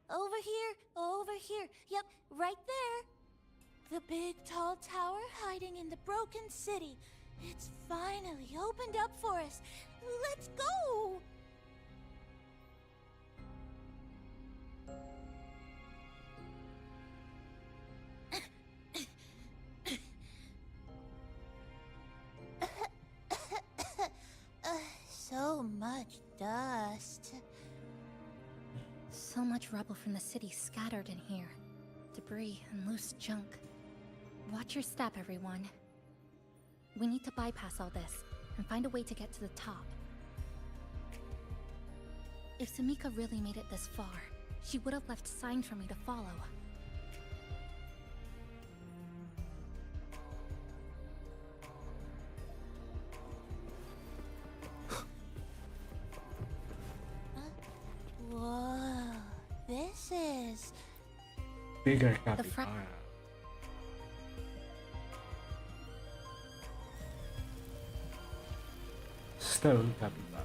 Over here, over here. Yep, right there. The big tall tower hiding in the broken city. It's finally opened up for us. Let's go! So much dust. So much rubble from the city scattered in here. Debris and loose junk. Watch your step, everyone. We need to bypass all this and find a way to get to the top. If Sumika really made it this far, she would have left signs for me to follow. Whoa, this is... Bigger capybara. Stone capybara.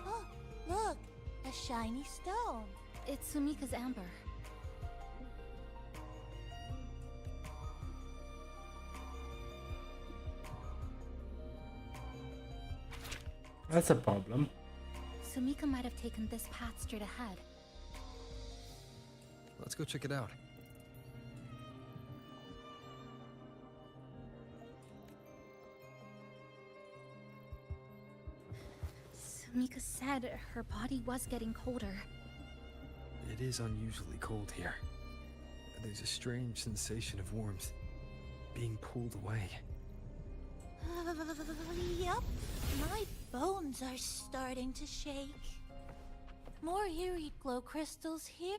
Oh, look, a shiny stone. It's Sumika's amber. That's a problem. Sumika might have taken this path straight ahead. Let's go check it out. Sumika said her body was getting colder. It is unusually cold here. There's a strange sensation of warmth being pulled away. Yup, my bones are starting to shake. More eerie glow crystals here.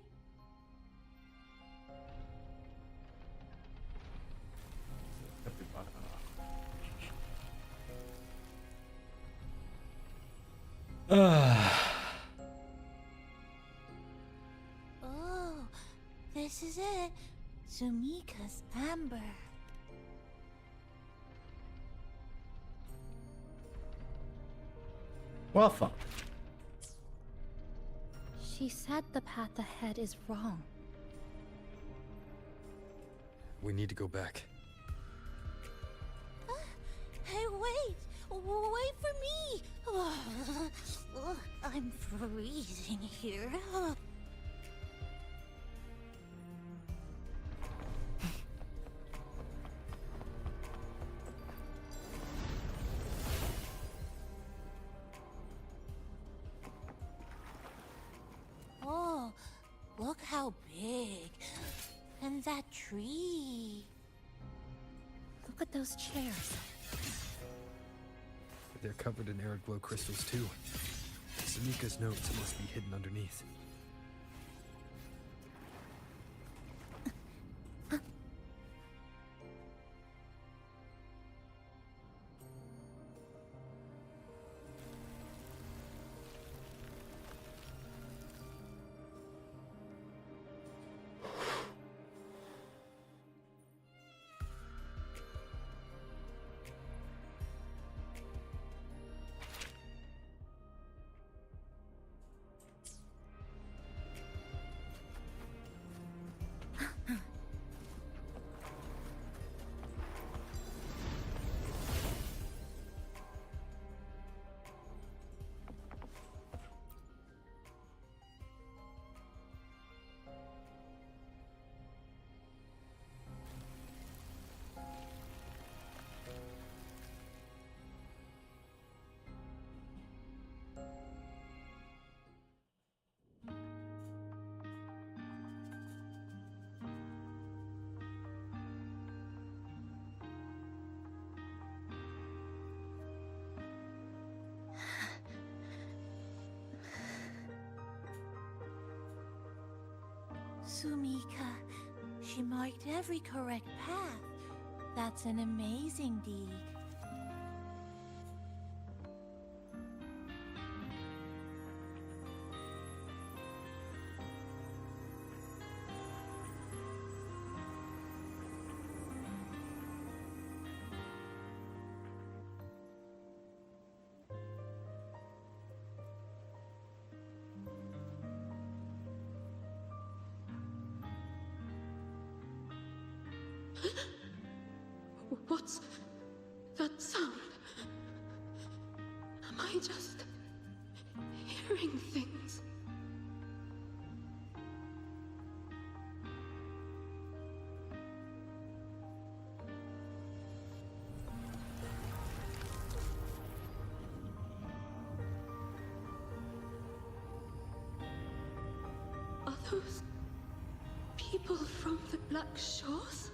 Oh, this is it. Sumika's amber. Well, fuck. She said the path ahead is wrong. We need to go back. Hey, wait! Wait for me! I'm freezing here. Oh, look how big. And that tree. Look at those chairs. They're covered in arid glow crystals too. Sumika's notes must be hidden underneath. Sumika. She marked every correct path. That's an amazing deed. What's that sound? Am I just hearing things? Are those people from the Black Shores?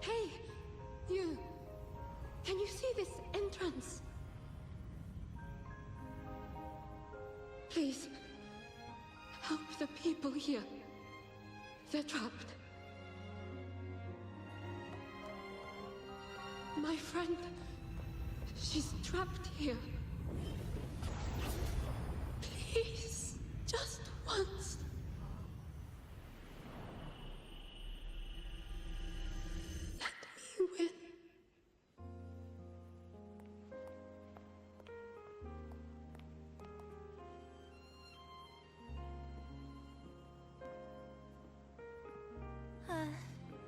Hey, you! Can you see this entrance? Please, help the people here. They're trapped. My friend, she's trapped here. Please, just once. You win.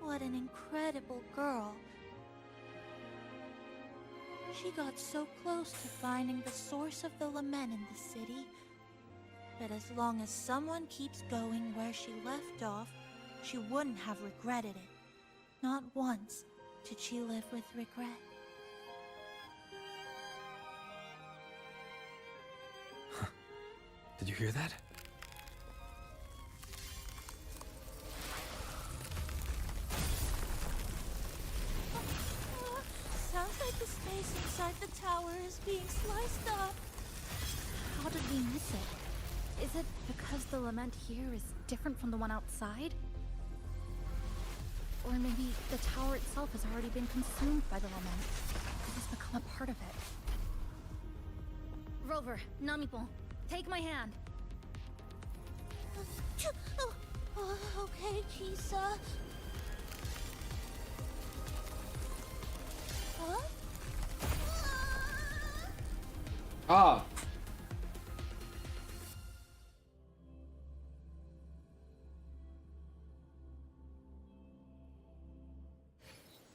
What an incredible girl. She got so close to finding the source of the lament in the city. But as long as someone keeps going where she left off, she wouldn't have regretted it. Not once did she live with regret. Did you hear that? Sounds like the space inside the tower is being sliced up. How did we miss it? Is it because the lament here is different from the one outside? Or maybe the tower itself has already been consumed by the lament. It has become a part of it. Rover, Namipon, take my hand. Okay, Chisa. Huh? Ah!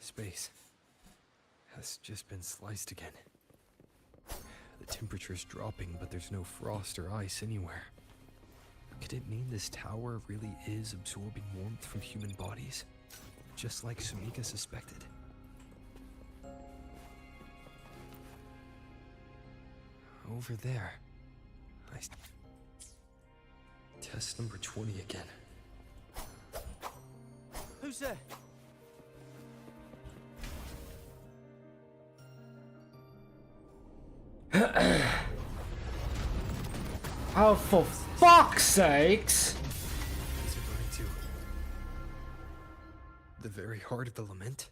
Space has just been sliced again. The temperature's dropping, but there's no frost or ice anywhere. Could it mean this tower really is absorbing warmth from human bodies? Just like Sumika suspected? Over there. Test number 20 again. Who's there? Oh, for fuck's sakes! Is it going to the very heart of the lament?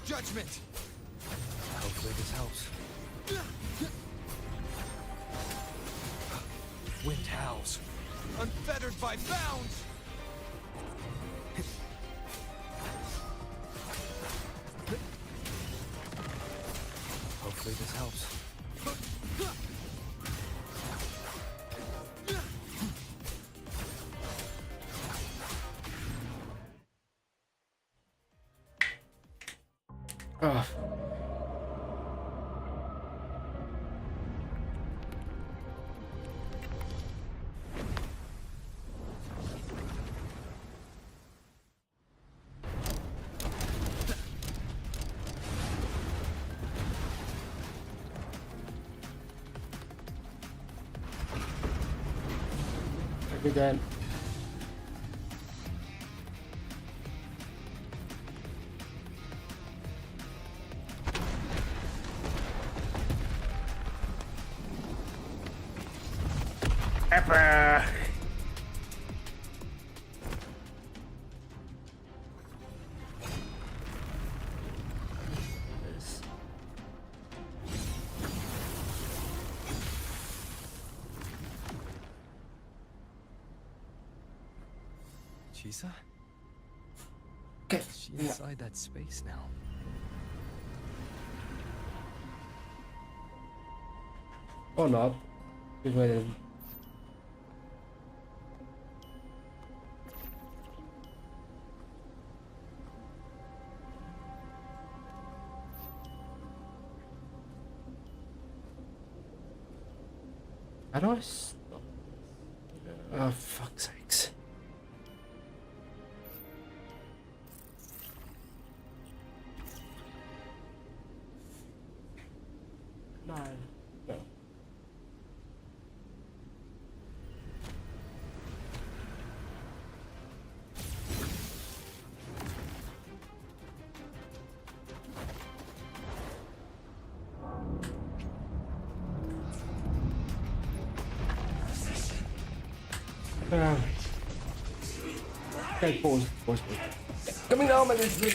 Judgment! Hopefully this helps. Wind howls. Unfettered by bounds! Hopefully this helps. Oh. Okay then. Epic. Chisa? Okay. Is she inside that space now? Or not. Just wait. How do I stop? Oh, fuck's sakes. No. No. Okay, pause. Coming down, man, this is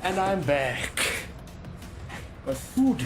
And I'm back. But food.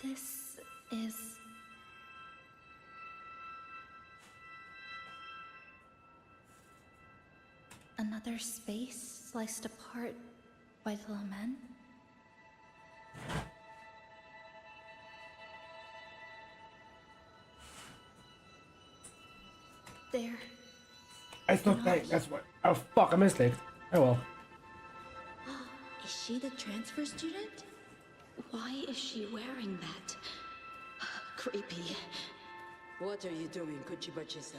This is... another space sliced apart by the lament? There. I stopped playing, that's why. Oh fuck, I misclicked. Oh well. Is she she the transfer student? Why is she wearing that? Creepy. What are you doing, Kuchiba-chisa?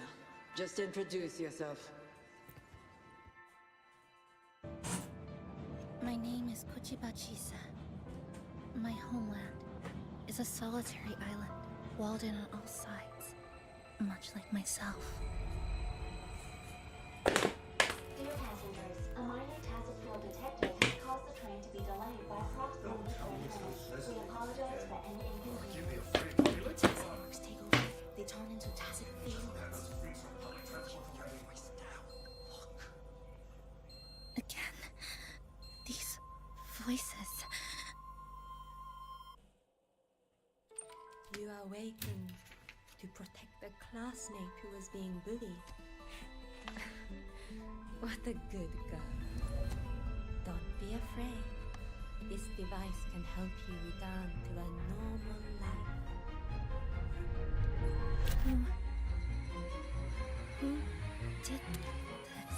Just introduce yourself. My name is Kuchiba-chisa. My homeland is a solitary island, walled in on all sides, much like myself. Dear passengers, a minor tacit field detected has caused the train to be delayed by approximately 4 minutes. We apologize for any inconvenience. Fireworks take over. They turn into tacit fields. Again, these voices. You awakened to protect the classmate who was being bullied. What a good girl. Don't be afraid. This device can help you return to a normal life. Who did this?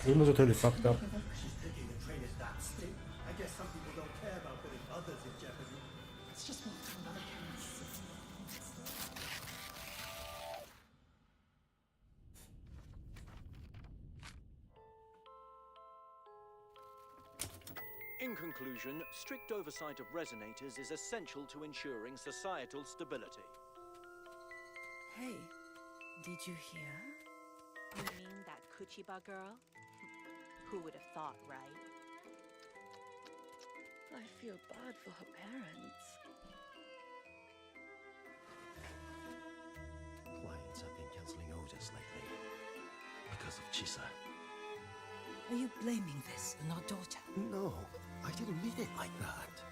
Humans are totally fucked up. Taking the train at that state. I guess some people don't care about putting others in jeopardy. Let's just move to another campus. In conclusion, strict oversight of resonators is essential to ensuring societal stability. Hey, did you hear? You mean that Kuchiba girl? Who would have thought, right? I feel bad for her parents. Clients have been cancelling orders lately because of Chisa. Are you blaming this on our daughter? No, I didn't mean it like that.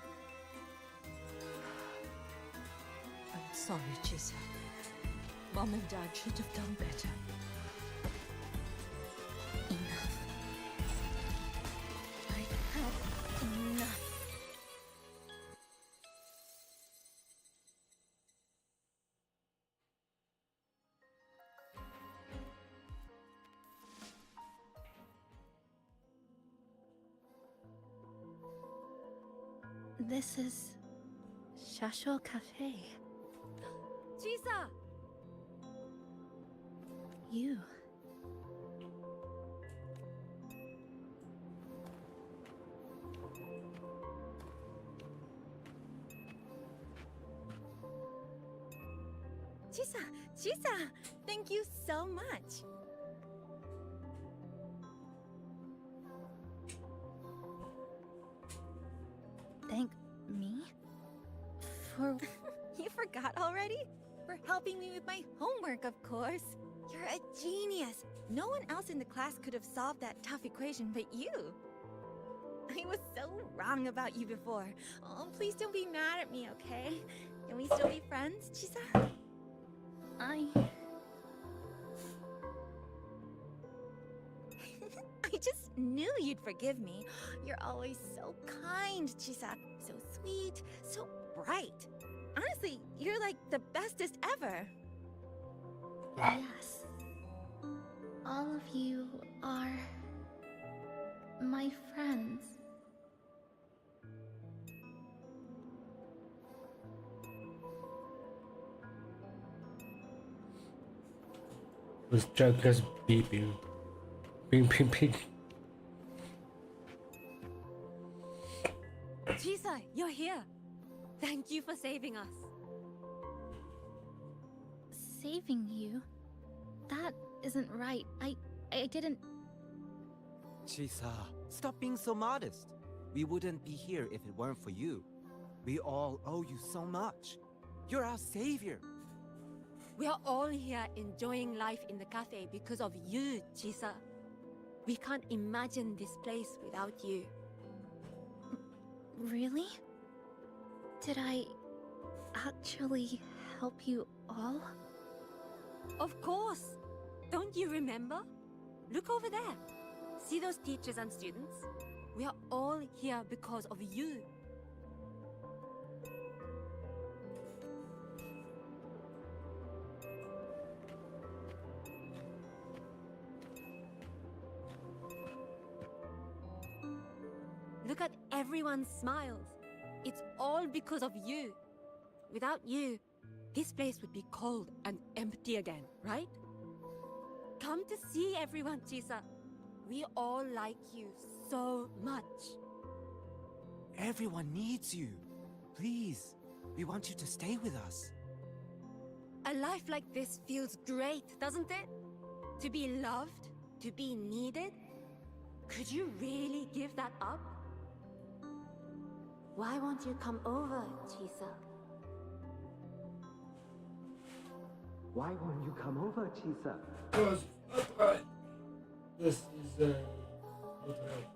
I'm sorry, Chisa. Mom and Dad should have done better. Enough. I've had enough. This is Shasho Cafe. Chisa! You. Chisa! Thank you so much! Thank me? For... You forgot already? For helping me with my homework, of course. You're a genius. No one else in the class could have solved that tough equation but you. I was so wrong about you before. Oh, please don't be mad at me, okay? Can we still be friends, Chisa? I just knew you'd forgive me. You're always so kind, Chisa. So sweet, so bright. Honestly, you're like the bestest ever. Yes. All of you are my friends. This Joker's beeping. Ping, ping, ping. Chisa, you're here. Thank you for saving us. Saving you? That isn't right. I didn't... Chisa, stop being so modest. We wouldn't be here if it weren't for you. We all owe you so much. You're our savior. We are all here enjoying life in the cafe because of you, Chisa. We can't imagine this place without you. Really? Did I actually help you all? Of course! Don't you remember? Look over there. See those teachers and students? We are all here because of you. Look at everyone's smiles. It's all because of you. Without you, this place would be cold and empty again, right? Come to see everyone, Chisa. We all like you so much. Everyone needs you. Please, we want you to stay with us. A life like this feels great, doesn't it? To be loved, to be needed. Could you really give that up? Why won't you come over, Chisa? Why won't you come over, Chisa? Because this is not right.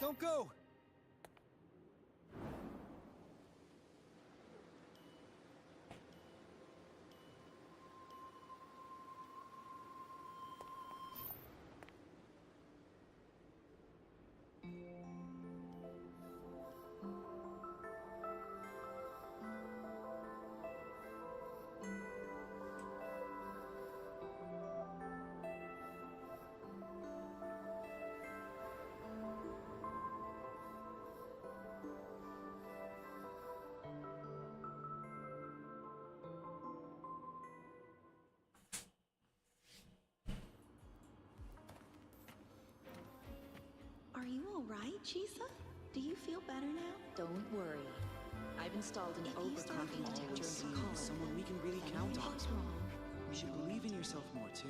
Don't go! Are you alright, Chisa? Do you feel better now? Don't worry. I've installed an overclocking detector in the car. Someone we can really count on. You should believe in yourself more too.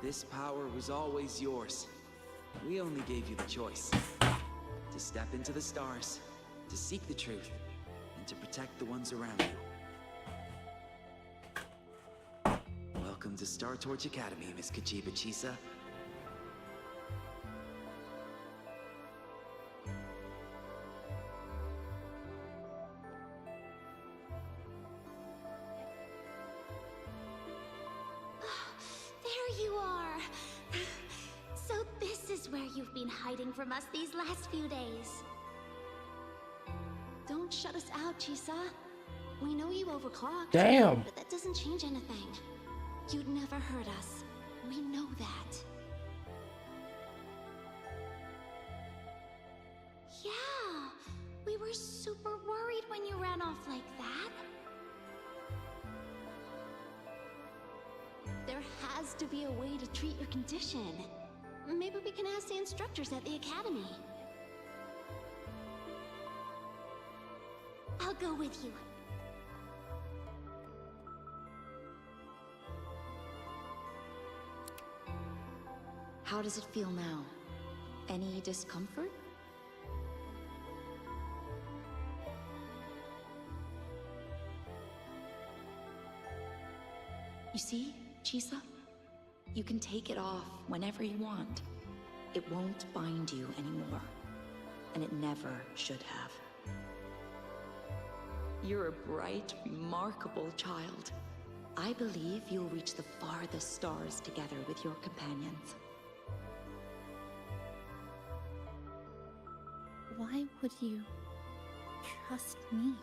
This power was always yours. We only gave you the choice. To step into the stars, to seek the truth, and to protect the ones around you. Welcome to Star Torch Academy, Miss Kachiba Chisa. There you are! So this is where you've been hiding from us these last few days. Don't shut us out, Chisa. We know you overclocked. Damn! But that doesn't change anything. You'd never hurt us. We know that. Yeah, we were super worried when you ran off like that. There has to be a way to treat your condition. Maybe we can ask the instructors at the academy. I'll go with you. How does it feel now? Any discomfort? You see, Chisa? You can take it off whenever you want. It won't bind you anymore. And it never should have. You're a bright, remarkable child. I believe you'll reach the farthest stars together with your companions. Why would you trust me?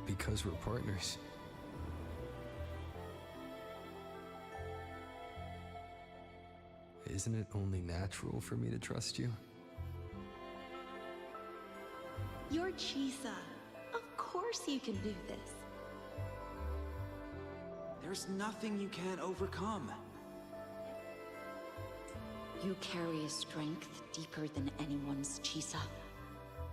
Because we're partners. Isn't it only natural for me to trust you? You're Chisa. Of course you can do this. There's nothing you can't overcome. You carry a strength deeper than anyone's, Chisa.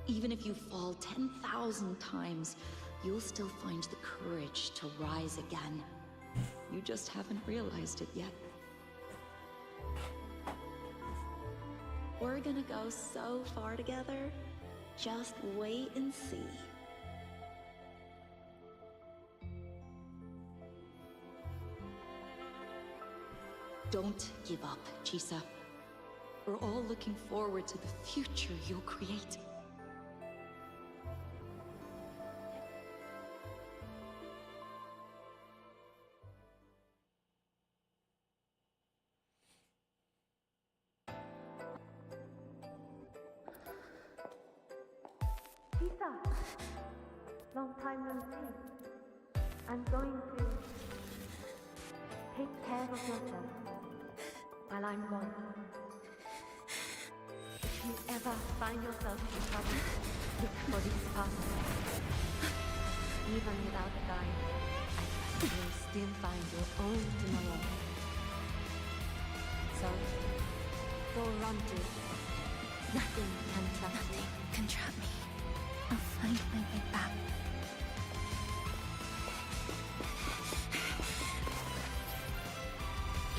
Even if you fall 10,000 times, you'll still find the courage to rise again. You just haven't realized it yet. We're gonna go so far together. Just wait and see. Don't give up, Chisa. We're all looking forward to the future you'll create. Lisa, long time no see. I'm going to take care of yourself while I'm gone. If you ever find yourself in trouble, look for these paths. Even without a guide, I trust you'll still find your own tomorrow. So, go run to it. Nothing can trap you. Nothing can trap me. I'll find my way back.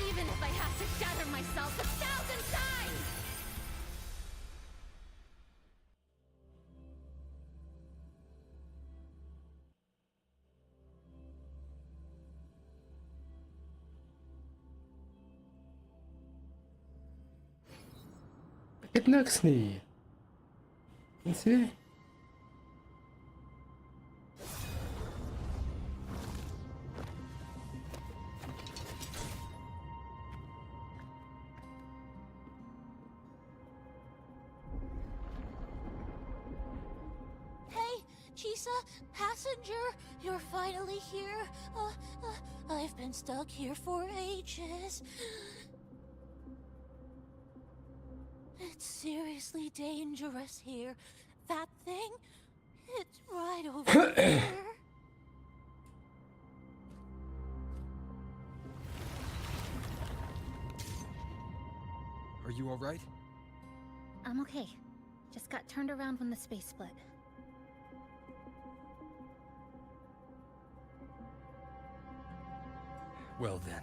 Even if I have to shatter myself 1,000 times! Ik heb niks niet. Zie? Hey, Chisa, passenger, you're finally here. I've been stuck here for ages. It's seriously dangerous here. That thing, it's right over there. Are you alright? I'm okay. Just got turned around when the space split. Well then.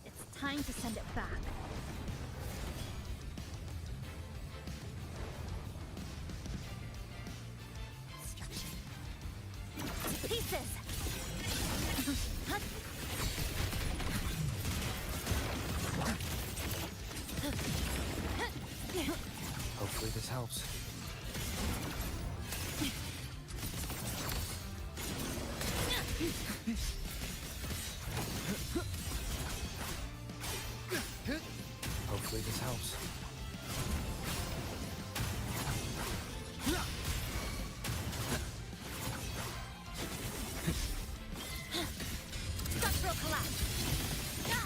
It's time to send it back. Destruction. To pieces! Hopefully this helps. Hopefully this helps. Structural collapse.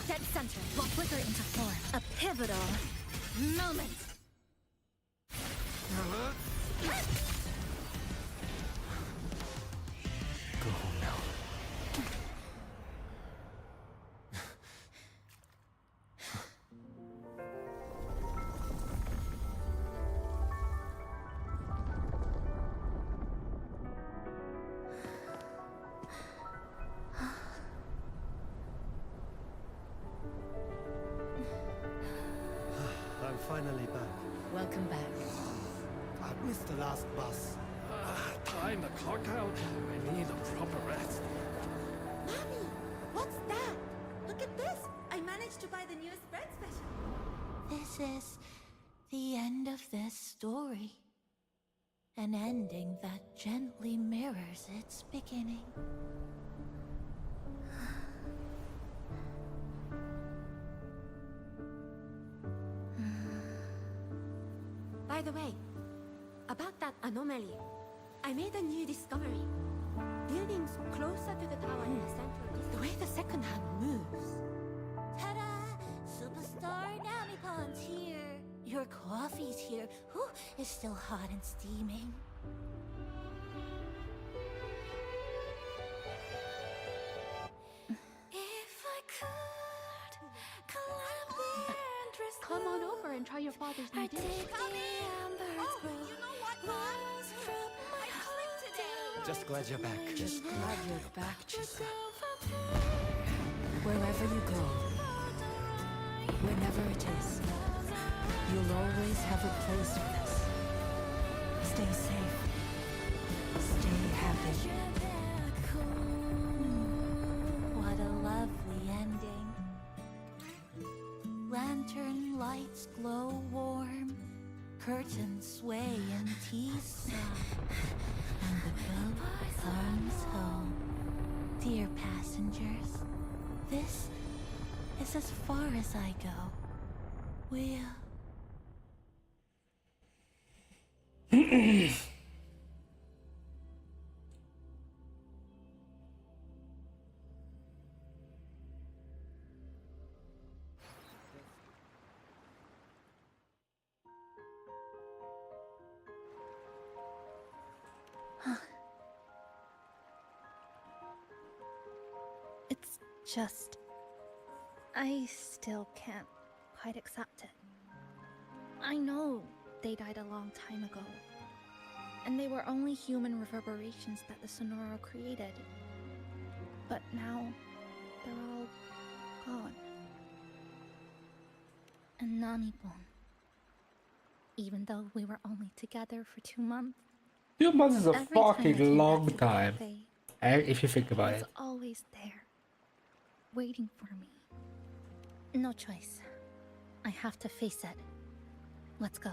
Dead center will flicker into form. A pivotal moment. Go home now. I'm finally back. Welcome back. I missed the last bus. Time to clock out. I need a proper rest. Mommy, what's that? Look at this. I managed to buy the newest bread special. This is the end of this story. An ending that gently mirrors its beginning. By the way, about that anomaly, I made a new discovery. Buildings closer to the tower in the center, the way the second hand moves. Ta-da! Superstar Namipon's here. Your coffee's here. Ooh, is still hot and steaming. If I could climb the endless Come on over and try your father's new dish. Just glad you're back. Just glad you're back, Chisa. Wherever you go, whenever it is, you'll always have a place with us. Stay safe. Stay happy. What a lovely ending. Lantern lights glow warm, curtains sway in Tisa, and the boat hums home. Dear passengers, this is as far as I go. We'll... It's just... I still can't quite accept it. I know they died a long time ago, and they were only human reverberations that the Sonoro created. But now, they're all gone. And Nami-bun. Even though we were only together for 2 months. 2 months is a every time I fucking came back long to the time. cafe, If you think about was it. always there, waiting for me. No choice. I have to face it. Let's go.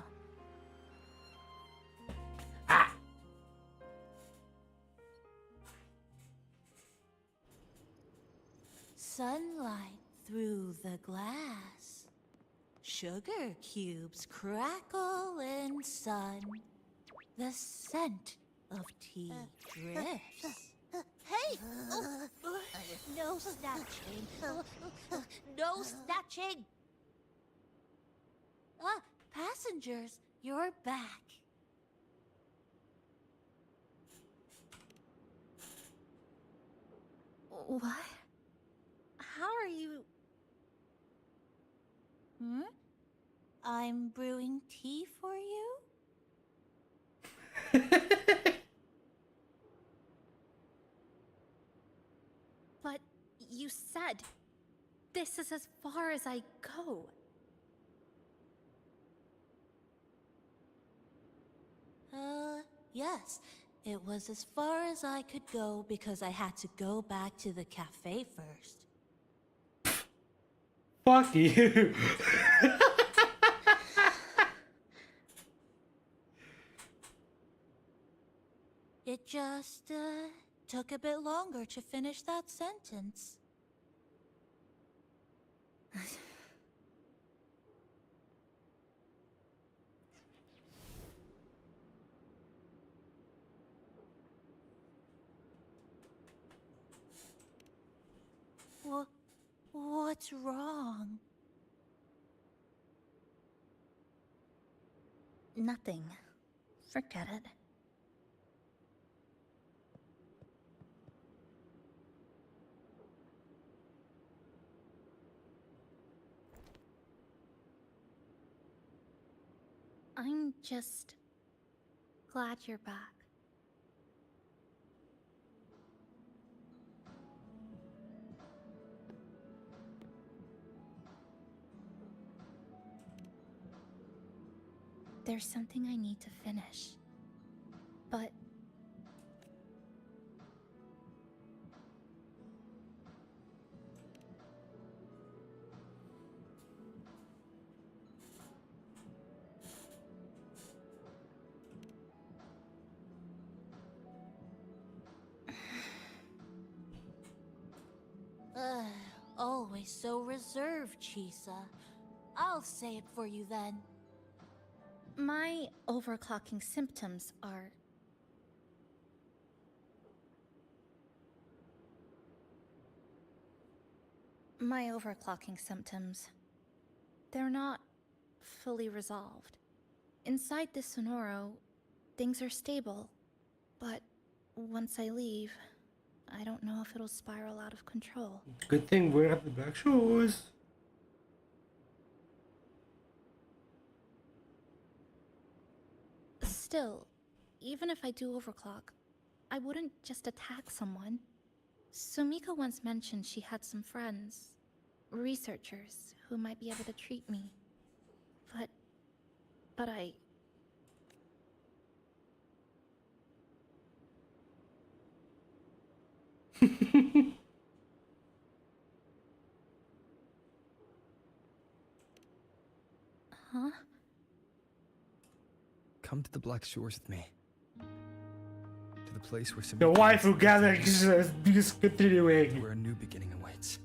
Sunlight through the glass. Sugar cubes crackle in sun. The scent of tea drifts. Hey! No snatching. No snatching! Ah, passengers, you're back. What? How are you... Hmm? I'm brewing tea for you? But you said this is as far as I go. Yes. It was as far as I could go because I had to go back to the cafe first. Fuck you. It just, took a bit longer to finish that sentence. What's wrong? Nothing. Forget it. I'm just glad you're back. There's something I need to finish. But... Always so reserved, Chisa. I'll say it for you then. My overclocking symptoms are... My overclocking symptoms... They're not fully resolved. Inside this Sonoro, things are stable. But once I leave, I don't know if it'll spiral out of control. Good thing we're at the Black Shores. Still, even if I do overclock, I wouldn't just attack someone. Sumika once mentioned she had some friends, researchers, who might be able to treat me. But I... Huh? Come to the Black Shores with me. To the place where some... The waifu gathering is continuing. Where a new beginning awaits.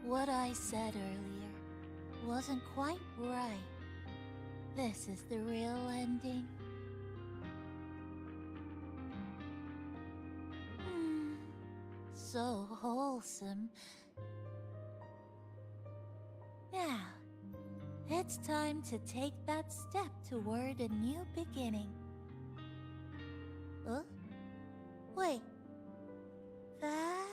What I said earlier wasn't quite right. This is the real ending. So wholesome. Now, it's time to take that step toward a new beginning. Huh? Wait. That's...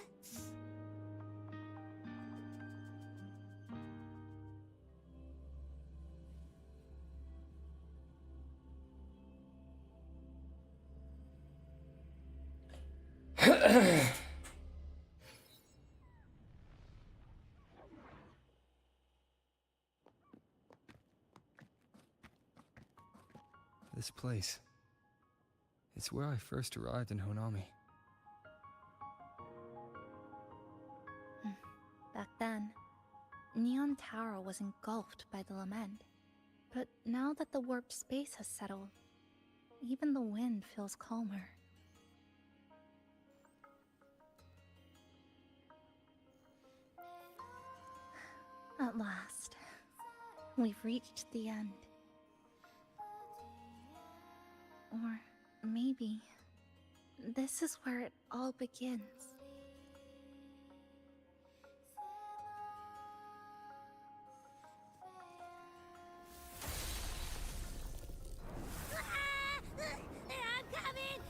This place. It's where I first arrived in Honami. Back then, Neon Tower was engulfed by the lament. But now that the warped space has settled, even the wind feels calmer. At last, we've reached the end. Or maybe this is where it all begins.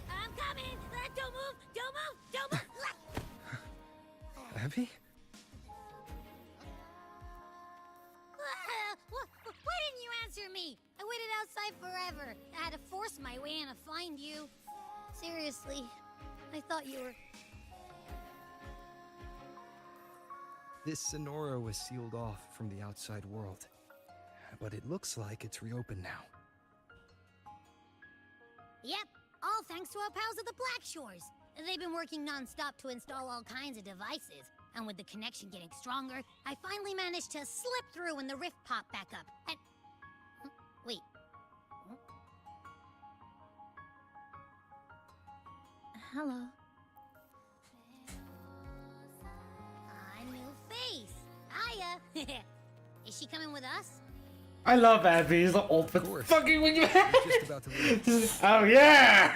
I'm coming! Don't move! Don't move! Don't move! Abby? Why didn't you answer me? I waited outside forever. I had to force my way in to find you. Seriously, I thought you were... This Sonora was sealed off from the outside world. But it looks like it's reopened now. Yep, all thanks to our pals at the Black Shores. They've been working non-stop to install all kinds of devices. And with the connection getting stronger, I finally managed to slip through when the rift popped back up. And... Wait. Hello. A new face. Hiya. Is she coming with us? I love Abby. He's the ultimate fucking with you. Just about to leave. Oh yeah!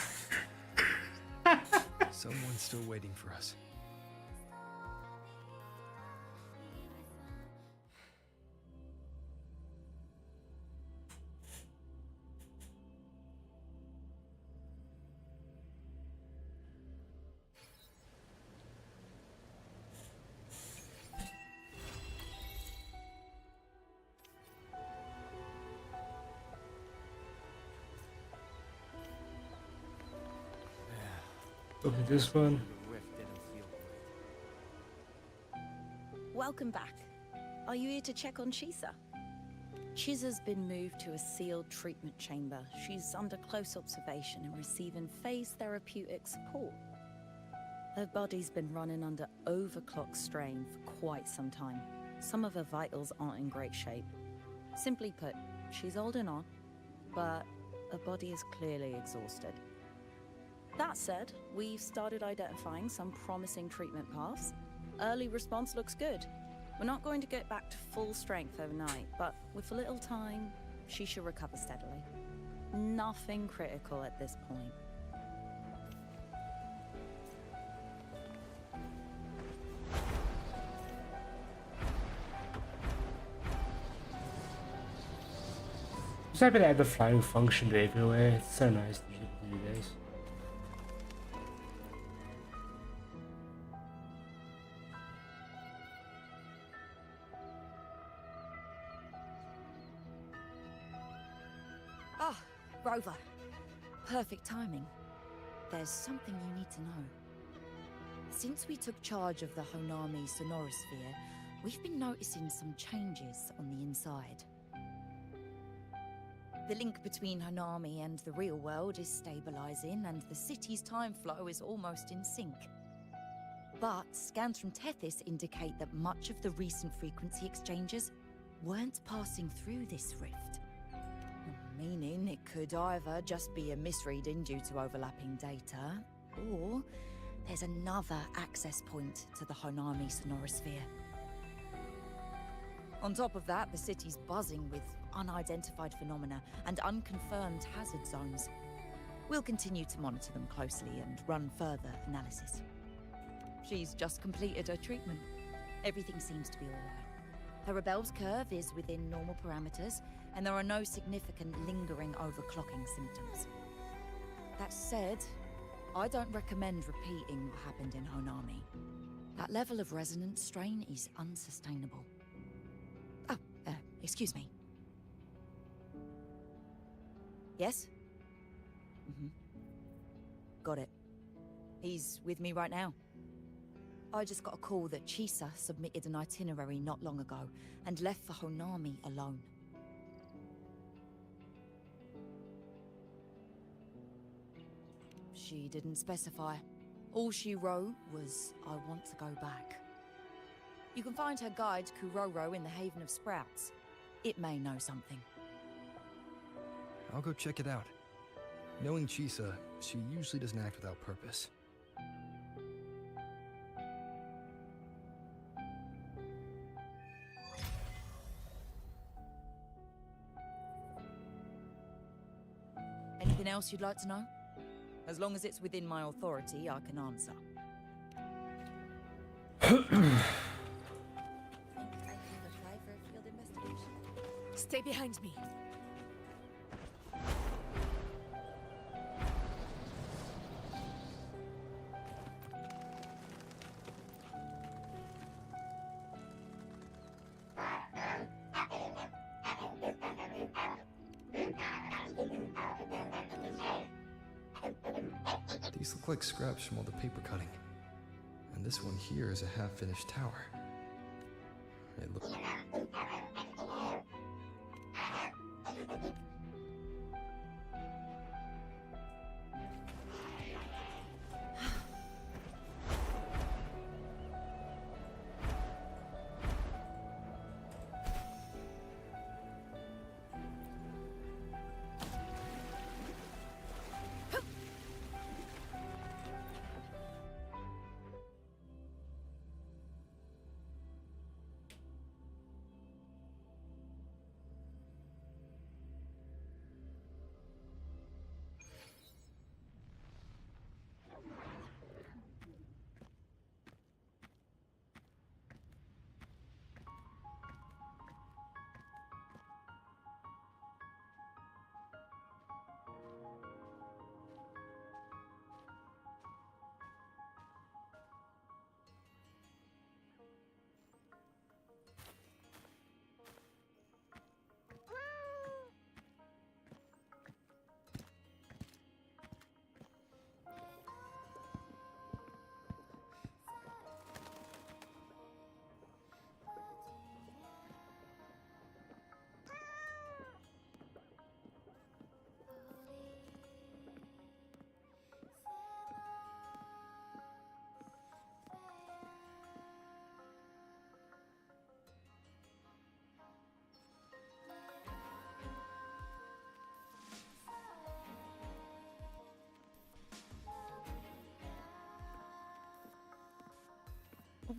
Someone's still waiting for us. Look at this one. Welcome back. Are you here to check on Chisa? Chisa's been moved to a sealed treatment chamber. She's under close observation and receiving phase therapeutic support. Her body's been running under overclock strain for quite some time. Some of her vitals aren't in great shape. Simply put, she's holding on, but her body is clearly exhausted. That said, we've started identifying some promising treatment paths. Early response looks good. We're not going to get back to full strength overnight, but with a little time, she should recover steadily. Nothing critical at this point. Just happy to add the flying function to everywhere. It's so nice to be able to do this. Ah, Rover. Perfect timing. There's something you need to know. Since we took charge of the Honami Sonorosphere, we've been noticing some changes on the inside. The link between Honami and the real world is stabilizing, and the city's time flow is almost in sync. But scans from Tethys indicate that much of the recent frequency exchanges weren't passing through this rift. Meaning it could either just be a misreading due to overlapping data, or there's another access point to the Honami Sonorosphere. On top of that, the city's buzzing with unidentified phenomena and unconfirmed hazard zones. We'll continue to monitor them closely and run further analysis. She's just completed her treatment. Everything seems to be all right. Her Rebel's curve is within normal parameters, and there are no significant lingering overclocking symptoms. That said, I don't recommend repeating what happened in Honami. That level of resonance strain is unsustainable. Oh, excuse me. Yes? Mm-hmm. Got it. He's with me right now. I just got a call that Chisa submitted an itinerary not long ago and left for Honami alone. She didn't specify. All she wrote was, "I want to go back." You can find her guide, Kuroro, in the Haven of Sprouts. It may know something. I'll go check it out. Knowing Chisa, she usually doesn't act without purpose. Anything else you'd like to know? As long as it's within my authority, I can answer. Stay behind me. These look like scraps from all the paper cutting. And this one here is a half-finished tower. It looks...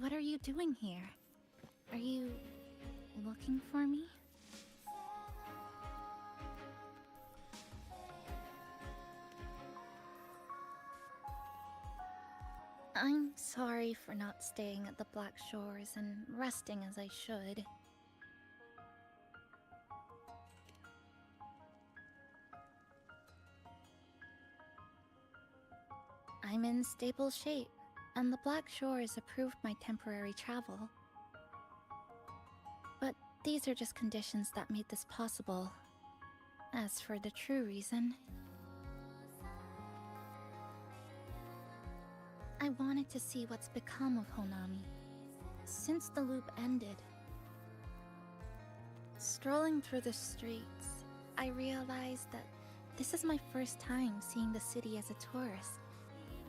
What are you doing here? Are you looking for me? I'm sorry for not staying at the Black Shores and resting as I should. I'm in stable shape, and the Black Shores approved my temporary travel. But these are just conditions that made this possible. As for the true reason, I wanted to see what's become of Honami since the loop ended. Strolling through the streets, I realized that this is my first time seeing the city as a tourist,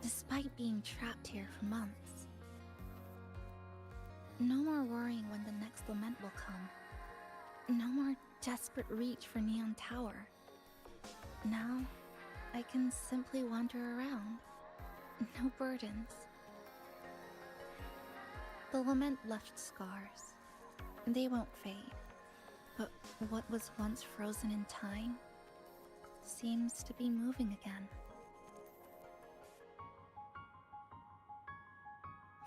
despite being trapped here for months. No more worrying when the next lament will come. No more desperate reach for Neon Tower. Now, I can simply wander around. No burdens. The lament left scars. They won't fade. But what was once frozen in time seems to be moving again.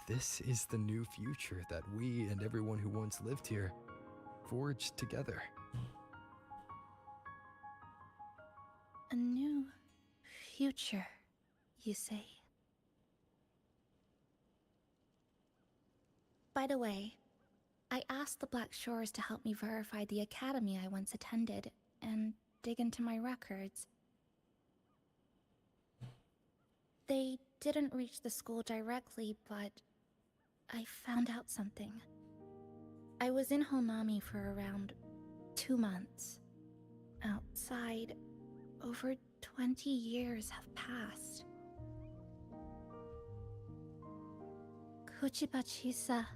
This is the new future that we and everyone who once lived here forged together. A new future, you say? By the way, I asked the Black Shores to help me verify the academy I once attended and dig into my records. They didn't reach the school directly, but I found out something. I was in Honami for around 2 months. Outside, over 20 years have passed. Kuchiba Chisa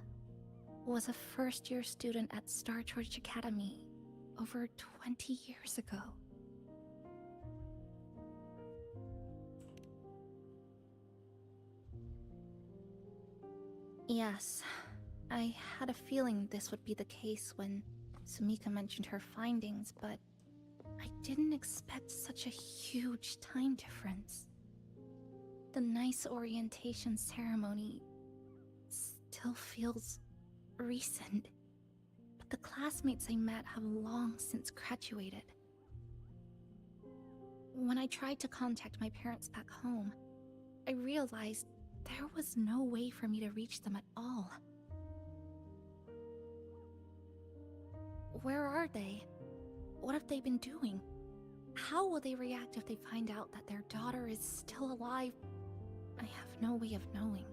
was a first-year student at Star Church Academy over 20 years ago. Yes, I had a feeling this would be the case when Sumika mentioned her findings, but I didn't expect such a huge time difference. The nice orientation ceremony still feels recent, but the classmates I met have long since graduated. When I tried to contact my parents back home, I realized there was no way for me to reach them at all. Where are they? What have they been doing? How will they react if they find out that their daughter is still alive? I have no way of knowing.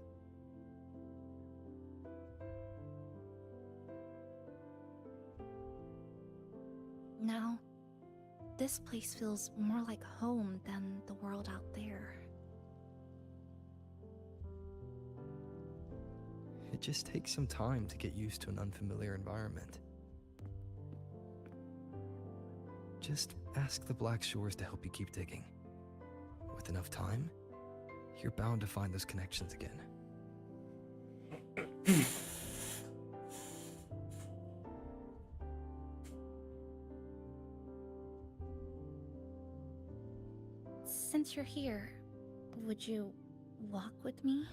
Now, this place feels more like home than the world out there. It just takes some time to get used to an unfamiliar environment. Just ask the Black Shores to help you keep digging. With enough time, you're bound to find those connections again. Since you're here, would you walk with me?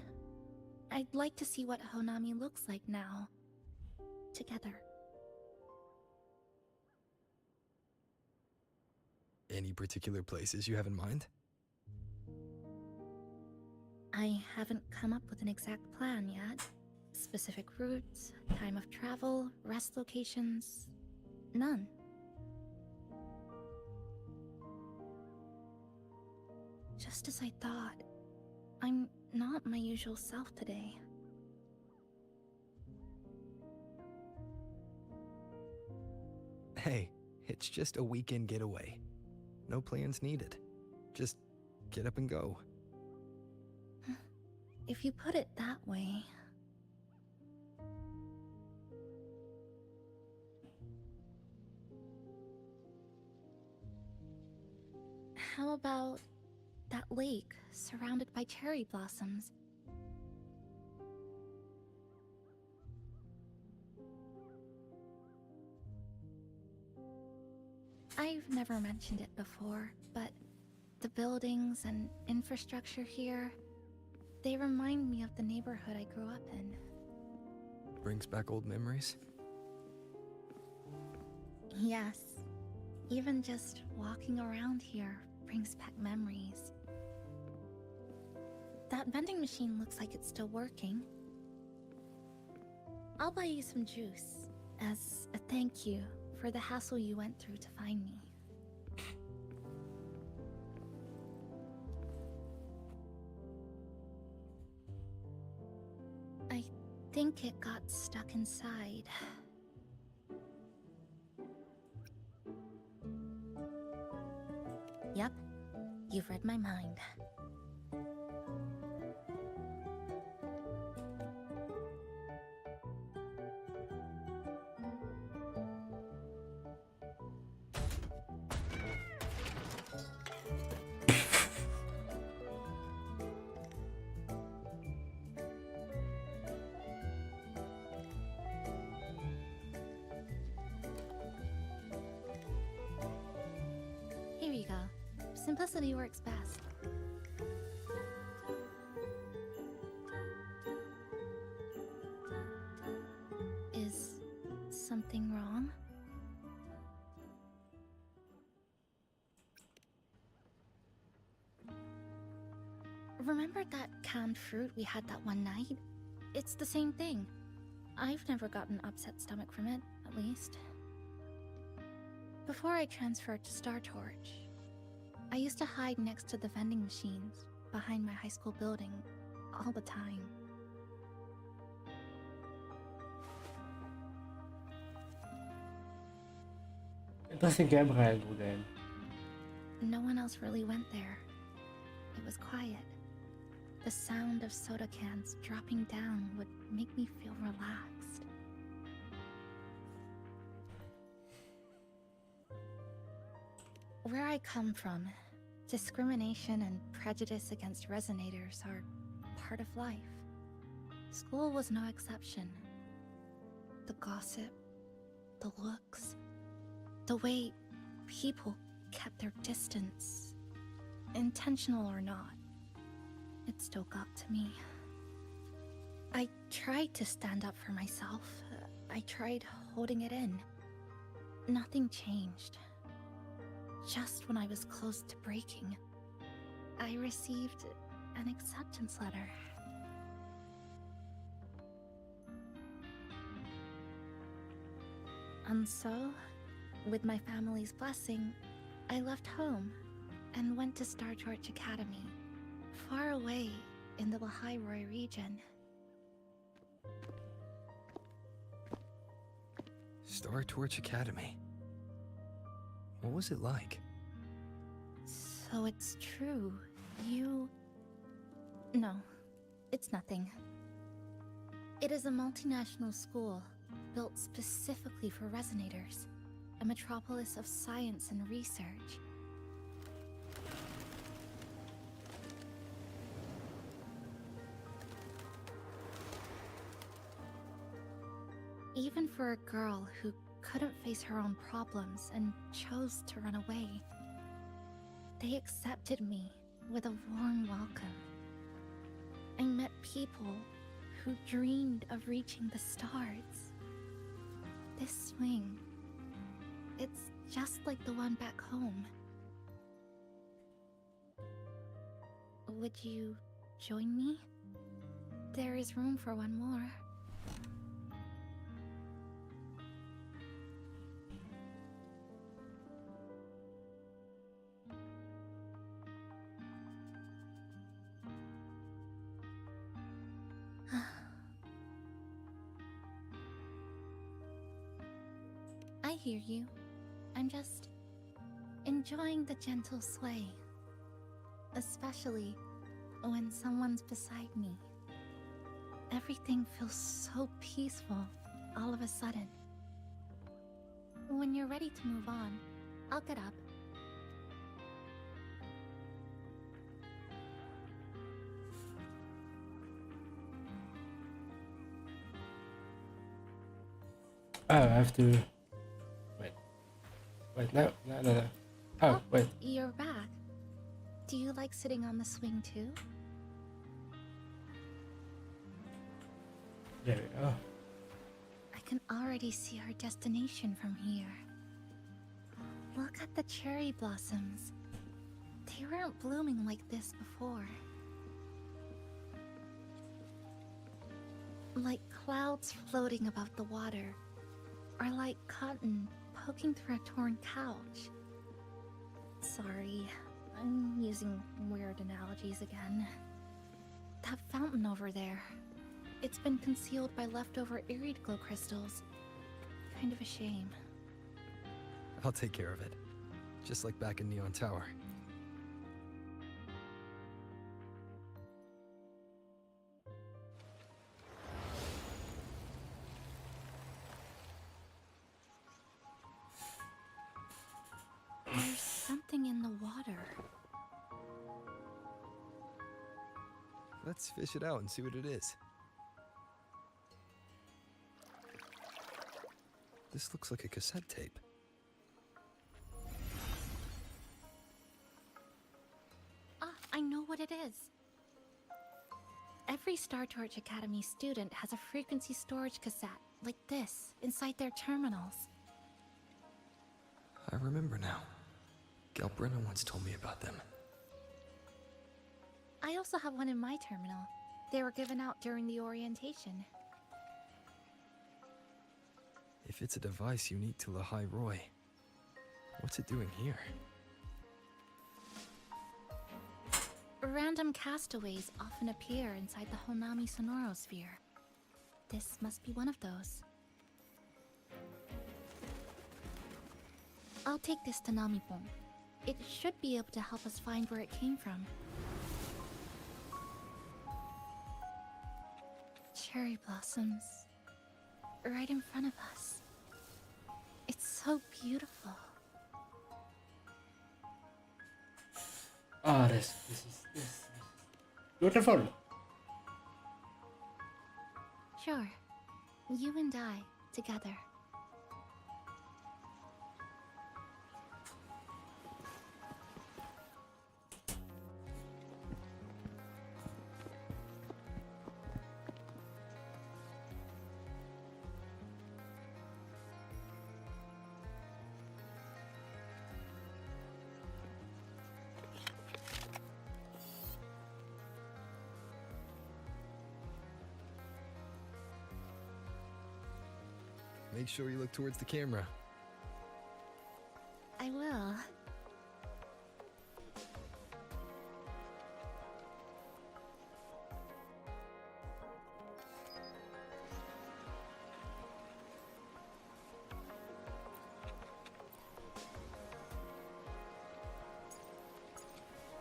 I'd like to see what Honami looks like now. Together. Any particular places you have in mind? I haven't come up with an exact plan yet. Specific routes, time of travel, rest locations, none. Just as I thought, I'm not my usual self today. Hey, it's just a weekend getaway. No plans needed. Just get up and go. If you put it that way... How about that lake surrounded by cherry blossoms? I've never mentioned it before, but the buildings and infrastructure here, they remind me of the neighborhood I grew up in. Brings back old memories? Yes. Even just walking around here brings back memories. That vending machine looks like it's still working. I'll buy you some juice as a thank you for the hassle you went through to find me. I think it got stuck inside. Yep, you've read my mind. Here you go. Simplicity works best. Is something wrong? Remember that canned fruit we had that one night? It's the same thing. I've never gotten upset stomach from it, at least. Before I transferred to Star Torch, I used to hide next to the vending machines behind my high school building all the time. Interesting camera angle then. No one else really went there. It was quiet. The sound of soda cans dropping down would make me feel relaxed. Where I come from, discrimination and prejudice against resonators are part of life. School was no exception. The gossip, the looks, the way people kept their distance, intentional or not, it still got to me. I tried to stand up for myself. I tried holding it in. Nothing changed. Just when I was close to breaking, I received an acceptance letter. And so, with my family's blessing, I left home and went to Star Torch Academy, far away in the Lahai-Roi region. Star Torch Academy. What was it like? So it's true, you... No, it's nothing. It is a multinational school, built specifically for resonators, a metropolis of science and research. Even for a girl who couldn't face her own problems and chose to run away, they accepted me with a warm welcome. I met people who dreamed of reaching the stars. This swing, it's just like the one back home. Would you join me? There is room for one more. I hear you. I'm just enjoying the gentle sway. Especially when someone's beside me. Everything feels so peaceful all of a sudden. When you're ready to move on, I'll get up. Oh, I have to... Wait. Wait, no. Oh, wait. You're back. Do you like sitting on the swing too? There we go. I can already see our destination from here. Look at the cherry blossoms. They weren't blooming like this before. Like clouds floating above the water, or like cotton poking through a torn couch. Sorry, I'm using weird analogies again. That fountain over there, it's been concealed by leftover irid glow crystals. Kind of a shame. I'll take care of it. Just like back in Neon Tower. There's something in the water. Let's fish it out and see what it is. This looks like a cassette tape. Ah, I know what it is. Every Star Torch Academy student has a frequency storage cassette, like this, inside their terminals. I remember now. Galbrenna once told me about them. I also have one in my terminal. They were given out during the orientation. If it's a device unique to Lahai Roy, what's it doing here? Random castaways often appear inside the Honami Sonorosphere. This must be one of those. I'll take this to Namipon. It should be able to help us find where it came from. Cherry blossoms. Right in front of us. It's so beautiful. Ah, this is beautiful. Sure. You and I, together. Make sure you look towards the camera. I will.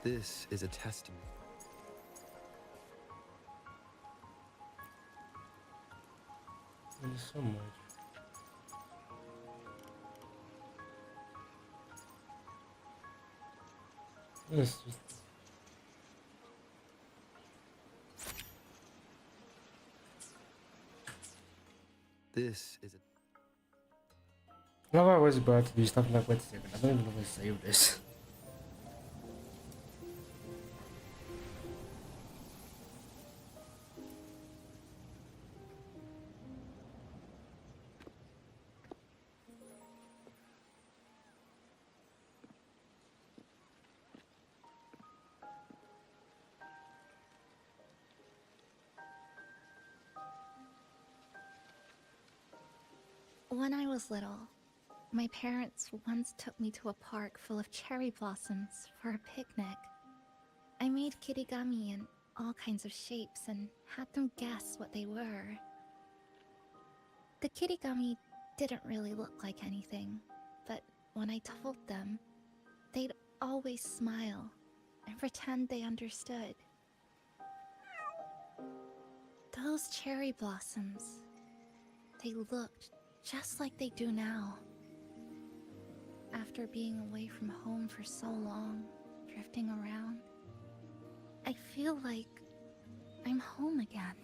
This is a testament. There's so much. This is This is a... Now I was about to do stuff like wait a second, I don't even know how to save this. When I was little, my parents once took me to a park full of cherry blossoms for a picnic. I made kirigami in all kinds of shapes and had them guess what they were. The kirigami didn't really look like anything, but when I told them, they'd always smile and pretend they understood. Those cherry blossoms, they looked just like they do now. After being away from home for so long, drifting around, I feel like I'm home again.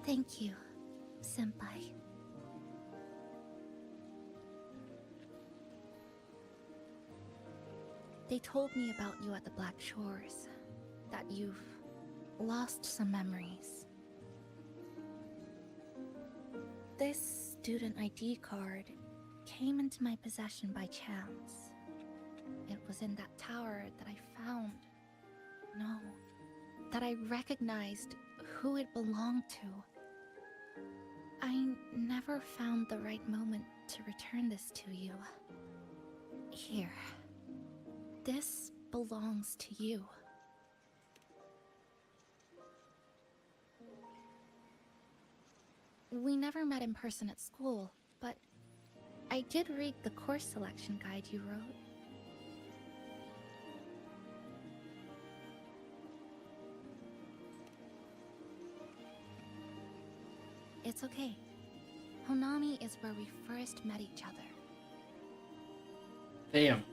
Thank you, Senpai. They told me about you at the Black Shores, that you've lost some memories. This student ID card came into my possession by chance. It was in that tower that I found. No, that I recognized who it belonged to. I never found the right moment to return this to you. Here. This belongs to you. We never met in person at school, but I did read the course selection guide you wrote. It's okay. Honami is where we first met each other. Damn.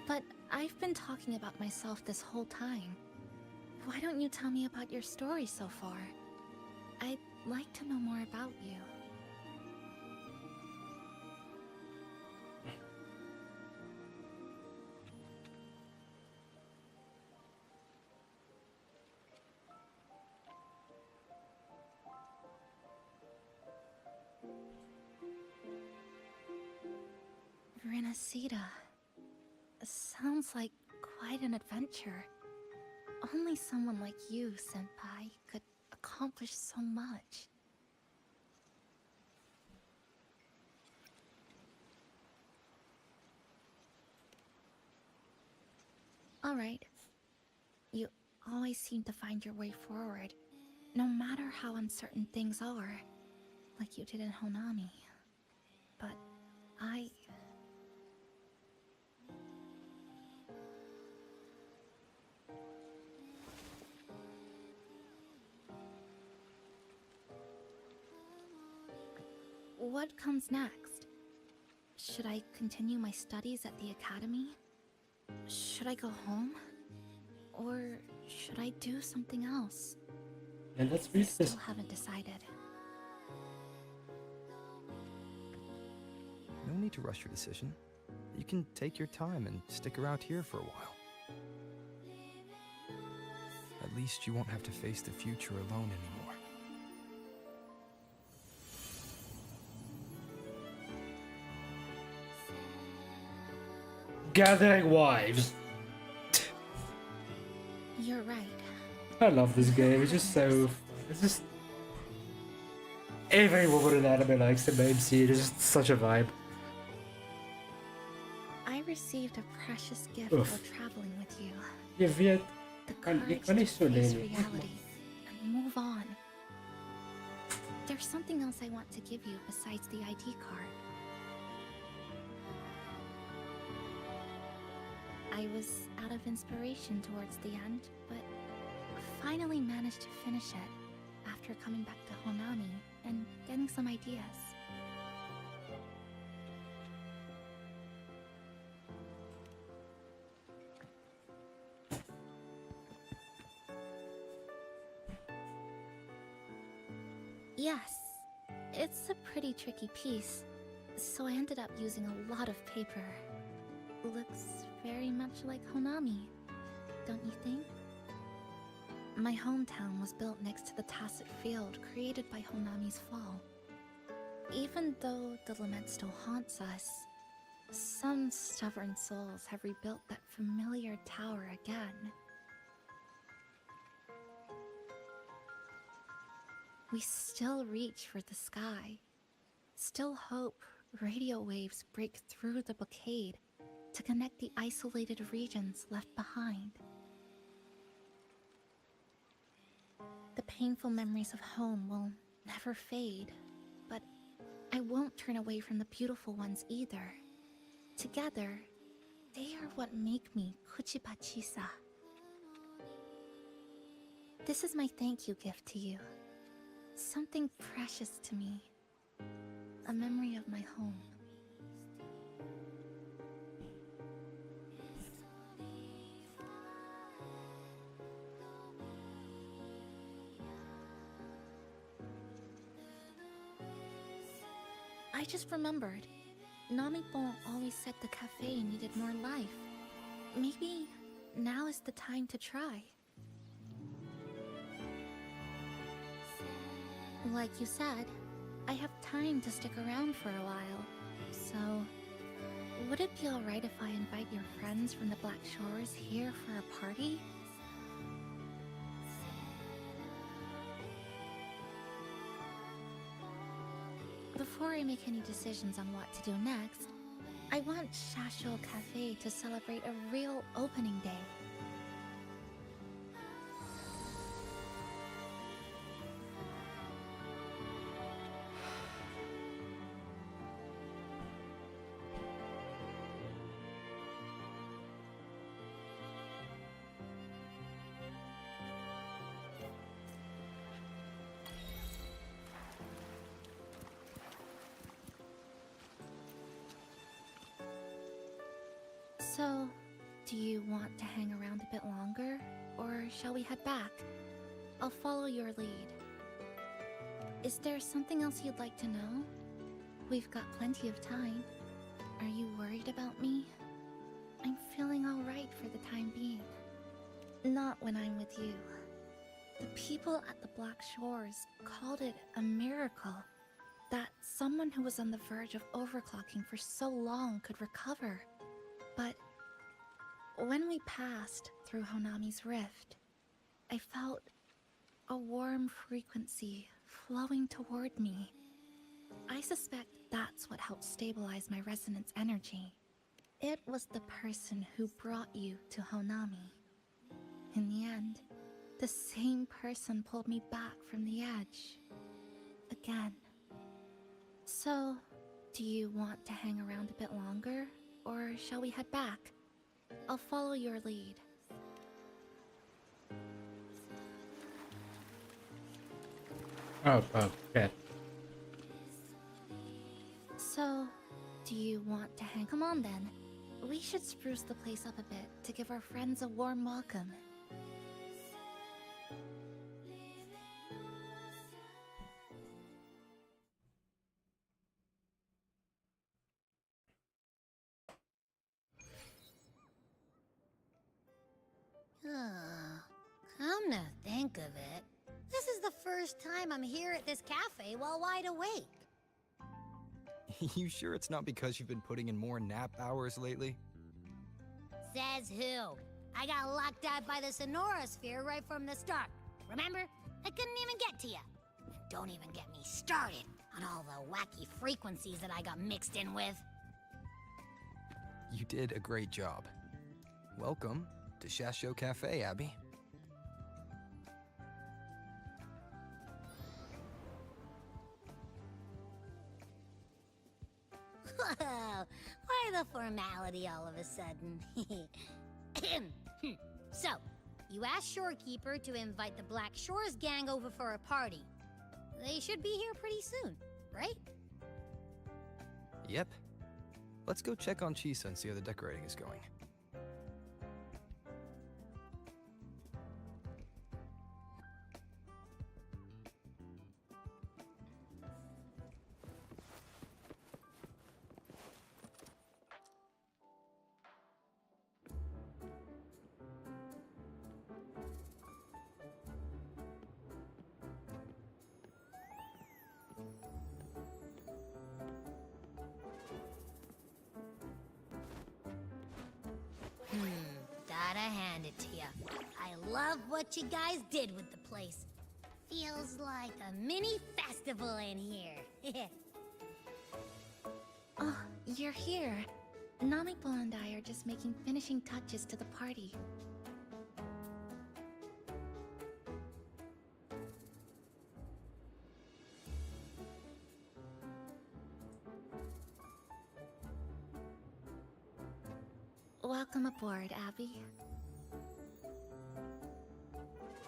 But I've been talking about myself this whole time. Why don't you tell me about your story so far? I'd like to know more about you. Renacida. Sounds like quite an adventure. Only someone like you, Senpai, could accomplish so much. Alright. You always seem to find your way forward, no matter how uncertain things are, like you did in Honami. But I... What comes next? Should I continue my studies at the academy? Should I go home? Or should I do something else? And let's read this. Still haven't decided. No need to rush your decision. You can take your time and stick around here for a while. At least you won't have to face the future alone anymore. Gathering wives. You're right. I love this game. It's just so. It's just. Every woman in anime likes the main scene. It's just such a vibe. I received a precious gift Oof. while traveling with you. Je vet. The Je courage kan to niet zo face lenen. reality and move on. There's something else I want to give you besides the ID card. I was out of inspiration towards the end, but finally managed to finish it after coming back to Honami and getting some ideas. Yes, it's a pretty tricky piece, so I ended up using a lot of paper. Looks very much like Honami, don't you think? My hometown was built next to the tacit field created by Honami's fall. Even though the lament still haunts us, some stubborn souls have rebuilt that familiar tower again. We still reach for the sky, still hope radio waves break through the blockade to connect the isolated regions left behind. The painful memories of home will never fade, but I won't turn away from the beautiful ones either. Together, they are what make me Kuchiba Chisa. This is my thank you gift to you. Something precious to me. A memory of my home. I just remembered. Namipon always said the cafe needed more life. Maybe now is the time to try. Like you said, I have time to stick around for a while. So, would it be alright if I invite your friends from the Black Shores here for a party? Before I make any decisions on what to do next, I want Shasho Cafe to celebrate a real opening day. So, do you want to hang around a bit longer, or shall we head back? I'll follow your lead. Is there something else you'd like to know? We've got plenty of time. Are you worried about me? I'm feeling alright for the time being. Not when I'm with you. The people at the Black Shores called it a miracle. That someone who was on the verge of overclocking for so long could recover. But when we passed through Honami's rift, I felt a warm frequency flowing toward me. I suspect that's what helped stabilize my resonance energy. It was the person who brought you to Honami. In the end, the same person pulled me back from the edge. Again. So, do you want to hang around a bit longer, or shall we head back? I'll follow your lead. Oh, okay. So, do you want to hang? Come on then. We should spruce the place up a bit to give our friends a warm welcome. Come to think of it, this is the first time I'm here at this cafe while wide awake. You sure it's not because you've been putting in more nap hours lately? Says who? I got locked out by the Sonora Sphere right from the start. Remember? I couldn't even get to you. Don't even get me started on all the wacky frequencies that I got mixed in with. You did a great job. Welcome to Shasho Cafe, Abby. Whoa, why the formality all of a sudden? So, you asked Shorekeeper to invite the Black Shores gang over for a party. They should be here pretty soon, right? Yep. Let's go check on Chisa and see how the decorating is going. Gotta hand it to you. I love what you guys did with the place. Feels like a mini festival in here. Oh, you're here. Namipon and I are just making finishing touches to the party. Welcome aboard, Abby.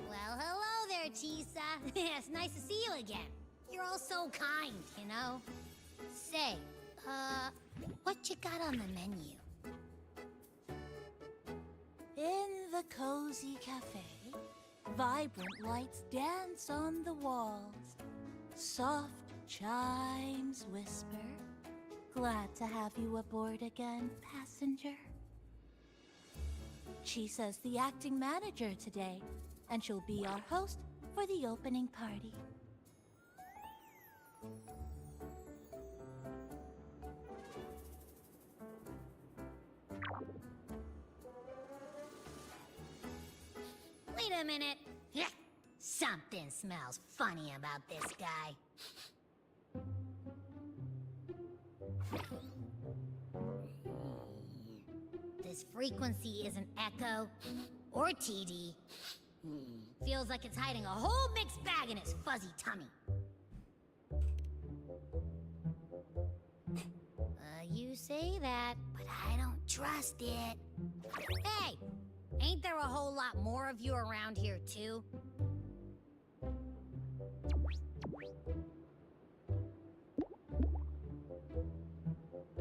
Well, hello there, Chisa. It's nice to see you again. You're all so kind, you know? Say, what you got on the menu? In the cozy cafe, vibrant lights dance on the walls. Soft, chimes whisper. Glad to have you aboard again, passenger. Chisa's the acting manager today, and she'll be our host for the opening party. Wait a minute. Something smells funny about this guy. This frequency isn't echo or TD. Feels like it's hiding a whole mixed bag in its fuzzy tummy. You say that, but I don't trust it. Hey! Ain't there a whole lot more of you around here, too?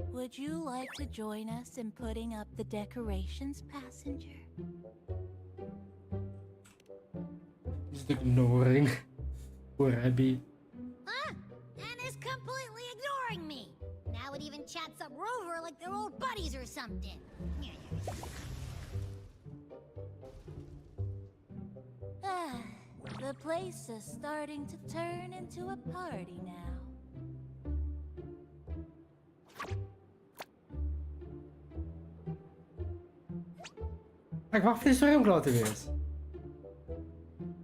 Would you like to join us in putting up the decorations, passenger? He's ignoring poor Abby. Huh? And is completely ignoring me. Now it even chats up Rover like they're old buddies or something. The place is starting to turn into a party now. Ik wacht eens waarom gelaten wees.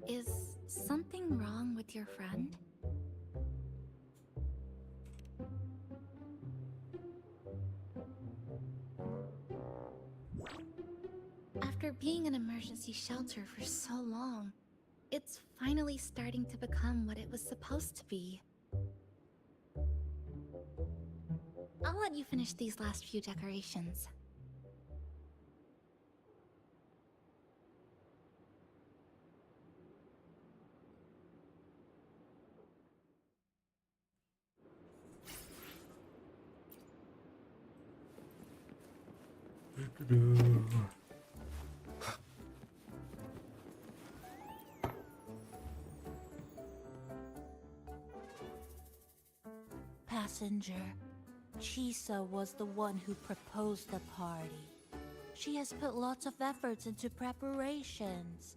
Is something wrong with your friend? After being in emergency shelter for so long, it's finally starting to become what it was supposed to be. I'll let you finish these last few decorations. Passenger, Chisa was the one who proposed the party. She has put lots of efforts into preparations.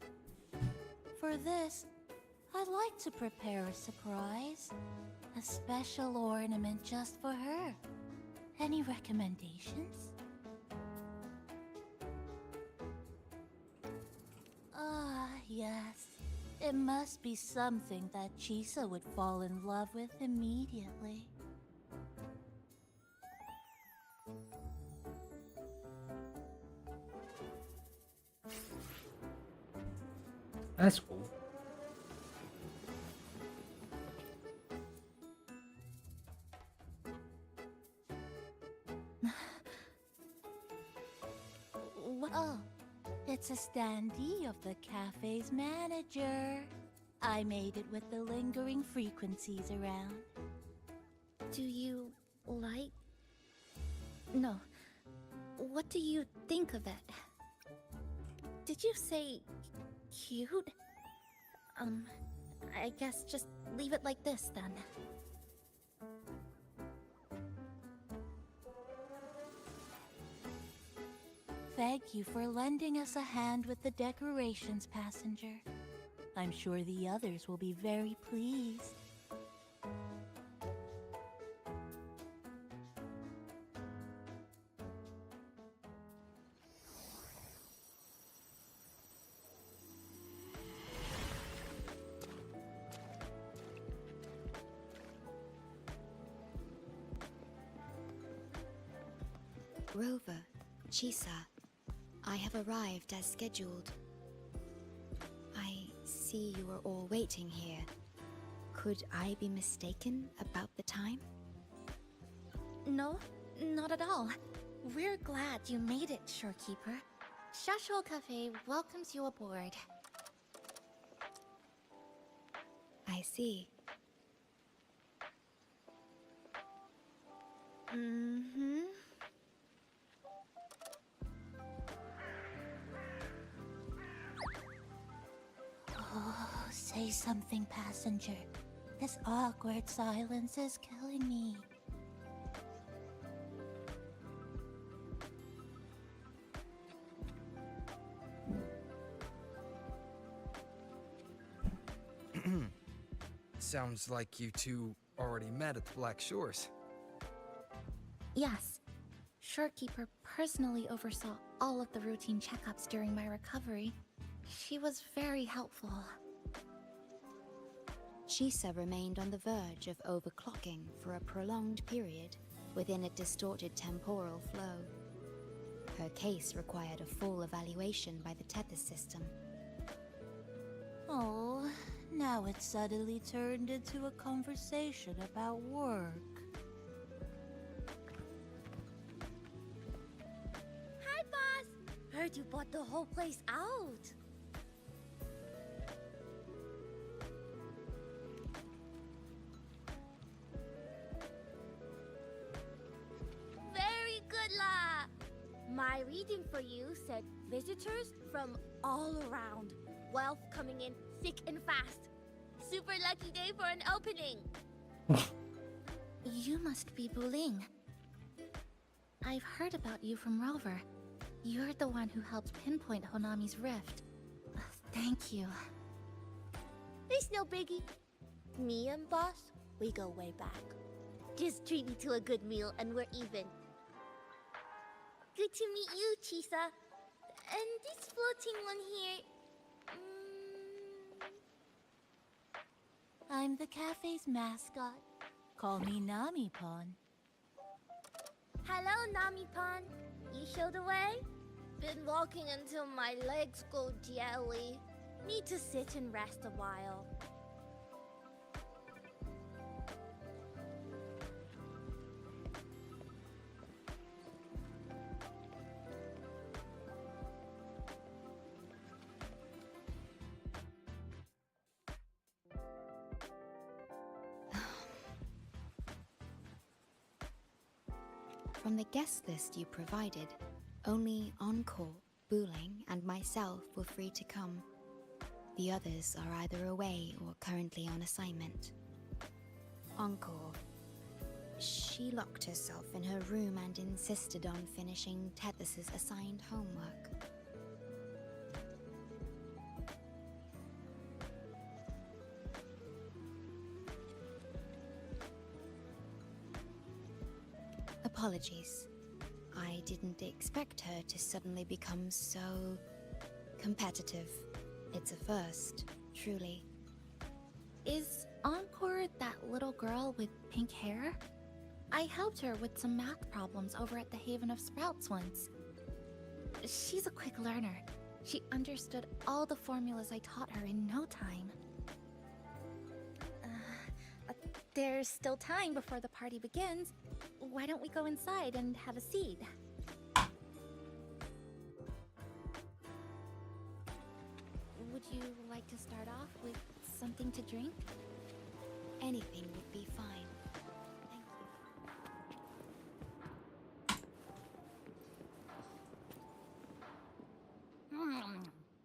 For this, I'd like to prepare a surprise. A special ornament just for her. Any recommendations? Yes. It must be something that Chisa would fall in love with immediately. That's cool. Oh, it's a standee of the cafe's manager. I made it with the lingering frequencies around. Do you like... No. What do you think of it? Did you say... cute? I guess just leave it like this then. Thank you for lending us a hand with the decorations, passenger. I'm sure the others will be very pleased. Rover, Chisa, I have arrived as scheduled. I see you are all waiting here. Could I be mistaken about the time? No, not at all. We're glad you made it, Shorekeeper. Shashuo Cafe welcomes you aboard. I see. Mm-hmm. Oh, say something, passenger. This awkward silence is killing me. Sounds like you two already met at the Black Shores. Yes. Shorekeeper personally oversaw all of the routine checkups during my recovery. She was very helpful. Chisa remained on the verge of overclocking for a prolonged period within a distorted temporal flow. Her case required a full evaluation by the Tethys system. Oh, now it's suddenly turned into a conversation about work. Hi, boss! Heard you bought the whole place out. Very good, La! My reading for you said visitors from all around. Wealth coming in thick and fast. Super lucky day for an opening. You must be Buling. I've heard about you from Rover. You're the one who helped pinpoint Honami's rift. Thank you. It's no biggie. Me and boss, we go way back. Just treat me to a good meal and we're even. Good to meet you, Chisa. And this floating one here... I'm the cafe's mascot. Call me Nami-Pon. Hello, Nami-Pon. You show the way? Been walking until my legs go jelly. Need to sit and rest a while. From the guest list you provided, only Encore, Buling, and myself were free to come. The others are either away or currently on assignment. Encore. She locked herself in her room and insisted on finishing Tethys' assigned homework. Apologies. I didn't expect her to suddenly become so competitive. It's a first, truly. Is Encore that little girl with pink hair? I helped her with some math problems over at the Haven of Sprouts once. She's a quick learner. She understood all the formulas I taught her in no time. There's still time before the party begins. Why don't we go inside and have a seat? Would you like to start off with something to drink? Anything would be fine.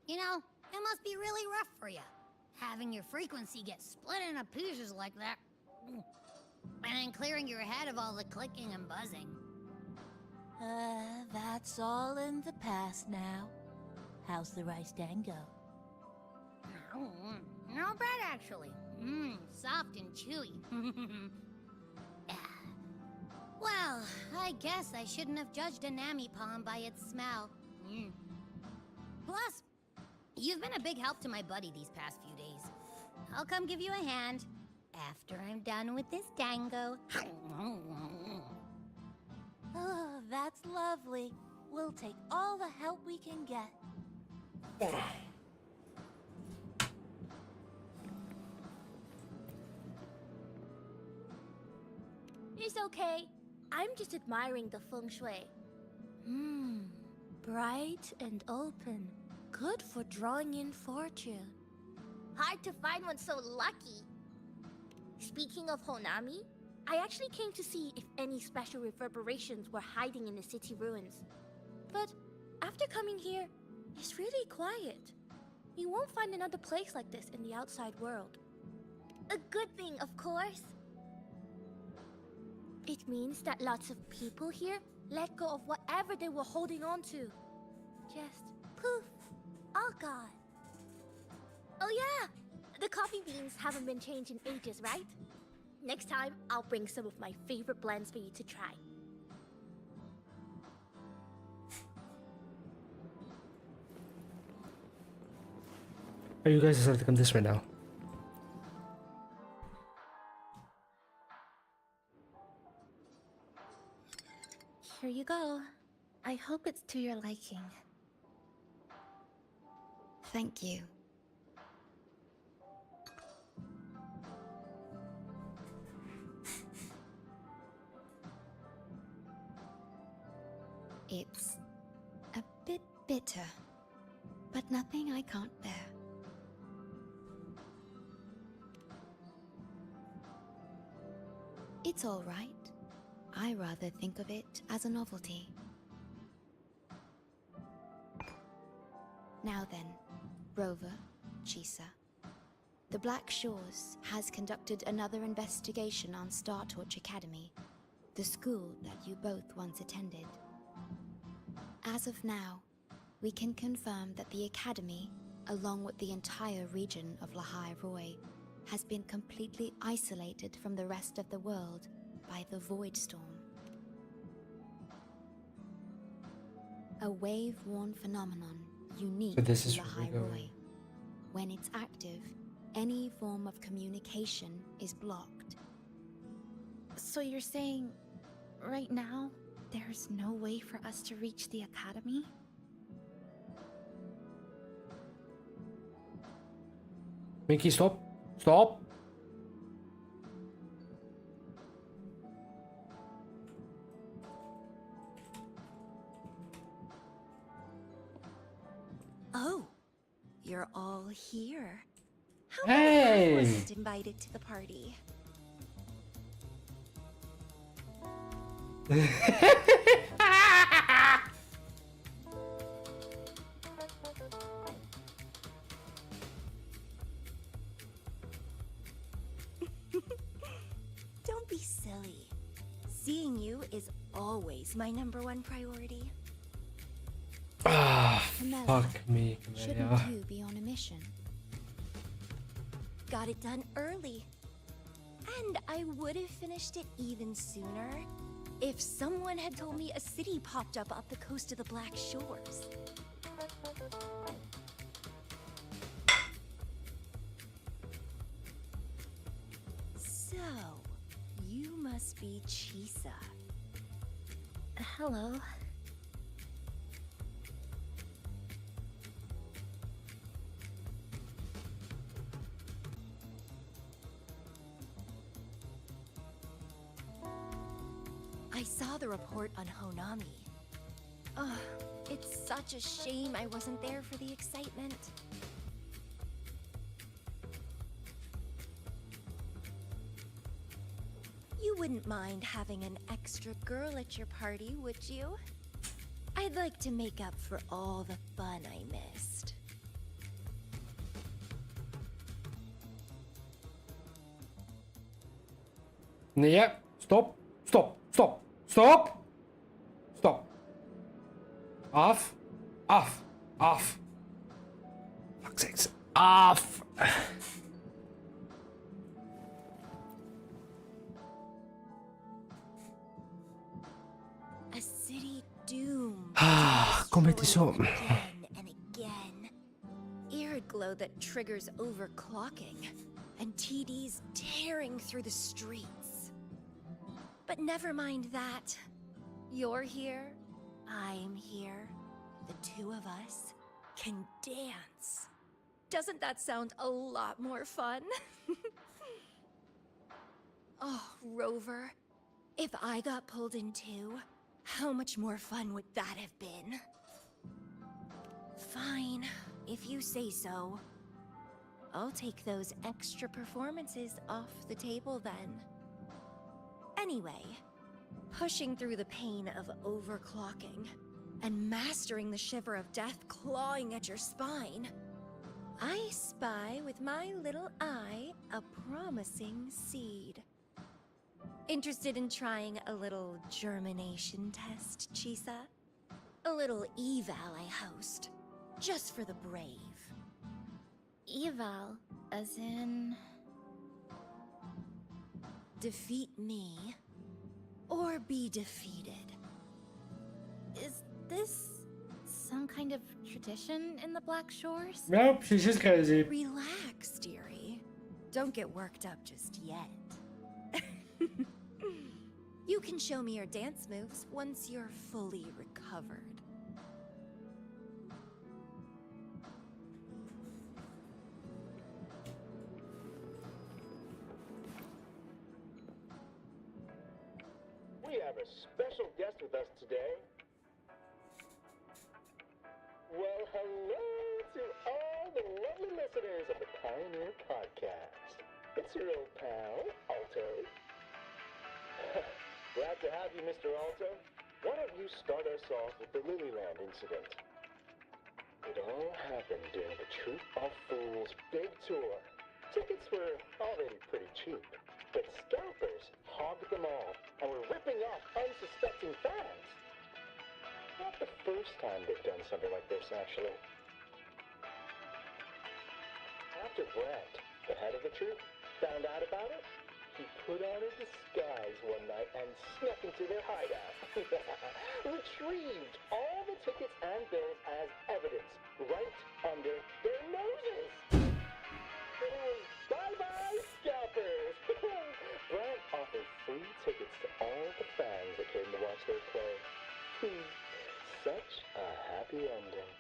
You know, it must be really rough for you, having your frequency get split into pieces like that. And then clearing your head of all the clicking and buzzing. That's all in the past now. How's the rice dango? Not bad, actually. Soft and chewy. Well, I guess I shouldn't have judged a Nami-Pon by its smell. Plus, you've been a big help to my buddy these past few days. I'll come give you a hand after I'm done with this dango. Oh, that's lovely. We'll take all the help we can get. It's okay. I'm just admiring the feng shui. Bright and open. Good for drawing in fortune. Hard to find one so lucky. Speaking of Honami, I actually came to see if any special reverberations were hiding in the city ruins. But after coming here, it's really quiet. You won't find another place like this in the outside world. A good thing, of course. It means that lots of people here let go of whatever they were holding on to. Just poof, all gone. Oh yeah, the coffee beans haven't been changed in ages, right? Next time, I'll bring some of my favorite blends for you to try. Oh, you guys have to come this way now. Here you go. I hope it's to your liking. Thank you. It's a bit bitter, but nothing I can't bear. It's all right. I rather think of it as a novelty. Now then, Rover, Chisa. The Black Shores has conducted another investigation on Star Torch Academy, the school that you both once attended. As of now, we can confirm that the Academy, along with the entire region of Lahai Roy, has been completely isolated from the rest of the world by the Void Storm. A wave-worn phenomenon unique So this to is where Lahai we're Roy. going. When it's active, any form of communication is blocked. So you're saying, right now, there's no way for us to reach the Academy? Mickey, stop! Stop! Oh, you're all here. How Hey! I wasn't invited to the party. Don't be silly. Seeing you is always my #1 priority. Ah, Camilla, fuck me, shouldn't Camellia. you be on a mission? Got it done early. And I would have finished it even sooner if someone had told me a city popped up off the coast of the Black Shores. So, you must be Chisa. Hello. I saw the report on Honami. Ugh, it's such a shame I wasn't there for the excitement. You wouldn't mind having an extra girl at your party, would you? I'd like to make up for all the fun I missed. Yeah, stop, stop, stop, stop, stop. Off, off, off. Fuck's sakes, off. A city doomed Kom met die zo. again and again. Eerid glow that triggers overclocking, and TDs tearing through the streets. But never mind that. You're here, I'm here. The two of us can dance. Doesn't that sound a lot more fun? Oh, Rover, if I got pulled in too, how much more fun would that have been? Fine, if you say so. I'll take those extra performances off the table then. Anyway, pushing through the pain of overclocking and mastering the shiver of death clawing at your spine, I spy with my little eye a promising seed. Interested in trying a little germination test, Chisa? A little eval I host, just for the brave. Eval, as in... Defeat me, or be defeated. Is this some kind of tradition in the Black Shores? Nope, she's just crazy. Relax, dearie. Don't get worked up just yet. You can show me your dance moves once you're fully recovered. We have a special guest with us today. Well, hello to all the lovely listeners of the Pioneer Podcast. It's your old pal, Alto. Glad to have you, Mr. Alto. Why don't you start us off with the Lilyland incident? It all happened during the Troop of Fools big tour. Tickets were already pretty cheap, but scalpers hogged them all and were ripping off unsuspecting fans. Not the first time they've done something like this, actually. After Brent, the head of the troop, found out about it, he put on a disguise one night and snuck into their hideout. Retrieved all the tickets and bills as evidence right under their noses. Bye-bye, scalpers! Brent offered free tickets to all the fans that came to watch their play. Such a happy ending.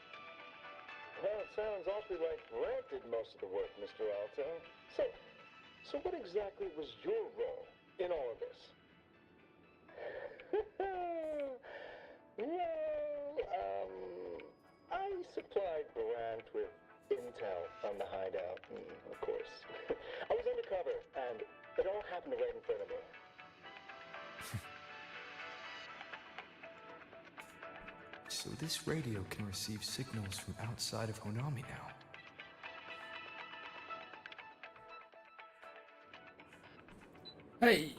Well, it sounds awfully like Brent did most of the work, Mr. Alto. So what exactly was your role in all of this? I supplied Brent with intel on the hideout, of course. I was undercover, and it all happened right in front of me. So this radio can receive signals from outside of Honami now. Hey.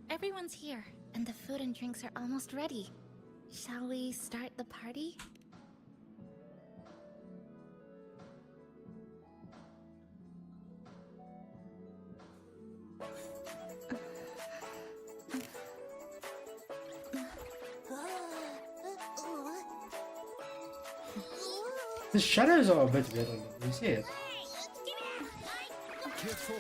Everyone's here, and the food and drinks are almost ready. Shall we start the party? The shadows are a bit better than you see it. Careful.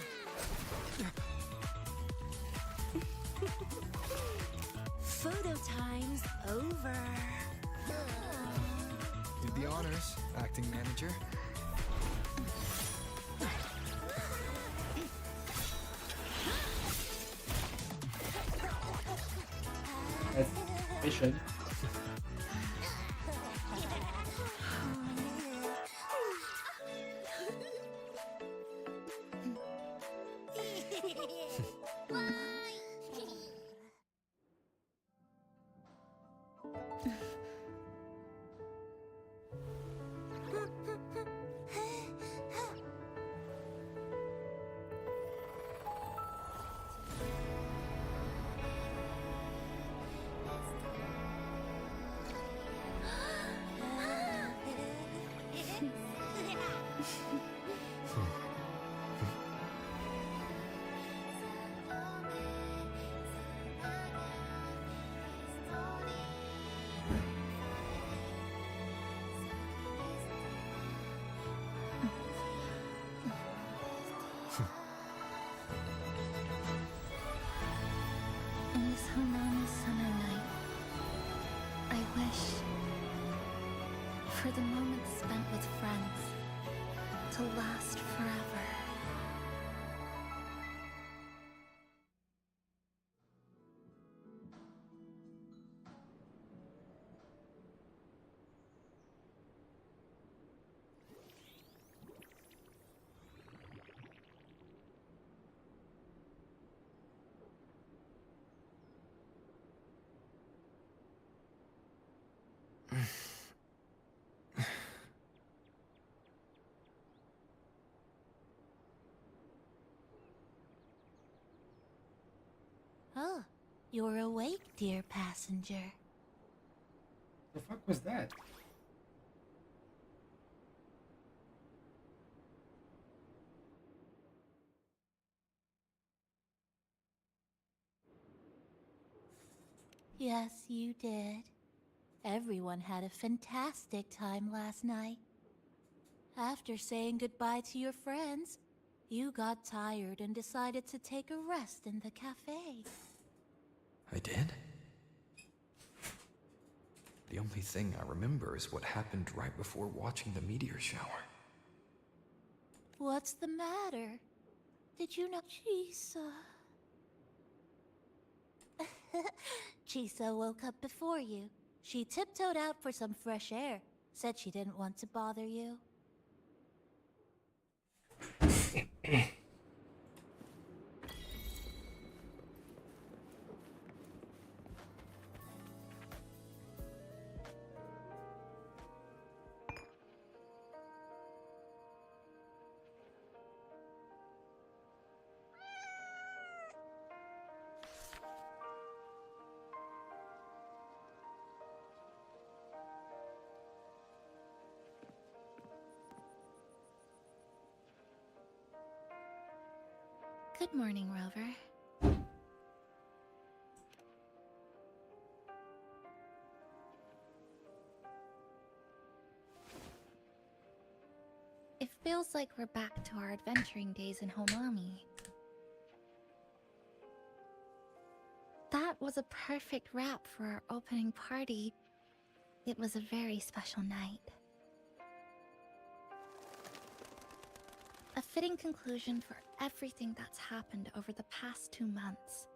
Photo time's over. Did the honors, acting manager. Mission. In this Honami summer night, I wish for the moments spent with friends to last forever. Oh, you're awake, dear passenger. The fuck was that? Yes, you did. Everyone had a fantastic time last night. After saying goodbye to your friends, you got tired and decided to take a rest in the cafe. I did? The only thing I remember is what happened right before watching the meteor shower. What's the matter? Did you know Chisa? Chisa woke up before you. She tiptoed out for some fresh air. Said she didn't want to bother you. Good morning, Rover. It feels like we're back to our adventuring days in Homami. That was a perfect wrap for our opening party. It was a very special night. A fitting conclusion for everything that's happened over the past 2 months.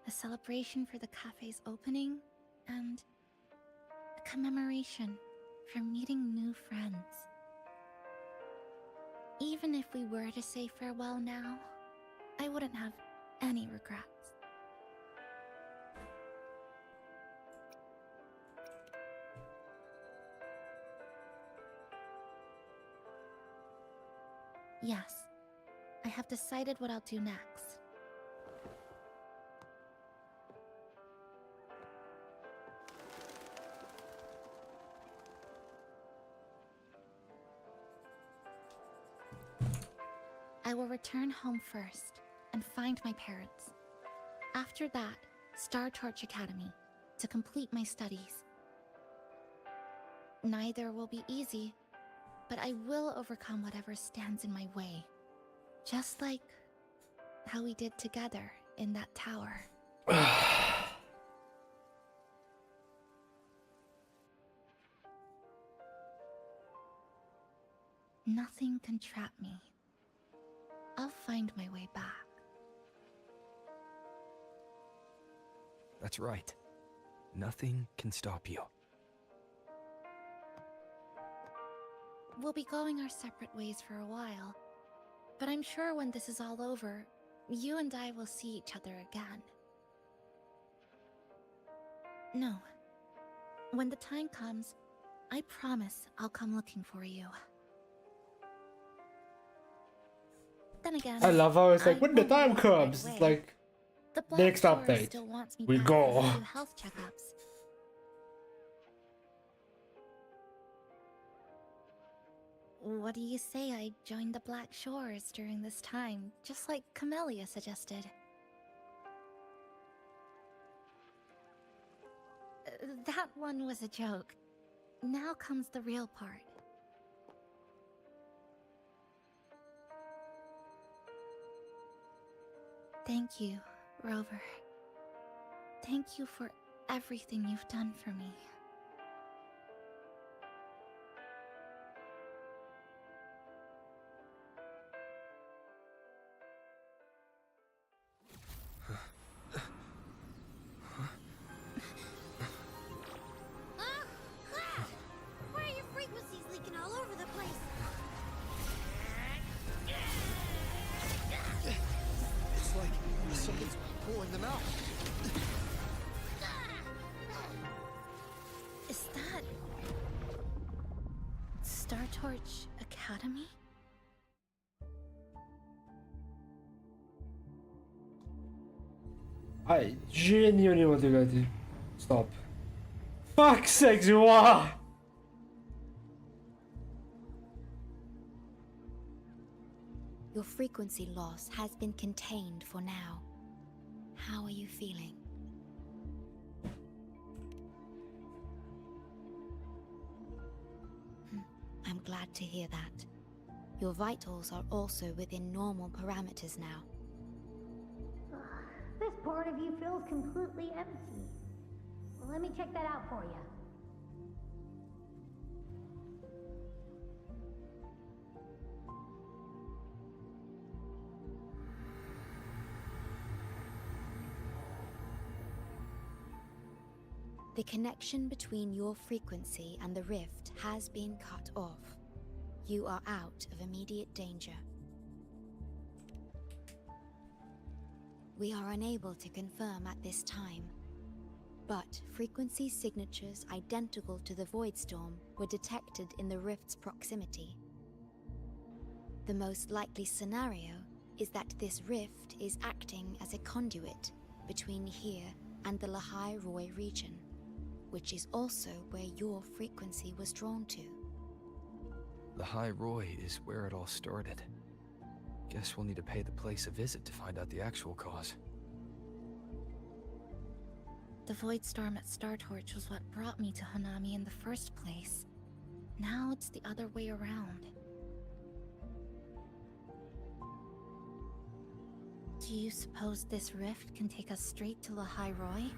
A celebration for the cafe's opening, and a commemoration for meeting new friends. Even if we were to say farewell now, I wouldn't have any regrets. Yes, I have decided what I'll do next. I will return home first and find my parents. After that, Star Torch Academy to complete my studies. Neither will be easy, but I will overcome whatever stands in my way. Just like how we did together in that tower. Nothing can trap me. I'll find my way back. That's right. Nothing can stop you. We'll be going our separate ways for a while, but I'm sure when this is all over, you and I will see each other again. No. When the time comes, I promise I'll come looking for you. Then again, I love how it's like, when the won't time leave comes, right it's away. like, The Black next Shore update, still wants me we back go. for a few health checkups. What do you say I joined the Black Shores during this time, just like Camellia suggested? That one was a joke. Now comes the real part. Thank you, Rover. Thank you for everything you've done for me. Why are your frequencies leaking all over the place? It's like something's pulling them out. Is that... Star Torch Academy? I genuinely want to go to... Stop. Fuck's sakes, wow! Your frequency loss has been contained for now. How are you feeling? I'm glad to hear that. Your vitals are also within normal parameters now. This part of you feels completely empty. Well, let me check that out for you. The connection between your frequency and the rift has been cut off. You are out of immediate danger. We are unable to confirm at this time, but frequency signatures identical to the Void Storm were detected in the rift's proximity. The most likely scenario is that this rift is acting as a conduit between here and the Lahai Roy region, which is also where your frequency was drawn to. The High Roy is where it all started. Guess we'll need to pay the place a visit to find out the actual cause. The Void Storm at Star Torch was what brought me to Hanami in the first place. Now it's the other way around. Do you suppose this rift can take us straight to Lahai Roy?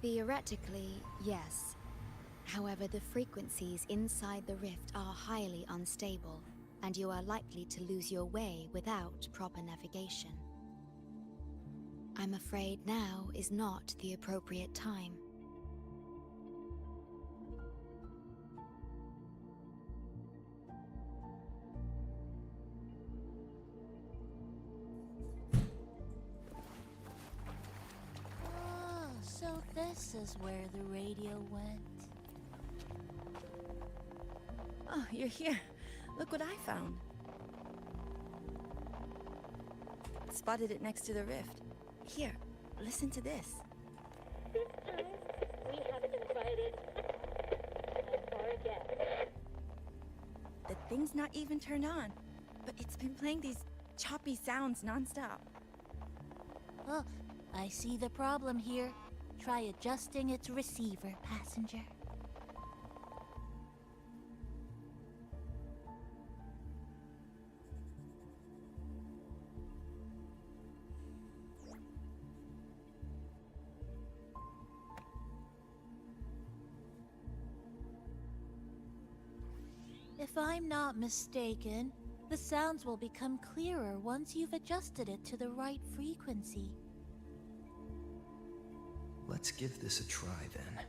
Theoretically, yes. However, the frequencies inside the rift are highly unstable, and you are likely to lose your way without proper navigation. I'm afraid now is not the appropriate time. So this is where the radio went. Oh, you're here. Look what I found. Spotted it next to the rift. Here, listen to this. This time, we haven't invited our guests. The thing's not even turned on, but it's been playing these choppy sounds nonstop. Oh, I see the problem here. Try adjusting its receiver, passenger. If I'm not mistaken, the sounds will become clearer once you've adjusted it to the right frequency. Let's give this a try then.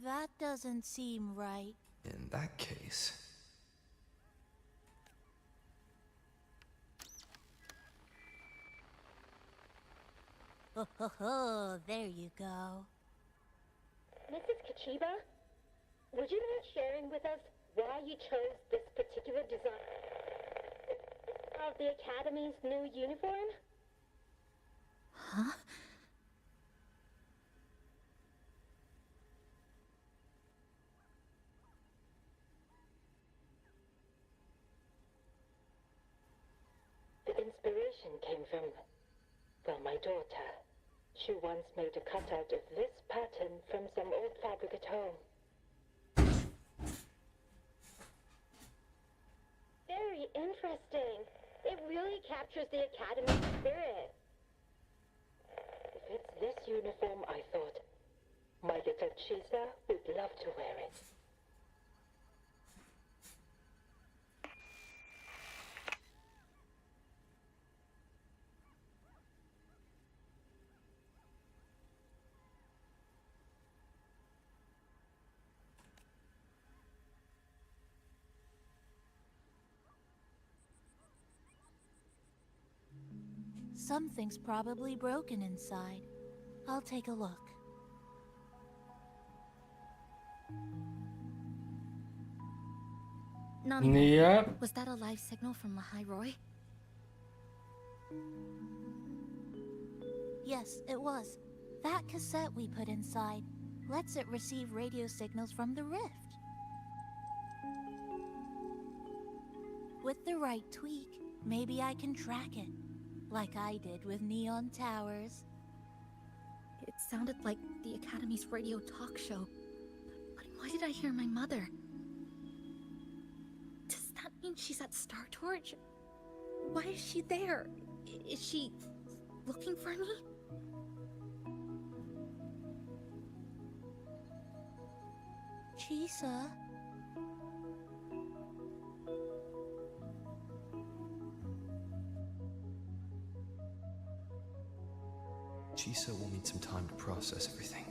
That doesn't seem right. In that case... Oh, there you go. Mrs. Kachiba, would you mind sharing with us why you chose this particular design of the Academy's new uniform? Huh? The inspiration came from, well, my daughter. She once made a cutout of this pattern from some old fabric at home. Very interesting. It really captures the Academy spirit. If it's this uniform, I thought, my little Chisa would love to wear it. Something's probably broken inside. I'll take a look. Nani, Yep. was that a live signal from Lahai Roy? Yes, it was. That cassette we put inside lets it receive radio signals from the rift. With the right tweak, maybe I can track it, like I did with Neon Towers. It sounded like the Academy's radio talk show. But why did I hear my mother? Does that mean she's at Star Torch? Why is she there? Is she looking for me? Chisa? Chisa will need some time to process everything.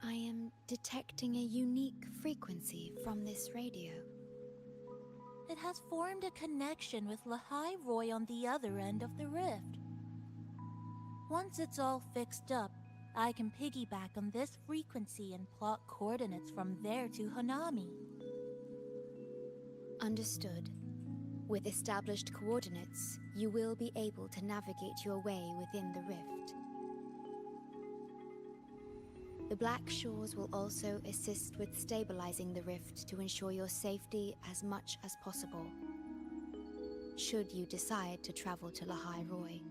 I am detecting a unique frequency from this radio. It has formed a connection with Lahai Roy on the other end of the rift. Once it's all fixed up, I can piggyback on this frequency and plot coordinates from there to Hanami. Understood. With established coordinates, you will be able to navigate your way within the rift. The Black Shores will also assist with stabilizing the rift to ensure your safety as much as possible. Should you decide to travel to Lahai Roy,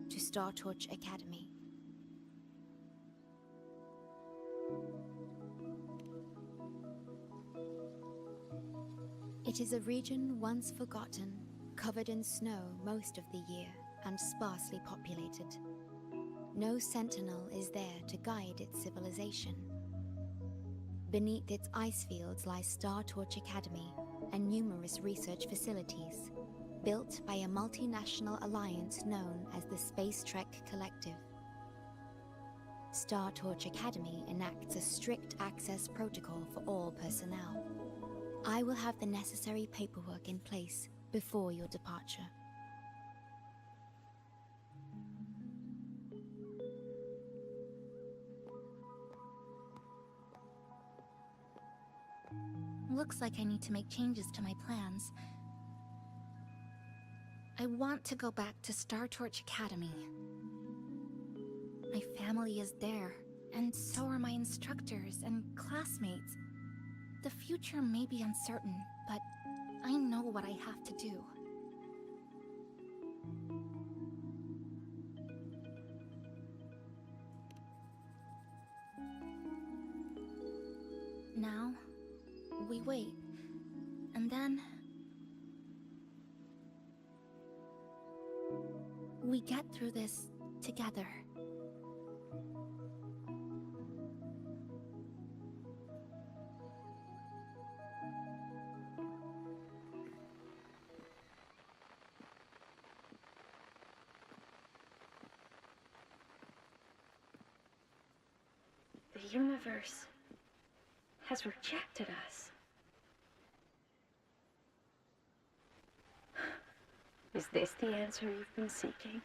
to Star Torch Academy. It is a region once forgotten, covered in snow most of the year, and sparsely populated. No sentinel is there to guide its civilization. Beneath its ice fields lies Star Torch Academy and numerous research facilities, built by a multinational alliance known as the Space Trek Collective. Star Torch Academy enacts a strict access protocol for all personnel. I will have the necessary paperwork in place before your departure. Looks like I need to make changes to my plans. I want to go back to Star Torch Academy. My family is there, and so are my instructors and classmates. The future may be uncertain, but I know what I have to do. Now, we wait, and then we get through this together. The universe has rejected us. Is this the answer you've been seeking?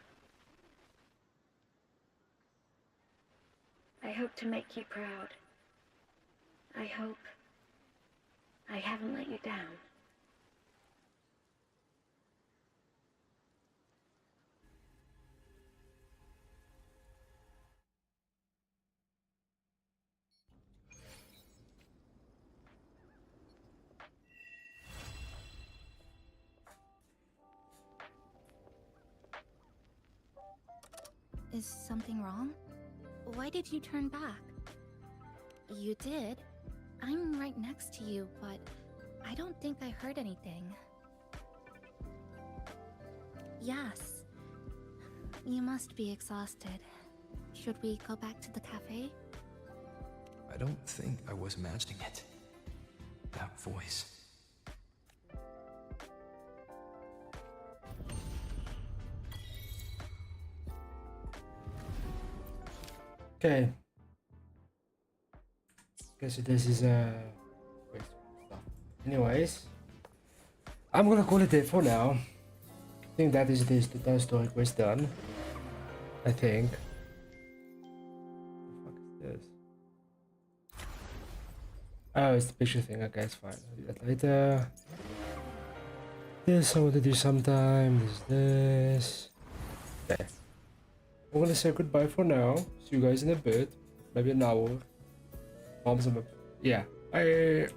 I hope to make you proud. I hope I haven't let you down. Is something wrong? Why did you turn back? You did. I'm right next to you, but I don't think I heard anything. Yes. You must be exhausted. Should we go back to the cafe? I don't think I was imagining it. That voice. Okay. Okay, so this is wait, stuff. Anyways, I'm gonna call it there for now. I think that is this. The story quest done. I think. What the fuck is this? Oh, it's the picture thing. Okay, it's fine. I'll do that later. This I want to do sometime. This. Okay. I'm gonna say goodbye for now. See you guys in a bit. Maybe an hour. Mom's up. Yeah. Bye.